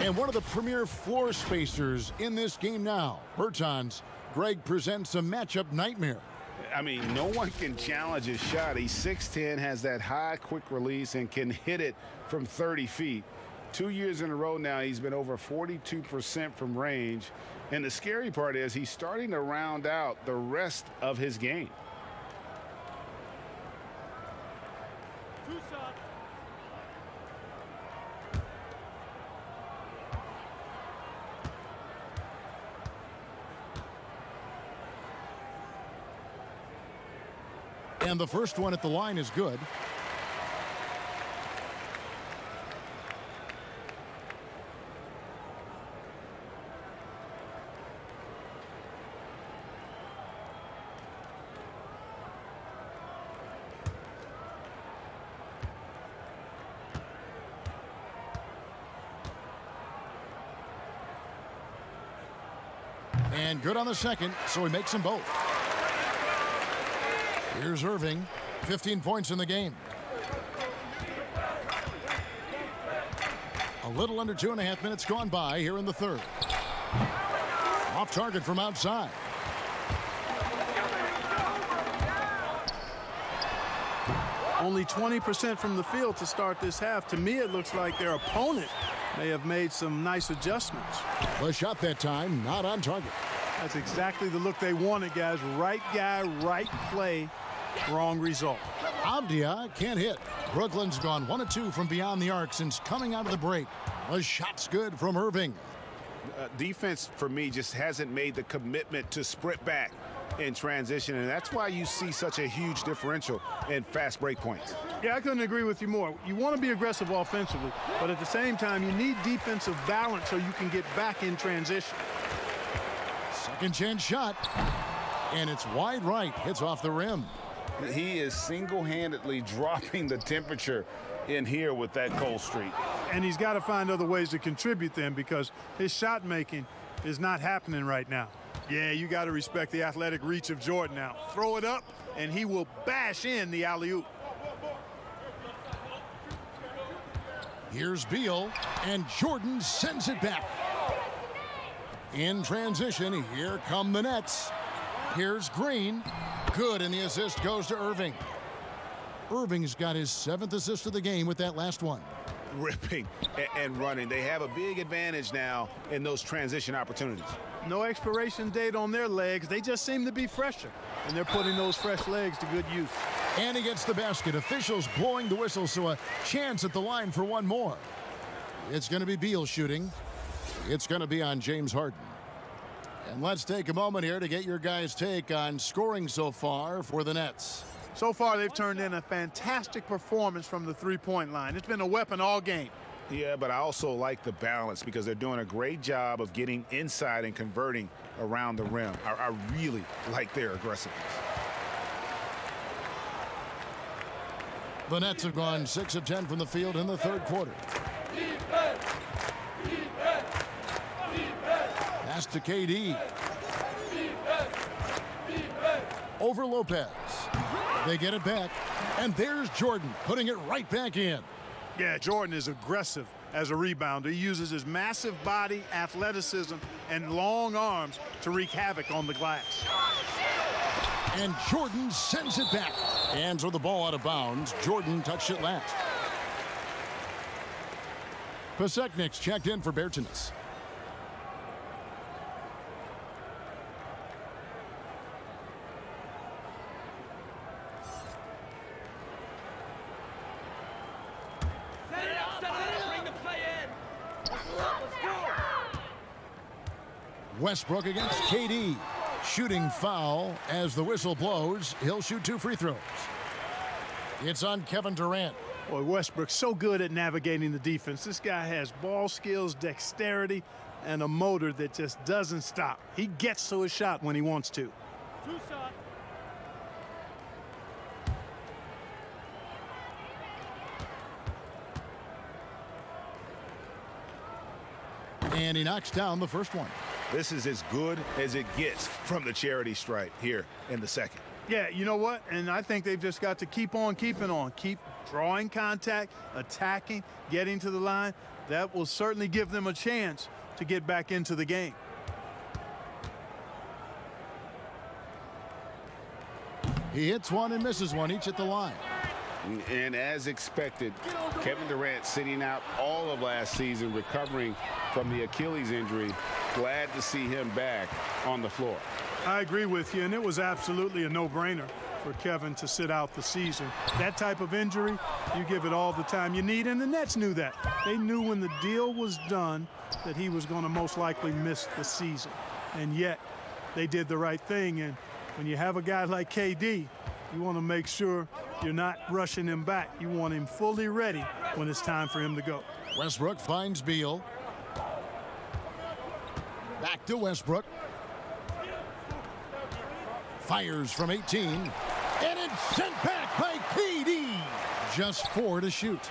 And one of the premier floor spacers in this game now, Bertans. Greg presents a matchup nightmare. I mean, no one can challenge his shot. He's 6'10", has that high quick release, and can hit it from 30 feet. 2 years in a row now, he's been over 42% from range. And the scary part is he's starting to round out the rest of his game. Two shots. And the first one at the line is good. And good on the second, so he makes them both. Here's Irving, 15 points in the game. A little under 2.5 minutes gone by here in the third. Off target from outside. Only 20% from the field to start this half. To me, it looks like their opponent may have made some nice adjustments. A shot that time, not on target. That's exactly the look they wanted, guys. Right guy, right play, wrong result. Avdia can't hit. Brooklyn's gone 1 of 2 from beyond the arc since coming out of the break. A shot's good from Irving. Defense, for me, just hasn't made the commitment to sprint back in transition, and that's why you see such a huge differential in fast break points. Yeah, I couldn't agree with you more. You want to be aggressive offensively, but at the same time, you need defensive balance so you can get back in transition. Second chance shot, and it's wide right. Hits off the rim. He is single-handedly dropping the temperature in here with that cold streak. And he's got to find other ways to contribute then, because his shot making is not happening right now. Yeah, you got to respect the athletic reach of Jordan now. Throw it up, and he will bash in the alley-oop. Here's Beal, and Jordan sends it back. In transition, here come the Nets. Here's Green. Good, and the assist goes to Irving. Irving's got his 7th assist of the game with that last one. Ripping and running. They have a big advantage now in those transition opportunities. No expiration date on their legs. They just seem to be fresher, and they're putting those fresh legs to good use. And he gets the basket. Officials blowing the whistle, so a chance at the line for one more. It's going to be Beal shooting. It's going to be on James Harden. And let's take a moment here to get your guys' take on scoring so far for the Nets. So far, they've turned in a fantastic performance from the three-point line. It's been a weapon all game. Yeah, but I also like the balance because they're doing a great job of getting inside and converting around the rim. I really like their aggressiveness. The Nets have gone 6 of 10 from the field in the third quarter. Pass to KD. Over Lopez. They get it back, and there's Jordan putting it right back in. Yeah, Jordan is aggressive as a rebounder. He uses his massive body, athleticism, and long arms to wreak havoc on the glass. And Jordan sends it back. And throw the ball out of bounds. Jordan touched it last. Paseknik's checked in for Bertans. Westbrook against KD. Shooting foul as the whistle blows. He'll shoot 2 free throws. It's on Kevin Durant. Boy, Westbrook's so good at navigating the defense. This guy has ball skills, dexterity, and a motor that just doesn't stop. He gets to his shot when he wants to. 2 shots. And he knocks down the first one. This is as good as it gets from the charity stripe here in the second. Yeah, you know what? And I think they've just got to keep on keeping on. Keep drawing contact, attacking, getting to the line. That will certainly give them a chance to get back into the game. He hits one and misses one, each at the line. And as expected, Kevin Durant sitting out all of last season, recovering from the Achilles injury. Glad to see him back on the floor. I agree with you, and it was absolutely a no-brainer for Kevin to sit out the season. That type of injury, you give it all the time you need, and the Nets knew that. They knew when the deal was done that he was going to most likely miss the season, and yet they did the right thing. And when you have a guy like KD, you want to make sure you're not rushing him back. You want him fully ready when it's time for him to go. Westbrook finds Beal. Back to Westbrook. Fires from 18. And it's sent back by KD. Just 4 to shoot.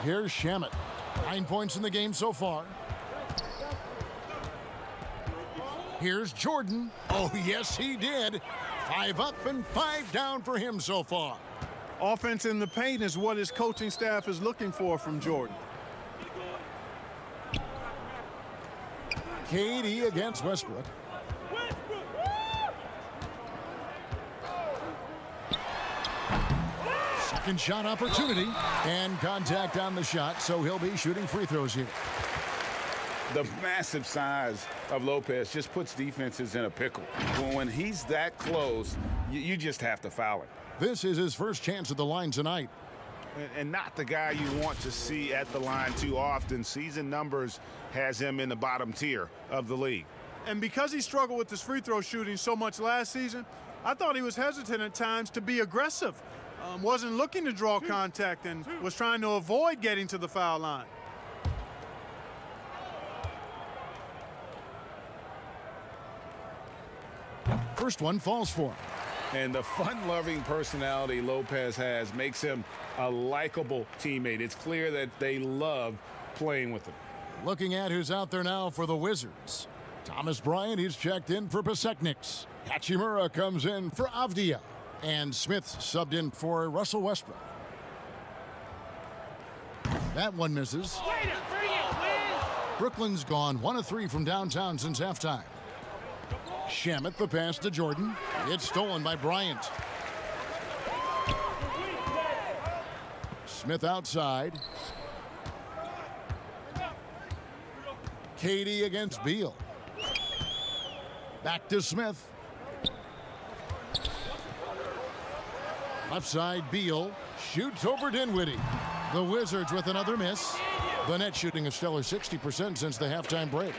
Here's Shamet. 9 points in the game so far. Here's Jordan. Oh, yes, he did. 5 up and 5 down for him so far. Offense in the paint is what his coaching staff is looking for from Jordan. KD against Westbrook. Second shot opportunity and contact on the shot, so he'll be shooting free throws here. The massive size of Lopez just puts defenses in a pickle. When he's that close, you just have to foul him. This is his first chance at the line tonight. And not the guy you want to see at the line too often. Season numbers has him in the bottom tier of the league. And because he struggled with his free throw shooting so much last season, I thought he was hesitant at times to be aggressive. Wasn't looking to draw contact and was trying to avoid getting to the foul line. First one falls for him. And the fun-loving personality Lopez has makes him a likable teammate. It's clear that they love playing with him. Looking at who's out there now for the Wizards. Thomas Bryant, he's checked in for Pasekniks. Hachimura comes in for Avdia. And Smith subbed in for Russell Westbrook. That one misses. Brooklyn's gone 1 of 3 from downtown since halftime. Shamet, the pass to Jordan. It's stolen by Bryant. Smith outside. KD against Beal. Back to Smith. Left side, Beal shoots over Dinwiddie. The Wizards with another miss. The Nets shooting a stellar 60% since the halftime break.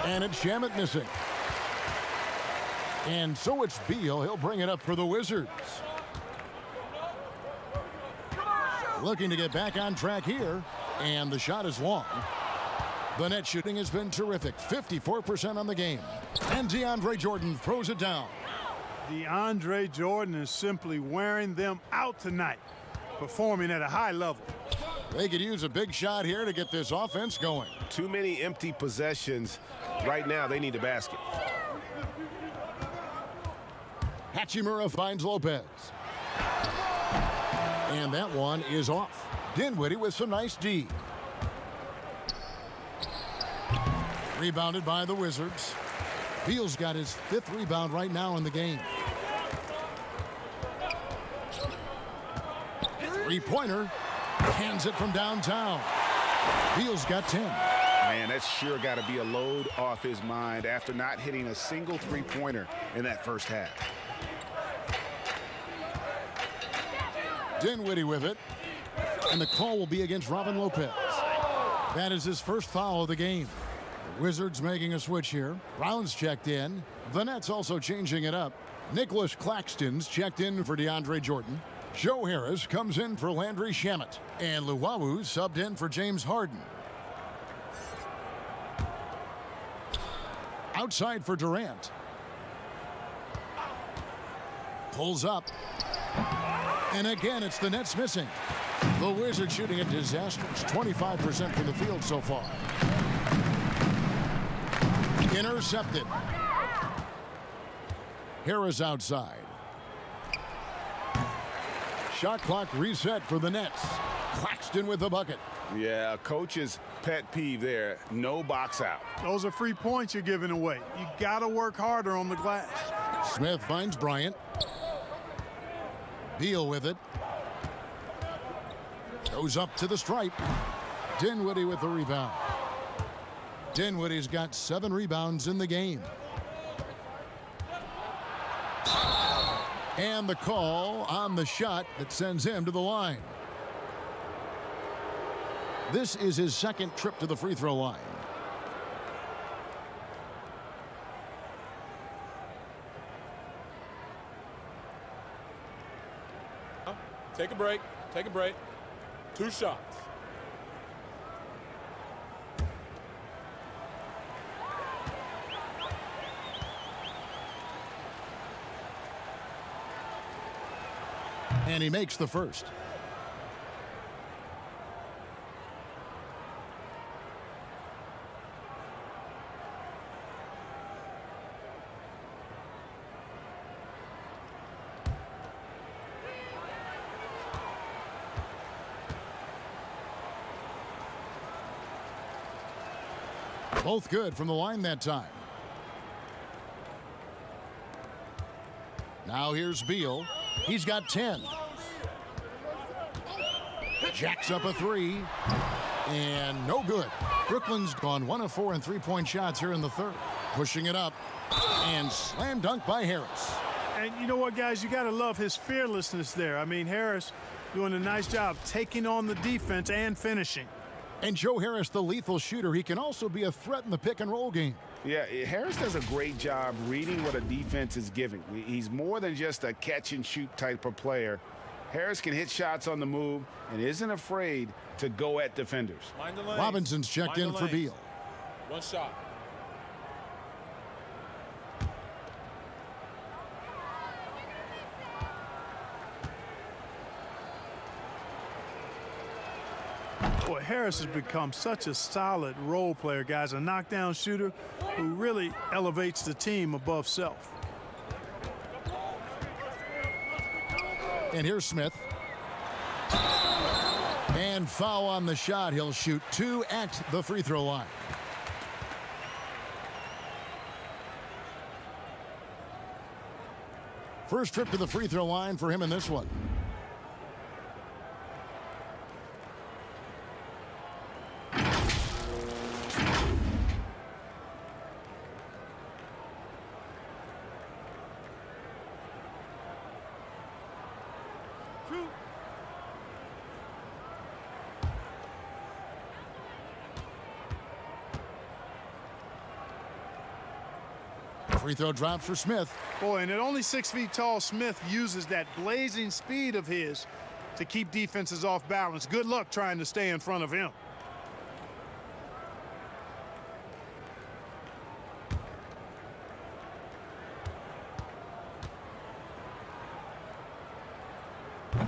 And it's Shamet missing. And so it's Beal. He'll bring it up for the Wizards. Looking to get back on track here. And the shot is long. The net shooting has been terrific. 54% on the game. And DeAndre Jordan throws it down. DeAndre Jordan is simply wearing them out tonight, performing at a high level. They could use a big shot here to get this offense going. Too many empty possessions. Right now, they need a basket. Hachimura finds Lopez. And that one is off. Dinwiddie with some nice D. Rebounded by the Wizards. Beal's got his 5th rebound right now in the game. Three-pointer. Hands it from downtown. Beal's got 10. Man, that's sure got to be a load off his mind after not hitting a single three-pointer in that first half. Dinwiddie with it. And the call will be against Robin Lopez. That is his first foul of the game. The Wizards making a switch here. Brown's checked in. The Nets also changing it up. Nicholas Claxton's checked in for DeAndre Jordan. Joe Harris comes in for Landry Shamet. And Luwawu subbed in for James Harden. Outside for Durant. Pulls up. And again, it's the Nets missing. The Wizards shooting a disastrous 25% from the field so far. Intercepted. Harris outside. Shot clock reset for the Nets. Claxton with the bucket. Yeah, coach's pet peeve there. No box out. Those are free points you're giving away. You got to work harder on the glass. Smith finds Bryant. Beal with it. Goes up to the stripe. Dinwiddie with the rebound. Dinwiddie's got 7 rebounds in the game. And the call on the shot that sends him to the line. This is his second trip to the free throw line. Take a break. Take a break. 2 shots. And he makes the first. Both good from the line that time. Now here's Beal. He's got 10. Jacks up a 3. And no good. Brooklyn's gone 1 of 4 in 3-point shots here in the third. Pushing it up. And slam dunk by Harris. And you know what, guys? You got to love his fearlessness there. I mean, Harris doing a nice job taking on the defense and finishing. And Joe Harris, the lethal shooter, he can also be a threat in the pick-and-roll game. Yeah, Harris does a great job reading what a defense is giving. He's more than just a catch-and-shoot type of player. Harris can hit shots on the move and isn't afraid to go at defenders. Robinson's checked in for Beal. 1 shot. Boy, Harris has become such a solid role player, guys, a knockdown shooter who really elevates the team above self. And here's Smith. And foul on the shot. He'll shoot 2 at the free throw line. First trip to the free throw line for him in this one. Free throw drop for Smith. Boy, and at only 6 feet tall, Smith uses that blazing speed of his to keep defenses off balance. Good luck trying to stay in front of him.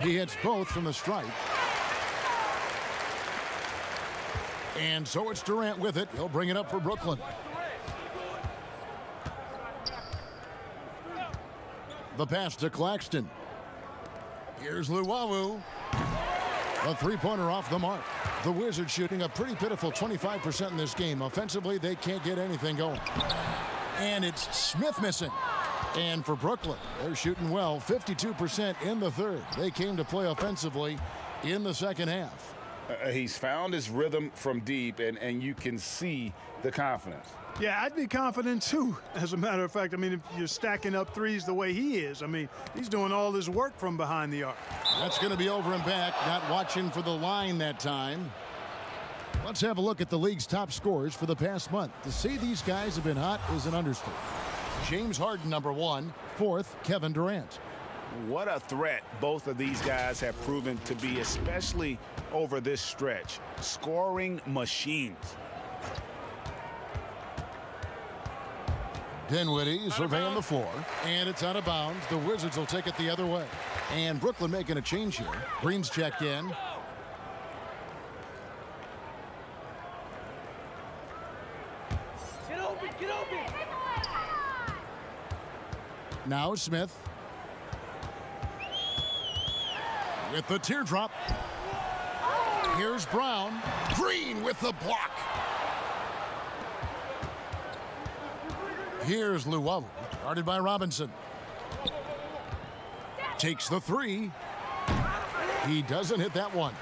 He hits both from the stripe. And so it's Durant with it. He'll bring it up for Brooklyn. The pass to Claxton. Here's Luwawu. A 3-pointer off the mark. The Wizards shooting a pretty pitiful 25% in this game. Offensively, they can't get anything going. And it's Smith missing. And for Brooklyn, they're shooting well, 52% in the third. They came to play offensively in the second half. He's found his rhythm from deep, and you can see the confidence. Yeah, I'd be confident too, as a matter of fact. I mean, if you're stacking up threes the way he is, I mean, he's doing all his work from behind the arc. That's going to be over and back, not watching for the line that time. Let's have a look at the league's top scorers for the past month. To say these guys have been hot is an understatement. James Harden, number 1. 4th, Kevin Durant. What a threat both of these guys have proven to be, especially over this stretch. Scoring machines. Dinwiddie surveying the floor, and it's out of bounds. The Wizards will take it the other way. And Brooklyn making a change here. Green's checked in. Get open, get open. Now Smith. With the teardrop. Here's Brown. Green with the block. Here's Luwawu, guarded by Robinson. Takes the 3. He doesn't hit that one.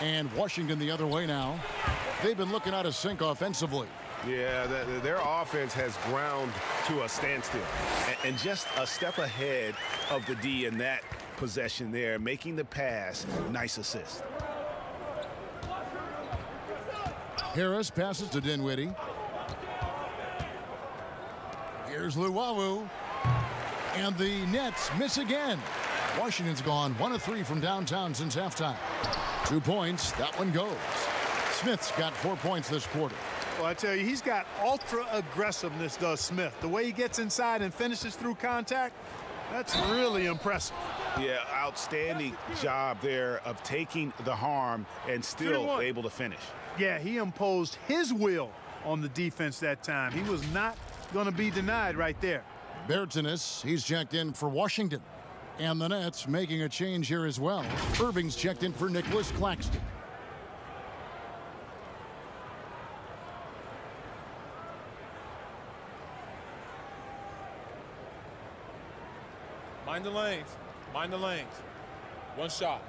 And Washington the other way now. They've been looking out of sync offensively. Yeah, their offense has ground to a standstill. And just a step ahead of the D in that possession there, making the pass. Nice assist. Harris passes to Dinwiddie. Here's Luwawu. And the Nets miss again. Washington's gone 1 of 3 from downtown since halftime. 2 points. That one goes. Smith's got 4 points this quarter. Well, I tell you, he's got ultra aggressiveness, does Smith. The way he gets inside and finishes through contact, that's really impressive. Yeah, outstanding job there of taking the harm and still able to finish. Yeah, he imposed his will on the defense that time. He was not going to be denied right there. Bertanis, he's checked in for Washington. And the Nets making a change here as well. Irving's checked in for Nicholas Claxton. Mind the lanes. Mind the lanes. One shot.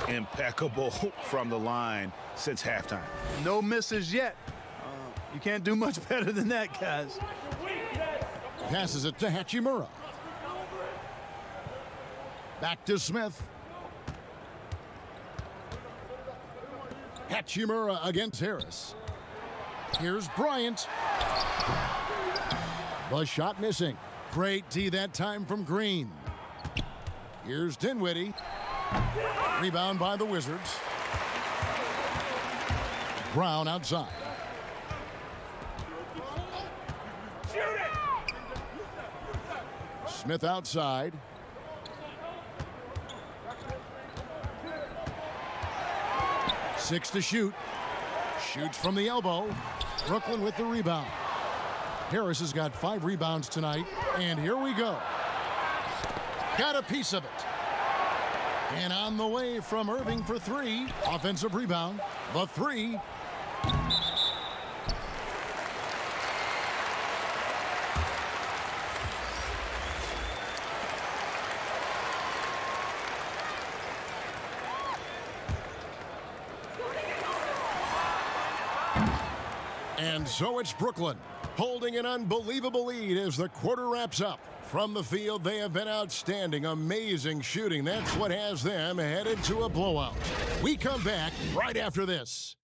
Impeccable from the line since halftime. No misses yet. You can't do much better than that, guys. Passes it to Hachimura. Back to Smith. Hachimura against Harris. Here's Bryant. The shot missing. Great D that time from Green. Here's Dinwiddie. Rebound by the Wizards. Brown outside. Smith outside. Six to shoot. Shoots from the elbow. Brooklyn with the rebound. Harris has got 5 rebounds tonight. And here we go. Got a piece of it. And on the way from Irving for 3. Offensive rebound. The 3. And so it's Brooklyn holding an unbelievable lead as the quarter wraps up. From the field, they have been outstanding, amazing shooting. That's what has them headed to a blowout. We come back right after this.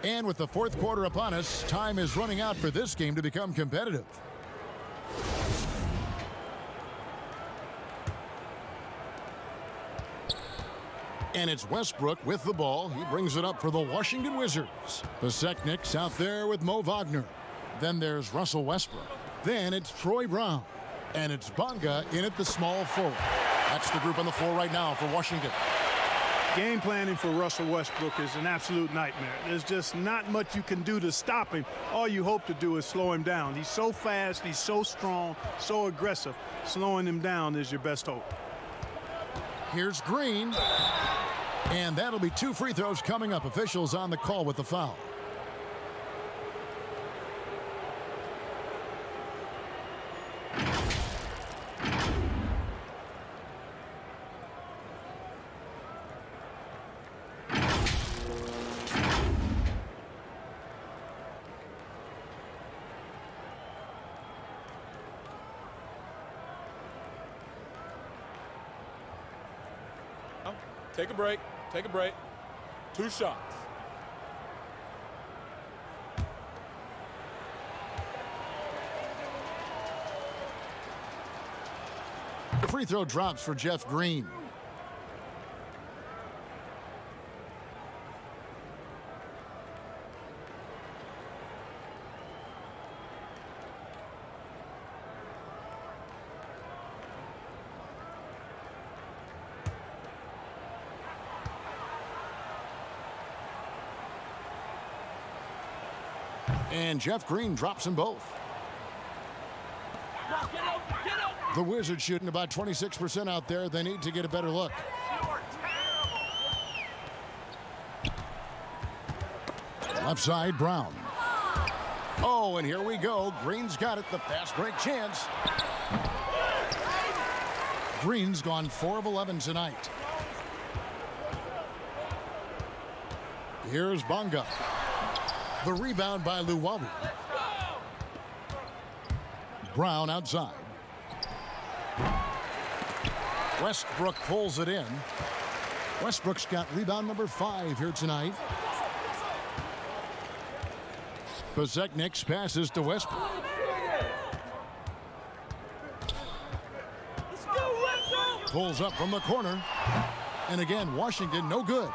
And with the fourth quarter upon us, time is running out for this game to become competitive. And it's Westbrook with the ball. He brings it up for the Washington Wizards. Paseknik's out there with Mo Wagner. Then there's Russell Westbrook. Then it's Troy Brown. And it's Bonga in at the small forward. That's the group on the floor right now for Washington. Game planning for Russell Westbrook is an absolute nightmare. There's just not much you can do to stop him. All you hope to do is slow him down. He's so fast, he's so strong, so aggressive. Slowing him down is your best hope. Here's Green. And that'll be 2 free throws coming up. Officials on the call with the foul. Take a break. Take a break. 2 shots. The free throw drops for Jeff Green. And Jeff Green drops them both. The Wizards shooting about 26% out there. They need to get a better look. Left side, Brown. Oh, and here we go. Green's got it. The fast break chance. Green's gone 4 of 11 tonight. Here's Bonga. The rebound by Luwawu. Brown outside. Westbrook pulls it in. Westbrook's got rebound number 5 here tonight. Bezeknik's passes to Westbrook. Pulls up from the corner. And again, Washington no good.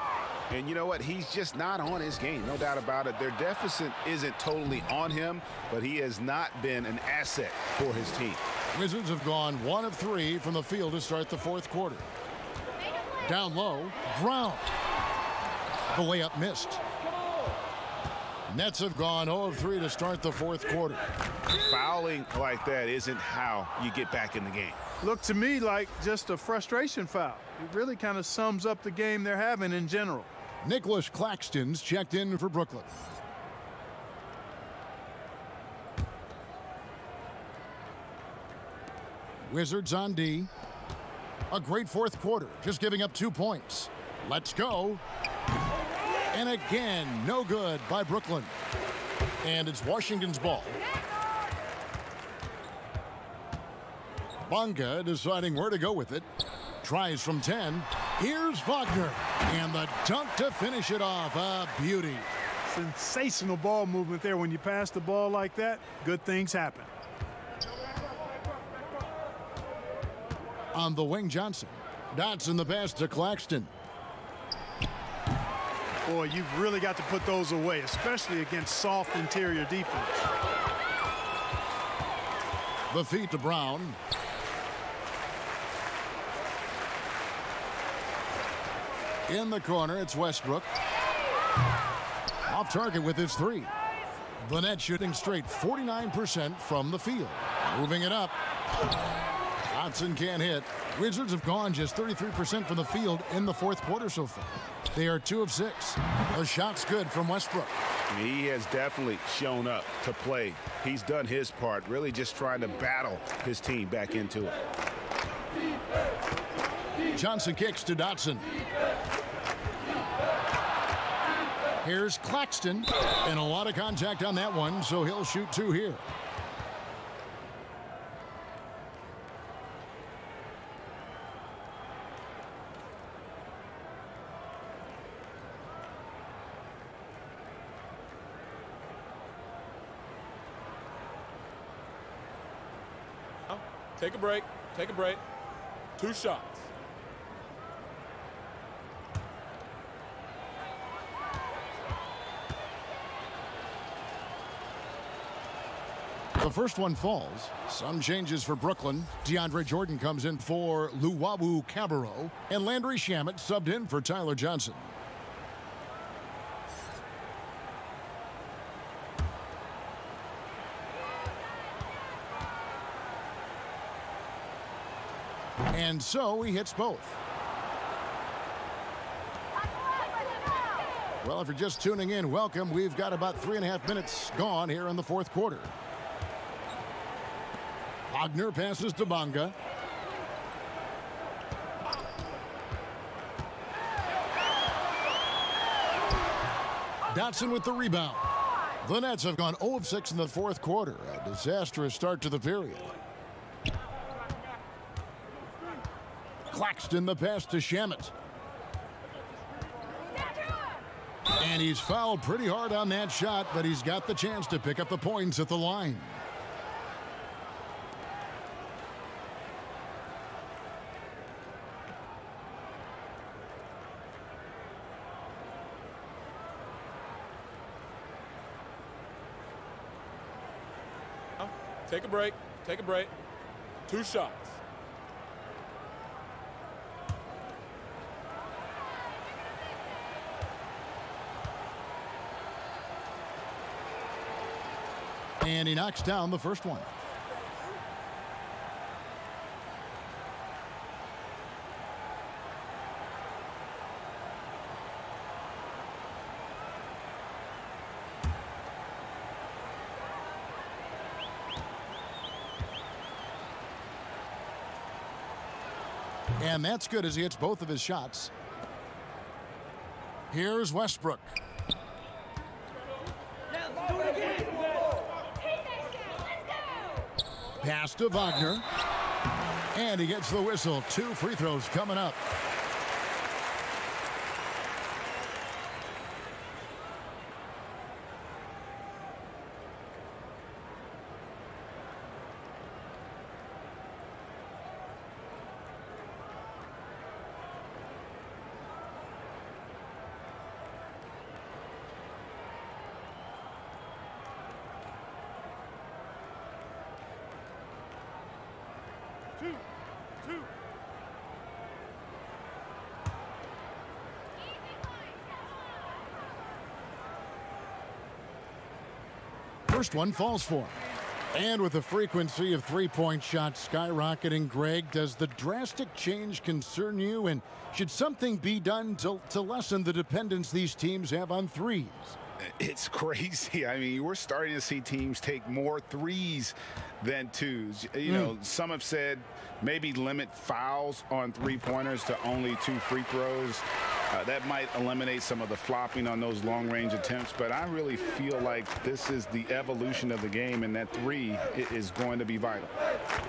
And you know what? He's just not on his game, no doubt about it. Their deficit isn't totally on him, but he has not been an asset for his team. Wizards have gone 1 of 3 from the field to start the 4th quarter. Down low, Brown. The layup missed. Nets have gone 0 of 3 to start the 4th quarter. Fouling like that isn't how you get back in the game. Looked to me like just a frustration foul. It really kind of sums up the game they're having in general. Nicholas Claxton's checked in for Brooklyn. Wizards on D. A great 4th quarter, just giving up 2 points. Let's go. And again, no good by Brooklyn. And it's Washington's ball. Bonga deciding where to go with it. Tries from 10. Here's Wagner. And the dunk to finish it off. A beauty. Sensational ball movement there. When you pass the ball like that, good things happen. On the wing, Johnson. Dotson the pass to Claxton. Boy, you've really got to put those away, especially against soft interior defense. The feed to Brown. In the corner, it's Westbrook. Off target with his 3. The net shooting straight 49% from the field. Moving it up. Dotson can't hit. Wizards have gone just 33% from the field in the 4th quarter so far. They are 2 of 6. A shot's good from Westbrook. He has definitely shown up to play. He's done his part, really just trying to battle his team back into it. Johnson kicks to Dotson. Here's Claxton, and a lot of contact on that one, so he'll shoot 2 here. Take a break. Take a break. 2 shots. The first one falls. Some changes for Brooklyn. DeAndre Jordan comes in for Luwawu Cabarro, and Landry Shamet subbed in for Tyler Johnson. And so he hits both. Well, if you're just tuning in, welcome. We've got about 3.5 minutes gone here in the 4th quarter. Wagner passes to Bonga. Dotson with the rebound. The Nets have gone 0 of 6 in the 4th quarter. A disastrous start to the period. Claxton the pass to Shamet. And he's fouled pretty hard on that shot, but he's got the chance to pick up the points at the line. Take a break. Take a break. 2 shots. And he knocks down the first one. And that's good as he hits both of his shots. Here's Westbrook. Pass to Wagner. And he gets the whistle. 2 free throws coming up. First one falls for him. And with the frequency of three-point shots skyrocketing, Greg, does the drastic change concern you? And should something be done to lessen the dependence these teams have on threes? It's crazy. I mean, we're starting to see teams take more threes than twos. You know, some have said maybe limit fouls on three-pointers to only 2 free throws. That might eliminate some of the flopping on those long-range attempts, but I really feel like this is the evolution of the game, and that 3 is going to be vital.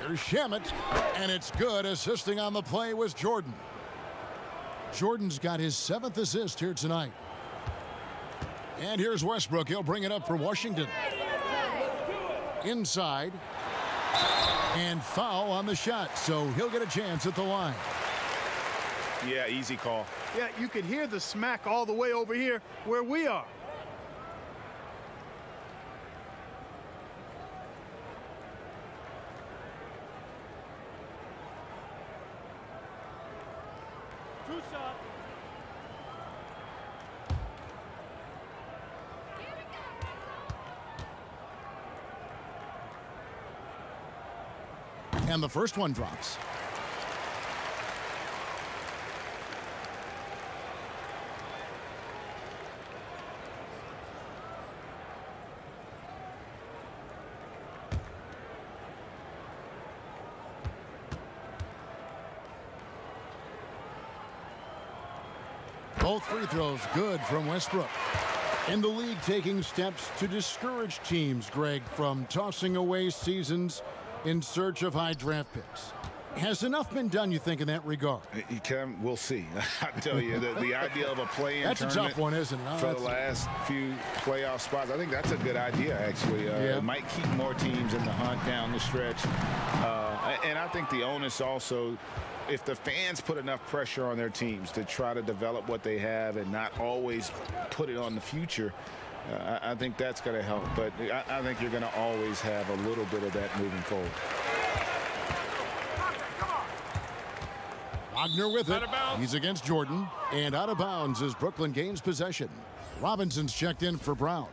Here's Shamet, and it's good. Assisting on the play was Jordan. Jordan's got his 7th assist here tonight. And here's Westbrook. He'll bring it up for Washington. Inside. And foul on the shot, so he'll get a chance at the line. Yeah, easy call. Yeah, you could hear the smack all the way over here where we are. Two shots. And the first one drops. Both free throws good from Westbrook. In the league, taking steps to discourage teams, Greg, from tossing away seasons in search of high draft picks. Has enough been done, you think, in that regard? We'll see. I tell you, the idea of a play-in that's tournament a tough one, isn't it? for the last few playoff spots, I think that's a good idea, actually. It might keep more teams in the hunt down the stretch. And I think the onus also, if the fans put enough pressure on their teams to try to develop what they have and not always put it on the future, I think that's going to help. But I think you're going to always have a little bit of that moving forward. Wagner with it. He's against Jordan. And out of bounds as Brooklyn gains possession. Robinson's checked in for Brown.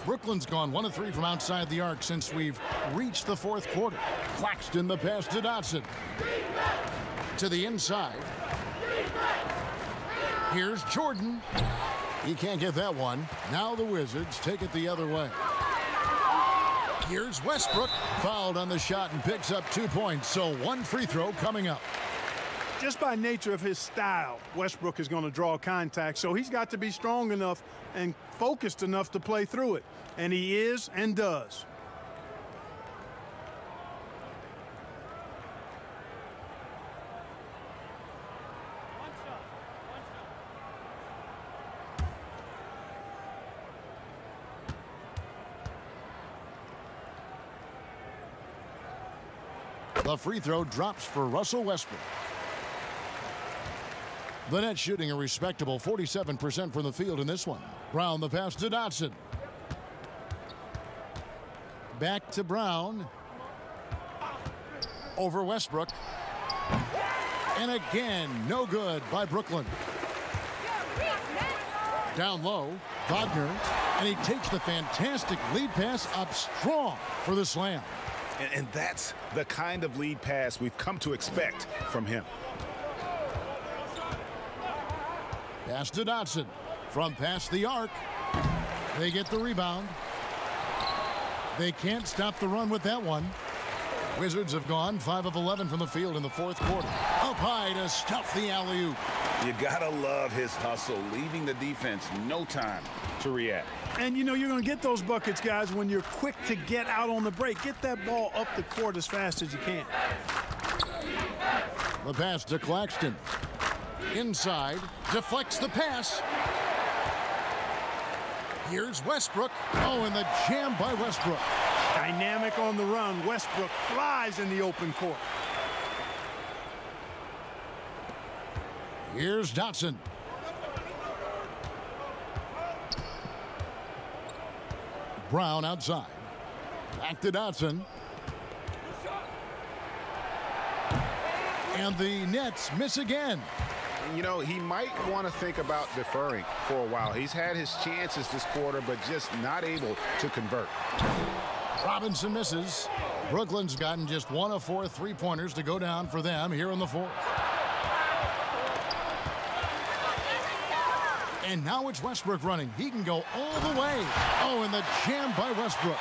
Brooklyn's gone 1 of 3 from outside the arc since we've reached the 4th quarter. Claxton the pass to Dotson. To the inside. Here's Jordan. He can't get that one. Now the Wizards take it the other way. Here's Westbrook. Fouled on the shot and picks up 2 points. So 1 free throw coming up. Just by nature of his style, Westbrook is going to draw contact, so he's got to be strong enough and focused enough to play through it. And he is and does. The free throw drops for Russell Westbrook. The Nets shooting a respectable 47% from the field in this one. Brown the pass to Dotson. Back to Brown. Over Westbrook. And again, no good by Brooklyn. Down low, Wagner, and he takes the fantastic lead pass up strong for the slam. And that's the kind of lead pass we've come to expect from him. Pass to Dotson. From past the arc. They get the rebound. They can't stop the run with that one. Wizards have gone 5 of 11 from the field in the fourth quarter. Up high to stuff the alley-oop. You gotta love his hustle, leaving the defense no time to react. And you know you're going to get those buckets, guys, when you're quick to get out on the break. Get that ball up the court as fast as you can. The pass to Claxton. Inside, deflects the pass. Here's Westbrook. Oh, and the jam by Westbrook. Dynamic on the run. Westbrook flies in the open court. Here's Dotson. Brown outside. Back to Dotson. And the Nets miss again. You know, he might want to think about deferring for a while. He's had his chances this quarter, but just not able to convert. Robinson misses. Brooklyn's gotten just 1 of 4 three-pointers to go down for them here in the fourth. And now it's Westbrook running. He can go all the way. Oh, and the jam by Westbrook.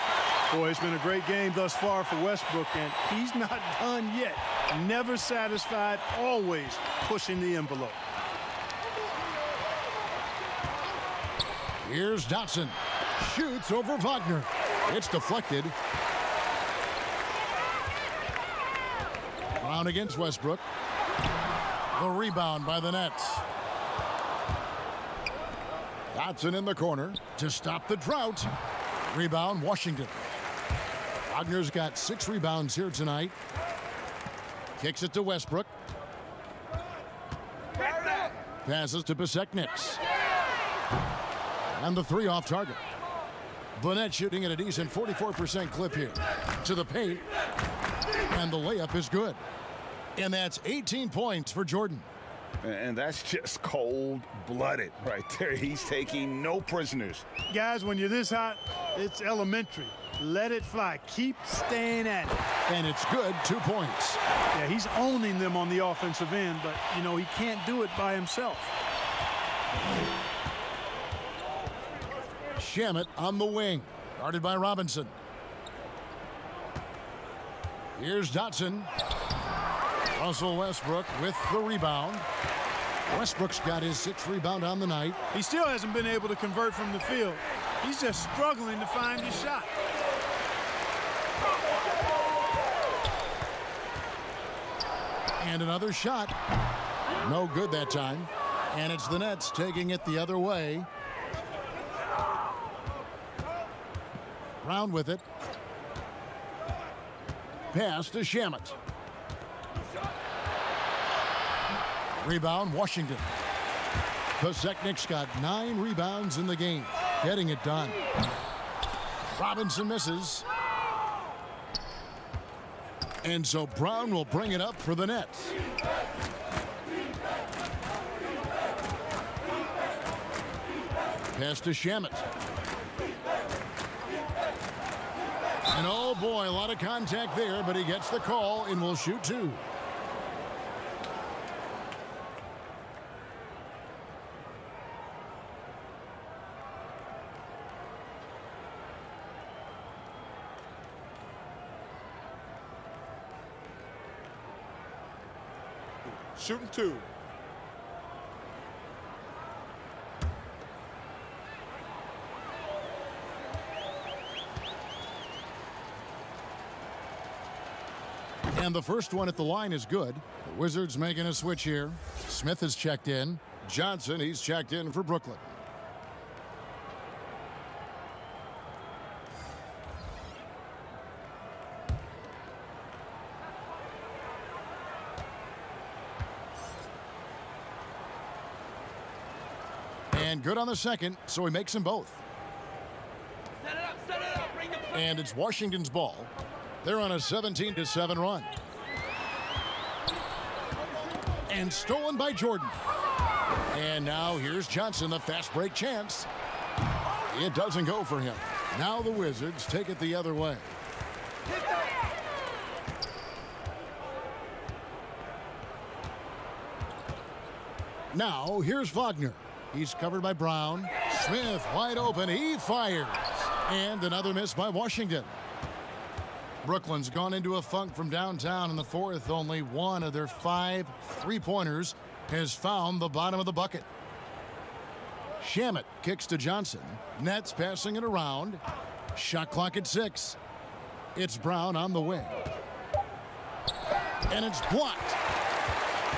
Boy, it's been a great game thus far for Westbrook, and he's not done yet. Never satisfied, always pushing the envelope. Here's Dotson. Shoots over Wagner. It's deflected. Brown against Westbrook. The rebound by the Nets. Dotson in the corner to stop the drought. Rebound, Washington. Wagner's got 6 rebounds here tonight. Kicks it to Westbrook. Passes to Pasek-Nicks. And the 3 off target. The Nets shooting at a decent 44% clip here. To the paint. And the layup is good. And that's 18 points for Jordan. And that's just cold-blooded right there. He's taking no prisoners. Guys, when you're this hot, it's elementary. Let it fly. Keep staying at it. And it's good, 2 points. Yeah, he's owning them on the offensive end, but, you know, he can't do it by himself. Shamet on the wing. Guarded by Robinson. Here's Dotson. Russell Westbrook with the rebound. Westbrook's got his 6th rebound on the night. He still hasn't been able to convert from the field. He's just struggling to find his shot. And another shot. No good that time. And it's the Nets taking it the other way. Brown with it. Pass to Shamet. Rebound, Washington. Pasek-Nicks got 9 rebounds in the game. Getting it done. Robinson misses. And so Brown will bring it up for the Nets. Pass to Shamet. And oh boy, a lot of contact there, but he gets the call and will shoot 2. Shooting 2. And the first one at the line is good. The Wizards making a switch here. Smith has checked in. Johnson, he's checked in for Brooklyn. And good on the second, so he makes them both. Set it up, bring the play. And it's Washington's ball. They're on a 17-7 run. And stolen by Jordan. And now here's Johnson, the fast break chance. It doesn't go for him. Now the Wizards take it the other way. Now here's Wagner. He's covered by Brown. Smith wide open. He fires. And another miss by Washington. Brooklyn's gone into a funk from downtown in the fourth. Only one of their 5 3-pointers has found the bottom of the bucket. Shamet kicks to Johnson. Nets passing it around. Shot clock at 6. It's Brown on the wing. And it's blocked.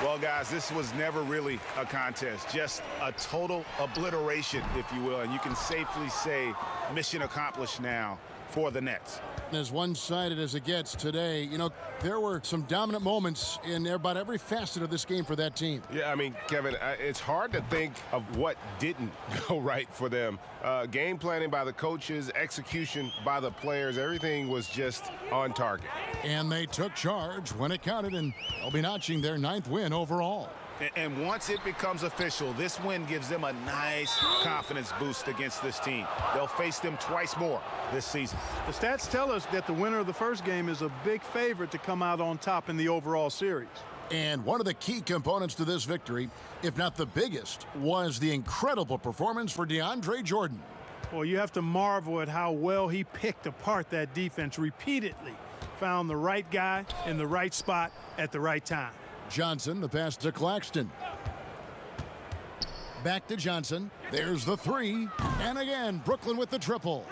Well, guys, this was never really a contest, just a total obliteration, if you will. And you can safely say mission accomplished now for the Nets. As one-sided as it gets today, you know, there were some dominant moments in about every facet of this game for that team. Yeah, I mean, Kevin, it's hard to think of what didn't go right for them. Game planning by the coaches, execution by the players, everything was just on target. And they took charge when it counted, and they'll be notching their 9th win overall. And once it becomes official, this win gives them a nice confidence boost against this team. They'll face them twice more this season. The stats tell us that the winner of the first game is a big favorite to come out on top in the overall series. And one of the key components to this victory, if not the biggest, was the incredible performance for DeAndre Jordan. Well, you have to marvel at how well he picked apart that defense repeatedly. Found the right guy in the right spot at the right time. Johnson, the pass to Claxton. Back to Johnson. There's the 3. And again, Brooklyn with the triple.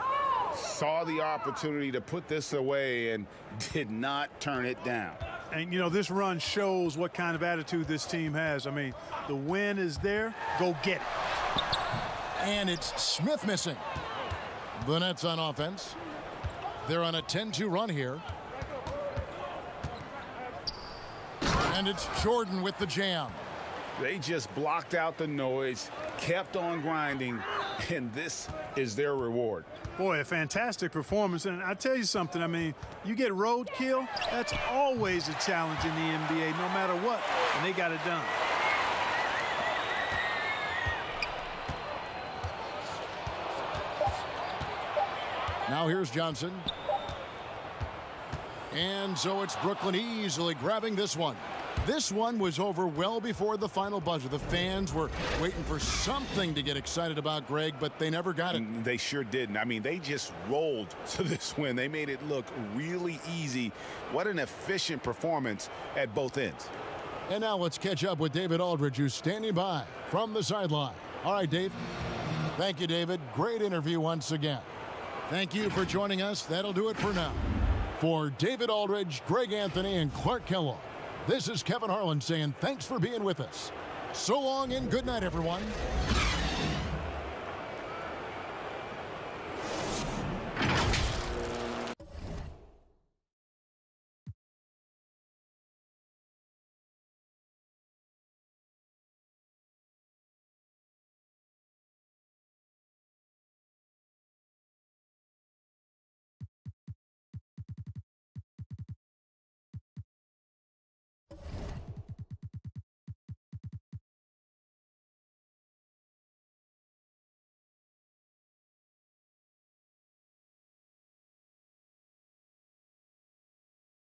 Saw the opportunity to put this away and did not turn it down. And, you know, this run shows what kind of attitude this team has. I mean, the win is there. Go get it. And it's Smith missing. The Nets on offense. They're on a 10-2 run here. And it's Jordan with the jam. They just blocked out the noise, kept on grinding, and this is their reward. Boy, a fantastic performance. And I tell you something, I mean, you get roadkill, that's always a challenge in the NBA, no matter what, and they got it done. Now here's Johnson. And so it's Brooklyn easily grabbing this one. This one was over well before the final buzzer. The fans were waiting for something to get excited about, Greg, but they never got it. They sure didn't. I mean, they just rolled to this win. They made it look really easy. What an efficient performance at both ends. And now let's catch up with David Aldridge, who's standing by from the sideline. All right, Dave. Thank you, David. Great interview once again. Thank you for joining us. That'll do it for now. For David Aldridge, Greg Anthony, and Clark Kellogg, this is Kevin Harlan saying thanks for being with us. So long and good night, everyone.